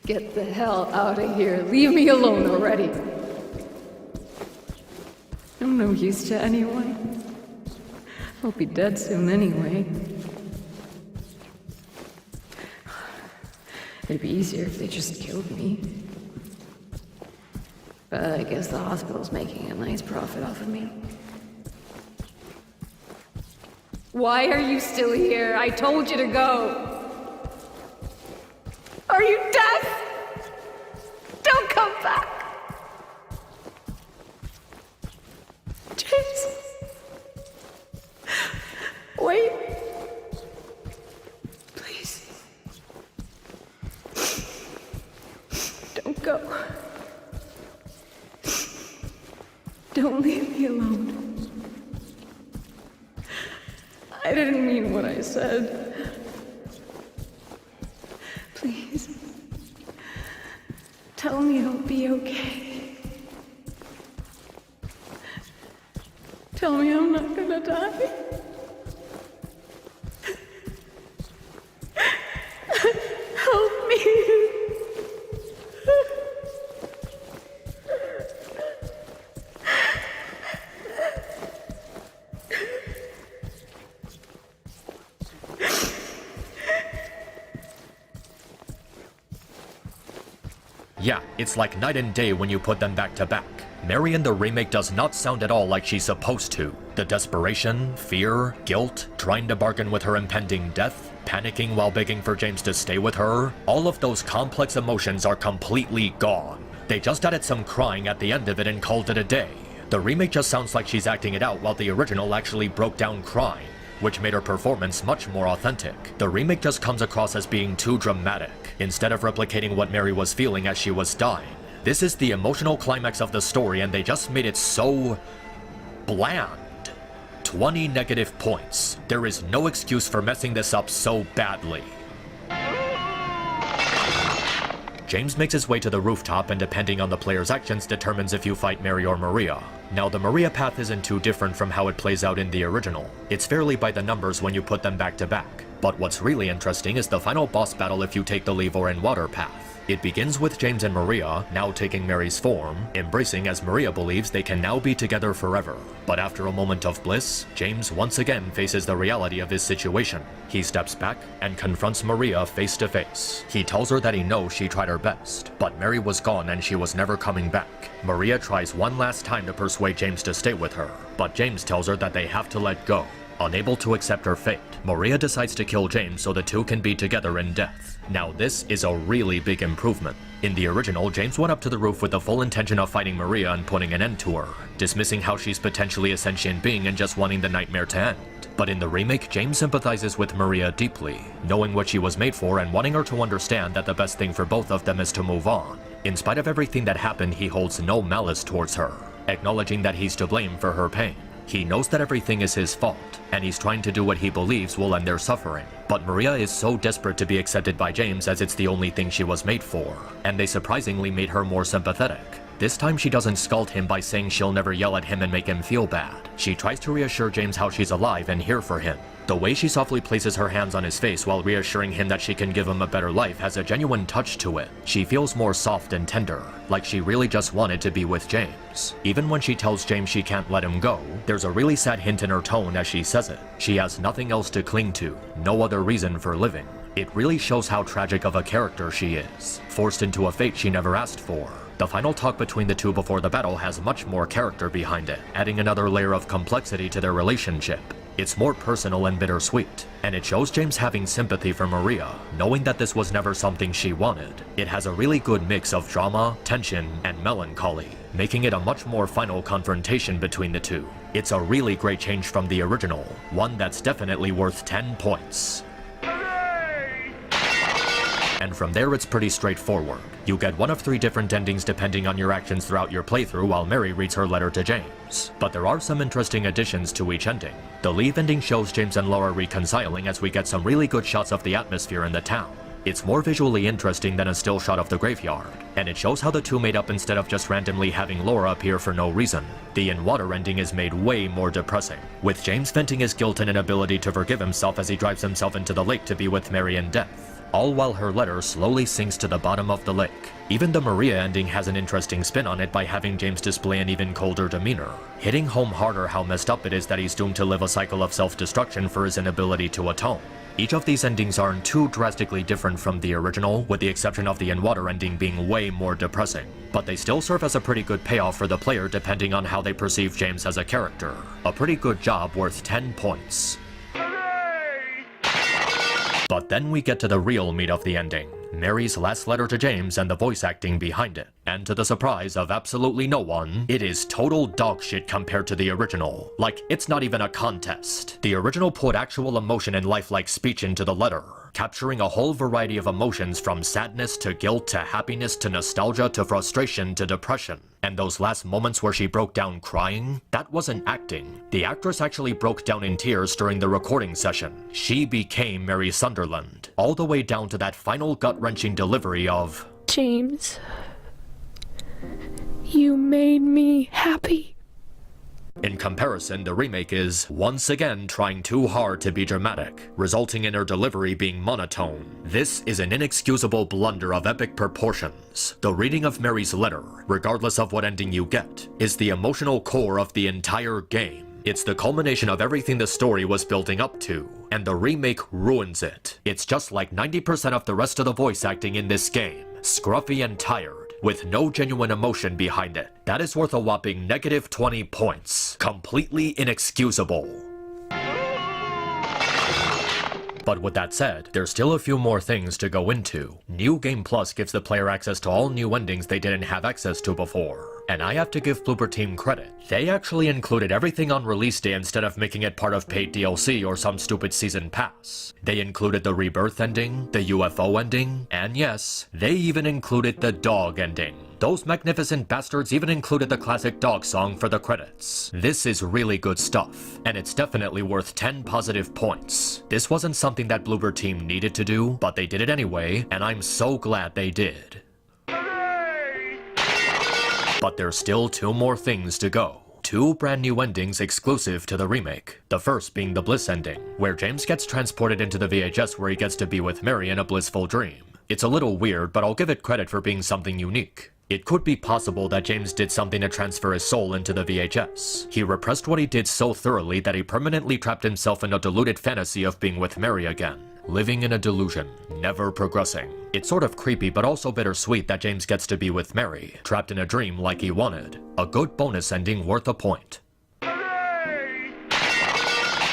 Get the hell out of here. Leave me alone already. I'm no use to anyone. I'll be dead soon anyway. It'd be easier if they just killed me. But I guess the hospital's making a nice profit off of me. Why are you still here? I told you to go. Are you deaf? Don't come back. James. Wait. Please. go. Don't leave me alone. I didn't mean what I said. Please. Tell me it'll be okay. Tell me I'm not gonna die. Help me. Yeah, it's like night and day when you put them back to back. Mary in the remake does not sound at all like she's supposed to. The desperation, fear, guilt, trying to bargain with her impending death, panicking while begging for James to stay with her, all of those complex emotions are completely gone. They just added some crying at the end of it and called it a day. The remake just sounds like she's acting it out while the original actually broke down crying, which made her performance much more authentic. The remake just comes across as being too dramatic, instead of replicating what Mary was feeling as she was dying. This is the emotional climax of the story and they just made it so bland. 20 negative points. There is no excuse for messing this up so badly. James makes his way to the rooftop and depending on the player's actions determines if you fight Mary or Maria. Now the Maria path isn't too different from how it plays out in the original. It's fairly by the numbers when you put them back to back. But what's really interesting is the final boss battle if you take the leave or in water path. It begins with James and Maria, now taking Mary's form, embracing as Maria believes they can now be together forever. But after a moment of bliss, James once again faces the reality of his situation. He steps back and confronts Maria face to face. He tells her that he knows she tried her best, but Mary was gone and she was never coming back. Maria tries one last time to persuade James to stay with her, but James tells her that they have to let go. Unable to accept her fate, Maria decides to kill James so the two can be together in death. Now this is a really big improvement. In the original, James went up to the roof with the full intention of fighting Maria and putting an end to her, dismissing how she's potentially a sentient being and just wanting the nightmare to end. But in the remake, James sympathizes with Maria deeply, knowing what she was made for and wanting her to understand that the best thing for both of them is to move on. In spite of everything that happened, he holds no malice towards her, acknowledging that he's to blame for her pain. He knows that everything is his fault, and he's trying to do what he believes will end their suffering. But Maria is so desperate to be accepted by James as it's the only thing she was made for, and they surprisingly made her more sympathetic. This time she doesn't scold him by saying she'll never yell at him and make him feel bad. She tries to reassure James how she's alive and here for him. The way she softly places her hands on his face while reassuring him that she can give him a better life has a genuine touch to it. She feels more soft and tender, like she really just wanted to be with James. Even when she tells James she can't let him go, there's a really sad hint in her tone as she says it. She has nothing else to cling to, no other reason for living. It really shows how tragic of a character she is, forced into a fate she never asked for. The final talk between the two before the battle has much more character behind it, adding another layer of complexity to their relationship. It's more personal and bittersweet, and it shows James having sympathy for Maria, knowing that this was never something she wanted. It has a really good mix of drama, tension, and melancholy, making it a much more final confrontation between the two. It's a really great change from the original, one that's definitely worth 10 points. And from there it's pretty straightforward. You get one of 3 different endings depending on your actions throughout your playthrough while Mary reads her letter to James. But there are some interesting additions to each ending. The leave ending shows James and Laura reconciling as we get some really good shots of the atmosphere in the town. It's more visually interesting than a still shot of the graveyard, and it shows how the two made up instead of just randomly having Laura appear for no reason. The in-water ending is made way more depressing, with James venting his guilt and inability to forgive himself as he drives himself into the lake to be with Mary in death. All while her letter slowly sinks to the bottom of the lake. Even the Maria ending has an interesting spin on it by having James display an even colder demeanor, hitting home harder how messed up it is that he's doomed to live a cycle of self-destruction for his inability to atone. Each of these endings aren't too drastically different from the original, with the exception of the in-water ending being way more depressing, but they still serve as a pretty good payoff for the player depending on how they perceive James as a character. A pretty good job worth 10 points. But then we get to the real meat of the ending, Mary's last letter to James and the voice acting behind it. And to the surprise of absolutely no one, it is total dog shit compared to the original. Like, it's not even a contest. The original put actual emotion and lifelike speech into the letter, capturing a whole variety of emotions from sadness to guilt to happiness to nostalgia to frustration to depression. And those last moments where she broke down crying, that wasn't acting. The actress actually broke down in tears during the recording session. She became Mary Sunderland, all the way down to that final gut-wrenching delivery of, James, you made me happy. In comparison, the remake is, once again, trying too hard to be dramatic, resulting in her delivery being monotone. This is an inexcusable blunder of epic proportions. The reading of Mary's letter, regardless of what ending you get, is the emotional core of the entire game. It's the culmination of everything the story was building up to, and the remake ruins it. It's just like 90% of the rest of the voice acting in this game, scruffy and tired, with no genuine emotion behind it. That is worth a whopping negative 20 points. Completely inexcusable. But with that said, there's still a few more things to go into. New Game Plus gives the player access to all new endings they didn't have access to before. And I have to give Bloober Team credit. They actually included everything on release day instead of making it part of paid DLC or some stupid season pass. They included the Rebirth ending, the UFO ending, and yes, they even included the dog ending. Those magnificent bastards even included the classic dog song for the credits. This is really good stuff, and it's definitely worth 10 positive points. This wasn't something that Bloober Team needed to do, but they did it anyway, and I'm so glad they did. But there's still 2 more things to go. 2 brand new endings exclusive to the remake. The first being the Bliss ending, where James gets transported into the VHS where he gets to be with Mary in a blissful dream. It's a little weird, but I'll give it credit for being something unique. It could be possible that James did something to transfer his soul into the VHS. He repressed what he did so thoroughly that he permanently trapped himself in a deluded fantasy of being with Mary again. Living in a delusion, never progressing. It's sort of creepy but also bittersweet that James gets to be with Mary, trapped in a dream like he wanted. A good bonus ending worth a point.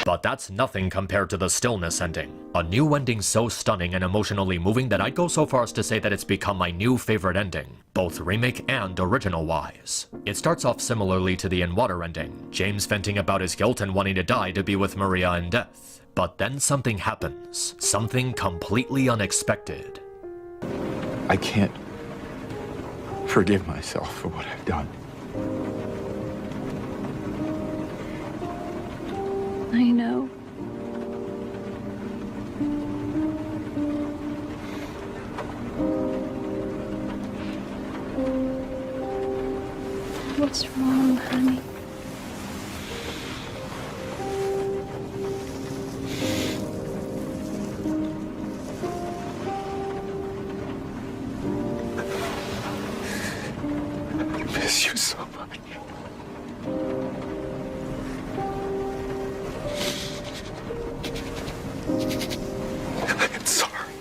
But that's nothing compared to the Stillness ending. A new ending so stunning and emotionally moving that I'd go so far as to say that it's become my new favorite ending, both remake and original-wise. It starts off similarly to the In Water ending, James venting about his guilt and wanting to die to be with Maria in death. But then something happens, something completely unexpected. I can't forgive myself for what I've done. I know. What's wrong, honey? I miss you so much. I'm sorry.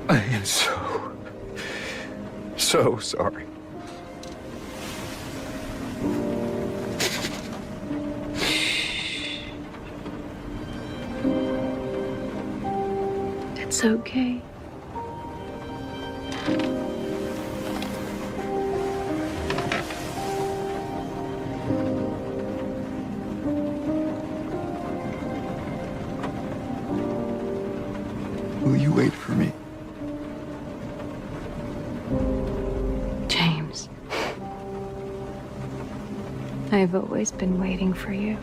I am so sorry. It's okay. Will you wait for me? James. I've always been waiting for you.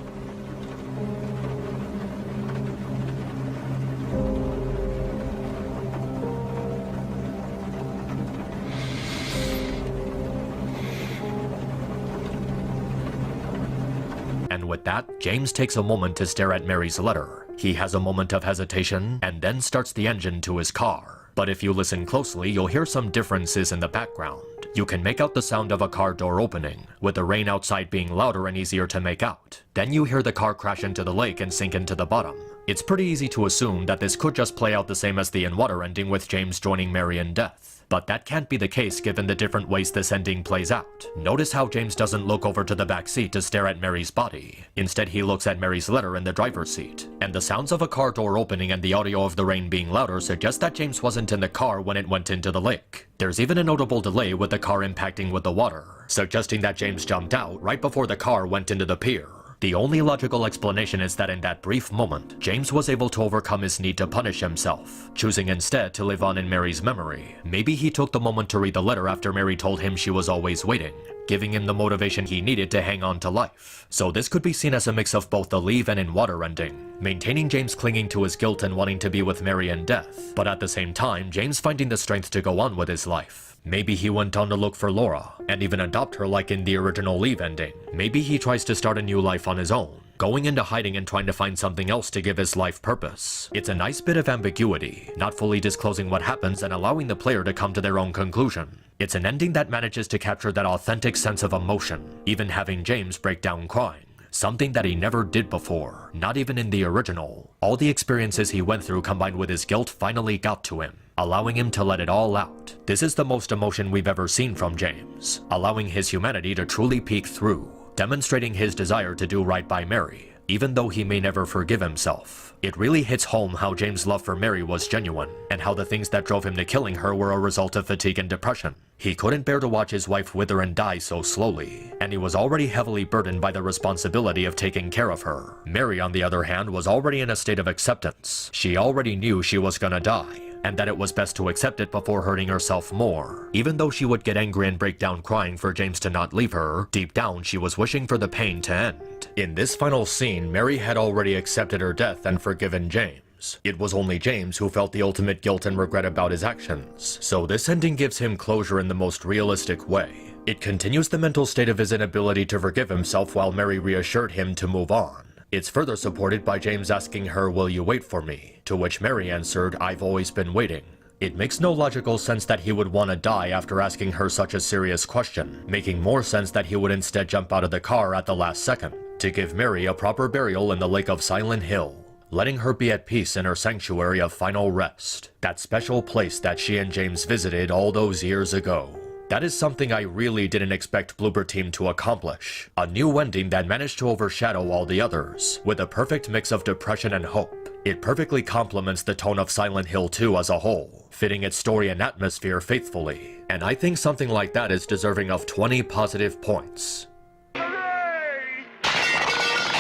And with that, James takes a moment to stare at Mary's letter. He has a moment of hesitation, and then starts the engine to his car. But if you listen closely, you'll hear some differences in the background. You can make out the sound of a car door opening, with the rain outside being louder and easier to make out. Then you hear the car crash into the lake and sink into the bottom. It's pretty easy to assume that this could just play out the same as the In Water ending with James joining Mary in death. But that can't be the case given the different ways this ending plays out. Notice how James doesn't look over to the back seat to stare at Mary's body. Instead, he looks at Mary's letter in the driver's seat. And the sounds of a car door opening and the audio of the rain being louder suggest that James wasn't in the car when it went into the lake. There's even a notable delay with the car impacting with the water, suggesting that James jumped out right before the car went into the pier. The only logical explanation is that in that brief moment, James was able to overcome his need to punish himself, choosing instead to live on in Mary's memory. Maybe he took the moment to read the letter after Mary told him she was always waiting, giving him the motivation he needed to hang on to life. So this could be seen as a mix of both the leave and in water ending, maintaining James clinging to his guilt and wanting to be with Mary in death, but at the same time, James finding the strength to go on with his life. Maybe he went on to look for Laura, and even adopt her like in the original Leave ending. Maybe he tries to start a new life on his own, going into hiding and trying to find something else to give his life purpose. It's a nice bit of ambiguity, not fully disclosing what happens and allowing the player to come to their own conclusion. It's an ending that manages to capture that authentic sense of emotion, even having James break down crying. Something that he never did before, not even in the original. All the experiences he went through combined with his guilt finally got to him, allowing him to let it all out. This is the most emotion we've ever seen from James, allowing his humanity to truly peek through, demonstrating his desire to do right by Mary, even though he may never forgive himself. It really hits home how James' love for Mary was genuine, and how the things that drove him to killing her were a result of fatigue and depression. He couldn't bear to watch his wife wither and die so slowly, and he was already heavily burdened by the responsibility of taking care of her. Mary, on the other hand, was already in a state of acceptance. She already knew she was gonna die, and that it was best to accept it before hurting herself more. Even though she would get angry and break down crying for James to not leave her, deep down she was wishing for the pain to end. In this final scene, Mary had already accepted her death and forgiven James. It was only James who felt the ultimate guilt and regret about his actions, so this ending gives him closure in the most realistic way. It continues the mental state of his inability to forgive himself while Mary reassured him to move on. It's further supported by James asking her, "Will you wait for me?" To which Mary answered, "I've always been waiting." It makes no logical sense that he would want to die after asking her such a serious question, making more sense that he would instead jump out of the car at the last second, to give Mary a proper burial in the Lake of Silent Hill, letting her be at peace in her sanctuary of final rest, that special place that she and James visited all those years ago. That is something I really didn't expect Bloober Team to accomplish. A new ending that managed to overshadow all the others, with a perfect mix of depression and hope. It perfectly complements the tone of Silent Hill 2 as a whole, fitting its story and atmosphere faithfully. And I think something like that is deserving of 20 positive points.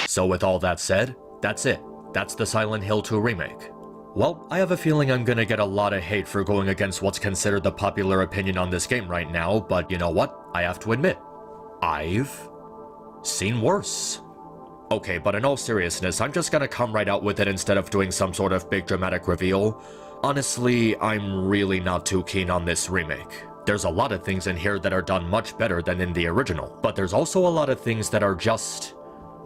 So with all that said, that's it. That's the Silent Hill 2 remake. Well, I have a feeling I'm gonna get a lot of hate for going against what's considered the popular opinion on this game right now, but you know what? I have to admit, I've seen worse. Okay, but in all seriousness, I'm just gonna come right out with it instead of doing some sort of big dramatic reveal. Honestly, I'm really not too keen on this remake. There's a lot of things in here that are done much better than in the original, but there's also a lot of things that are just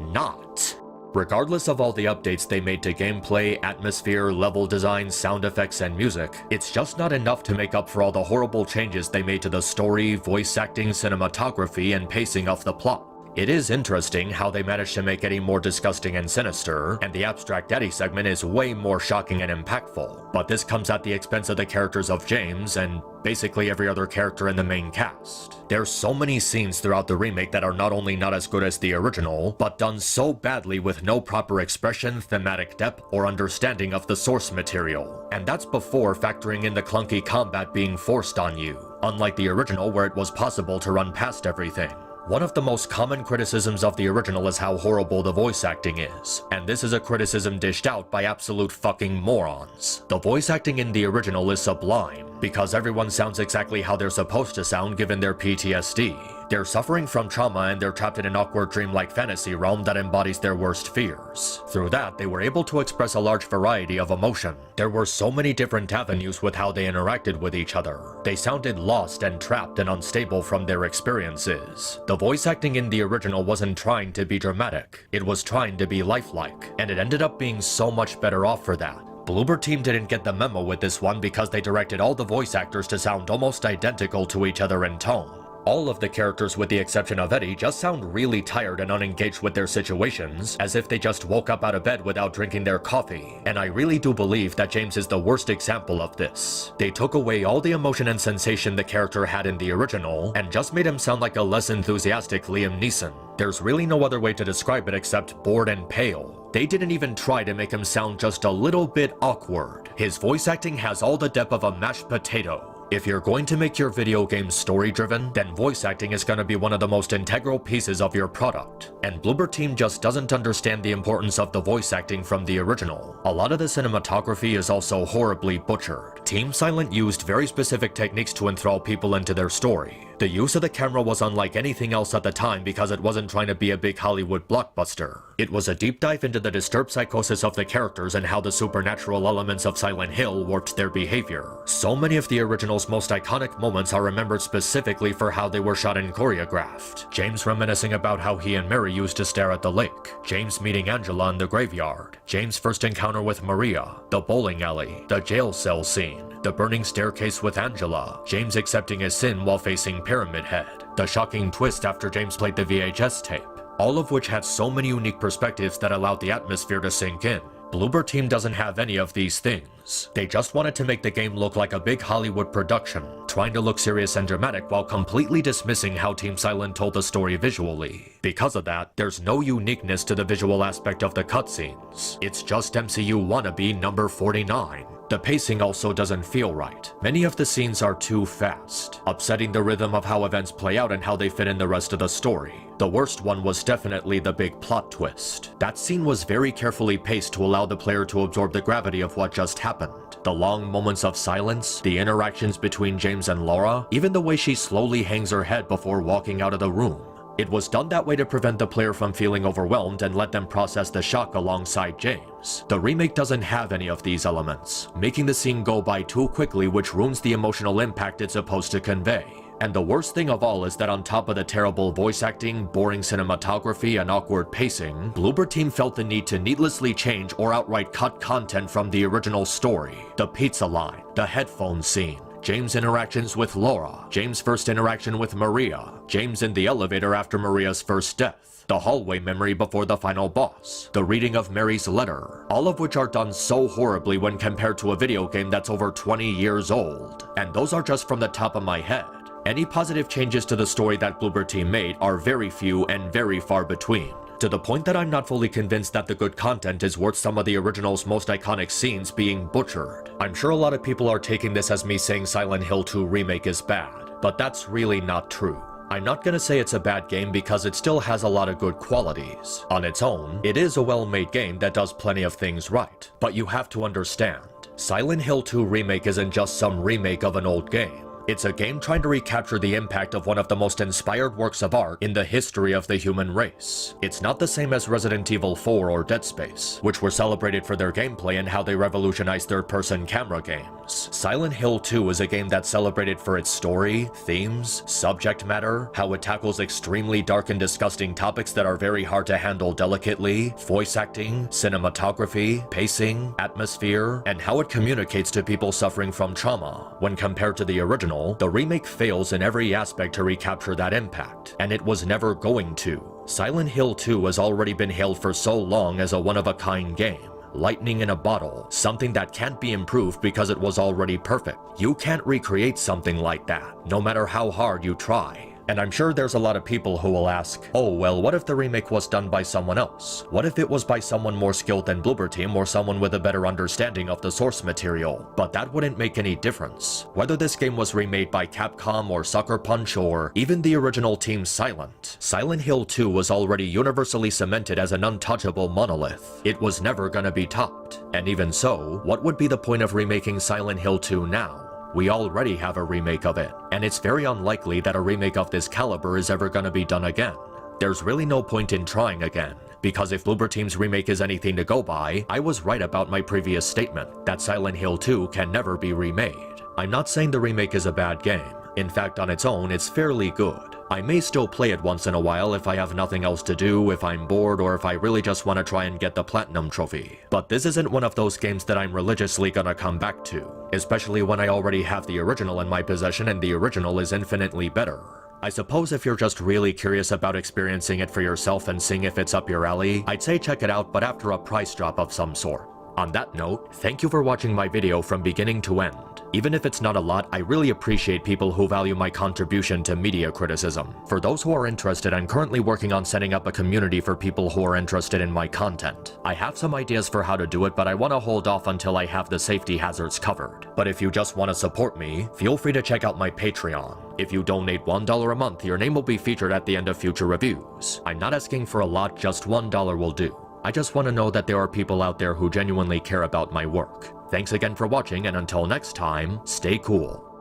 not. Regardless of all the updates they made to gameplay, atmosphere, level design, sound effects, and music, it's just not enough to make up for all the horrible changes they made to the story, voice acting, cinematography, and pacing of the plot. It is interesting how they managed to make Eddie more disgusting and sinister, and the abstract Eddie segment is way more shocking and impactful, but this comes at the expense of the characters of James and basically every other character in the main cast. There's so many scenes throughout the remake that are not only not as good as the original, but done so badly with no proper expression, thematic depth, or understanding of the source material. And that's before factoring in the clunky combat being forced on you, unlike the original where it was possible to run past everything. One of the most common criticisms of the original is how horrible the voice acting is, and this is a criticism dished out by absolute fucking morons. The voice acting in the original is sublime, because everyone sounds exactly how they're supposed to sound given their PTSD. They're suffering from trauma and they're trapped in an awkward dreamlike fantasy realm that embodies their worst fears. Through that, they were able to express a large variety of emotion. There were so many different avenues with how they interacted with each other. They sounded lost and trapped and unstable from their experiences. The voice acting in the original wasn't trying to be dramatic. It was trying to be lifelike, and it ended up being so much better off for that. Bloober Team didn't get the memo with this one because they directed all the voice actors to sound almost identical to each other in tone. All of the characters with the exception of Eddie just sound really tired and unengaged with their situations, as if they just woke up out of bed without drinking their coffee, and I really do believe that James is the worst example of this. They took away all the emotion and sensation the character had in the original, and just made him sound like a less enthusiastic Liam Neeson. There's really no other way to describe it except bored and pale. They didn't even try to make him sound just a little bit awkward. His voice acting has all the depth of a mashed potato. If you're going to make your video game story-driven, then voice acting is going to be one of the most integral pieces of your product. And Bloober Team just doesn't understand the importance of the voice acting from the original. A lot of the cinematography is also horribly butchered. Team Silent used very specific techniques to enthrall people into their story. The use of the camera was unlike anything else at the time because it wasn't trying to be a big Hollywood blockbuster. It was a deep dive into the disturbed psychosis of the characters and how the supernatural elements of Silent Hill warped their behavior. So many of the original's most iconic moments are remembered specifically for how they were shot and choreographed. James reminiscing about how he and Mary used to stare at the lake, James meeting Angela in the graveyard, James' first encounter with Maria, the bowling alley, the jail cell scene, the burning staircase with Angela, James accepting his sin while facing Pyramid Head, the shocking twist after James played the VHS tape, all of which had so many unique perspectives that allowed the atmosphere to sink in. Bloober Team doesn't have any of these things. They just wanted to make the game look like a big Hollywood production, trying to look serious and dramatic while completely dismissing how Team Silent told the story visually. Because of that, there's no uniqueness to the visual aspect of the cutscenes. It's just MCU wannabe number 49. The pacing also doesn't feel right. Many of the scenes are too fast, upsetting the rhythm of how events play out and how they fit in the rest of the story. The worst one was definitely the big plot twist. That scene was very carefully paced to allow the player to absorb the gravity of what just happened. The long moments of silence, the interactions between James and Laura, even the way she slowly hangs her head before walking out of the room. It was done that way to prevent the player from feeling overwhelmed and let them process the shock alongside James. The remake doesn't have any of these elements, making the scene go by too quickly, which ruins the emotional impact it's supposed to convey. And the worst thing of all is that on top of the terrible voice acting, boring cinematography, and awkward pacing, Bloober Team felt the need to needlessly change or outright cut content from the original story. The pizza line, the headphone scene, James' interactions with Laura, James' first interaction with Maria, James in the elevator after Maria's first death, the hallway memory before the final boss, the reading of Mary's letter, all of which are done so horribly when compared to a video game that's over 20 years old. And those are just from the top of my head. Any positive changes to the story that Bloober Team made are very few and very far between. To the point that I'm not fully convinced that the good content is worth some of the original's most iconic scenes being butchered. I'm sure a lot of people are taking this as me saying Silent Hill 2 Remake is bad, but that's really not true. I'm not gonna say it's a bad game because it still has a lot of good qualities. On its own, it is a well-made game that does plenty of things right, but you have to understand, Silent Hill 2 Remake isn't just some remake of an old game. It's a game trying to recapture the impact of one of the most inspired works of art in the history of the human race. It's not the same as Resident Evil 4 or Dead Space, which were celebrated for their gameplay and how they revolutionized third-person camera games. Silent Hill 2 is a game that's celebrated for its story, themes, subject matter, how it tackles extremely dark and disgusting topics that are very hard to handle delicately, voice acting, cinematography, pacing, atmosphere, and how it communicates to people suffering from trauma. When compared to the original, the remake fails in every aspect to recapture that impact, and it was never going to. Silent Hill 2 has already been hailed for so long as a one-of-a-kind game. Lightning in a bottle, something that can't be improved because it was already perfect. You can't recreate something like that, no matter how hard you try. And I'm sure there's a lot of people who will ask, oh well, what if the remake was done by someone else? What if it was by someone more skilled than Bloober Team or someone with a better understanding of the source material? But that wouldn't make any difference. Whether this game was remade by Capcom or Sucker Punch or even the original Team Silent, Silent Hill 2 was already universally cemented as an untouchable monolith. It was never gonna be topped. And even so, what would be the point of remaking Silent Hill 2 now? We already have a remake of it, and it's very unlikely that a remake of this caliber is ever gonna be done again. There's really no point in trying again, because if Bloober Team's remake is anything to go by, I was right about my previous statement, that Silent Hill 2 can never be remade. I'm not saying the remake is a bad game. In fact, on its own, it's fairly good. I may still play it once in a while if I have nothing else to do, if I'm bored, or if I really just want to try and get the platinum trophy. But this isn't one of those games that I'm religiously gonna come back to, especially when I already have the original in my possession and the original is infinitely better. I suppose if you're just really curious about experiencing it for yourself and seeing if it's up your alley, I'd say check it out, but after a price drop of some sort. On that note, thank you for watching my video from beginning to end. Even if it's not a lot, I really appreciate people who value my contribution to media criticism. For those who are interested, I'm currently working on setting up a community for people who are interested in my content. I have some ideas for how to do it, but I want to hold off until I have the safety hazards covered. But if you just want to support me, feel free to check out my Patreon. If you donate $1 a month, your name will be featured at the end of future reviews. I'm not asking for a lot, just $1 will do. I just want to know that there are people out there who genuinely care about my work. Thanks again for watching, and until next time, stay cool.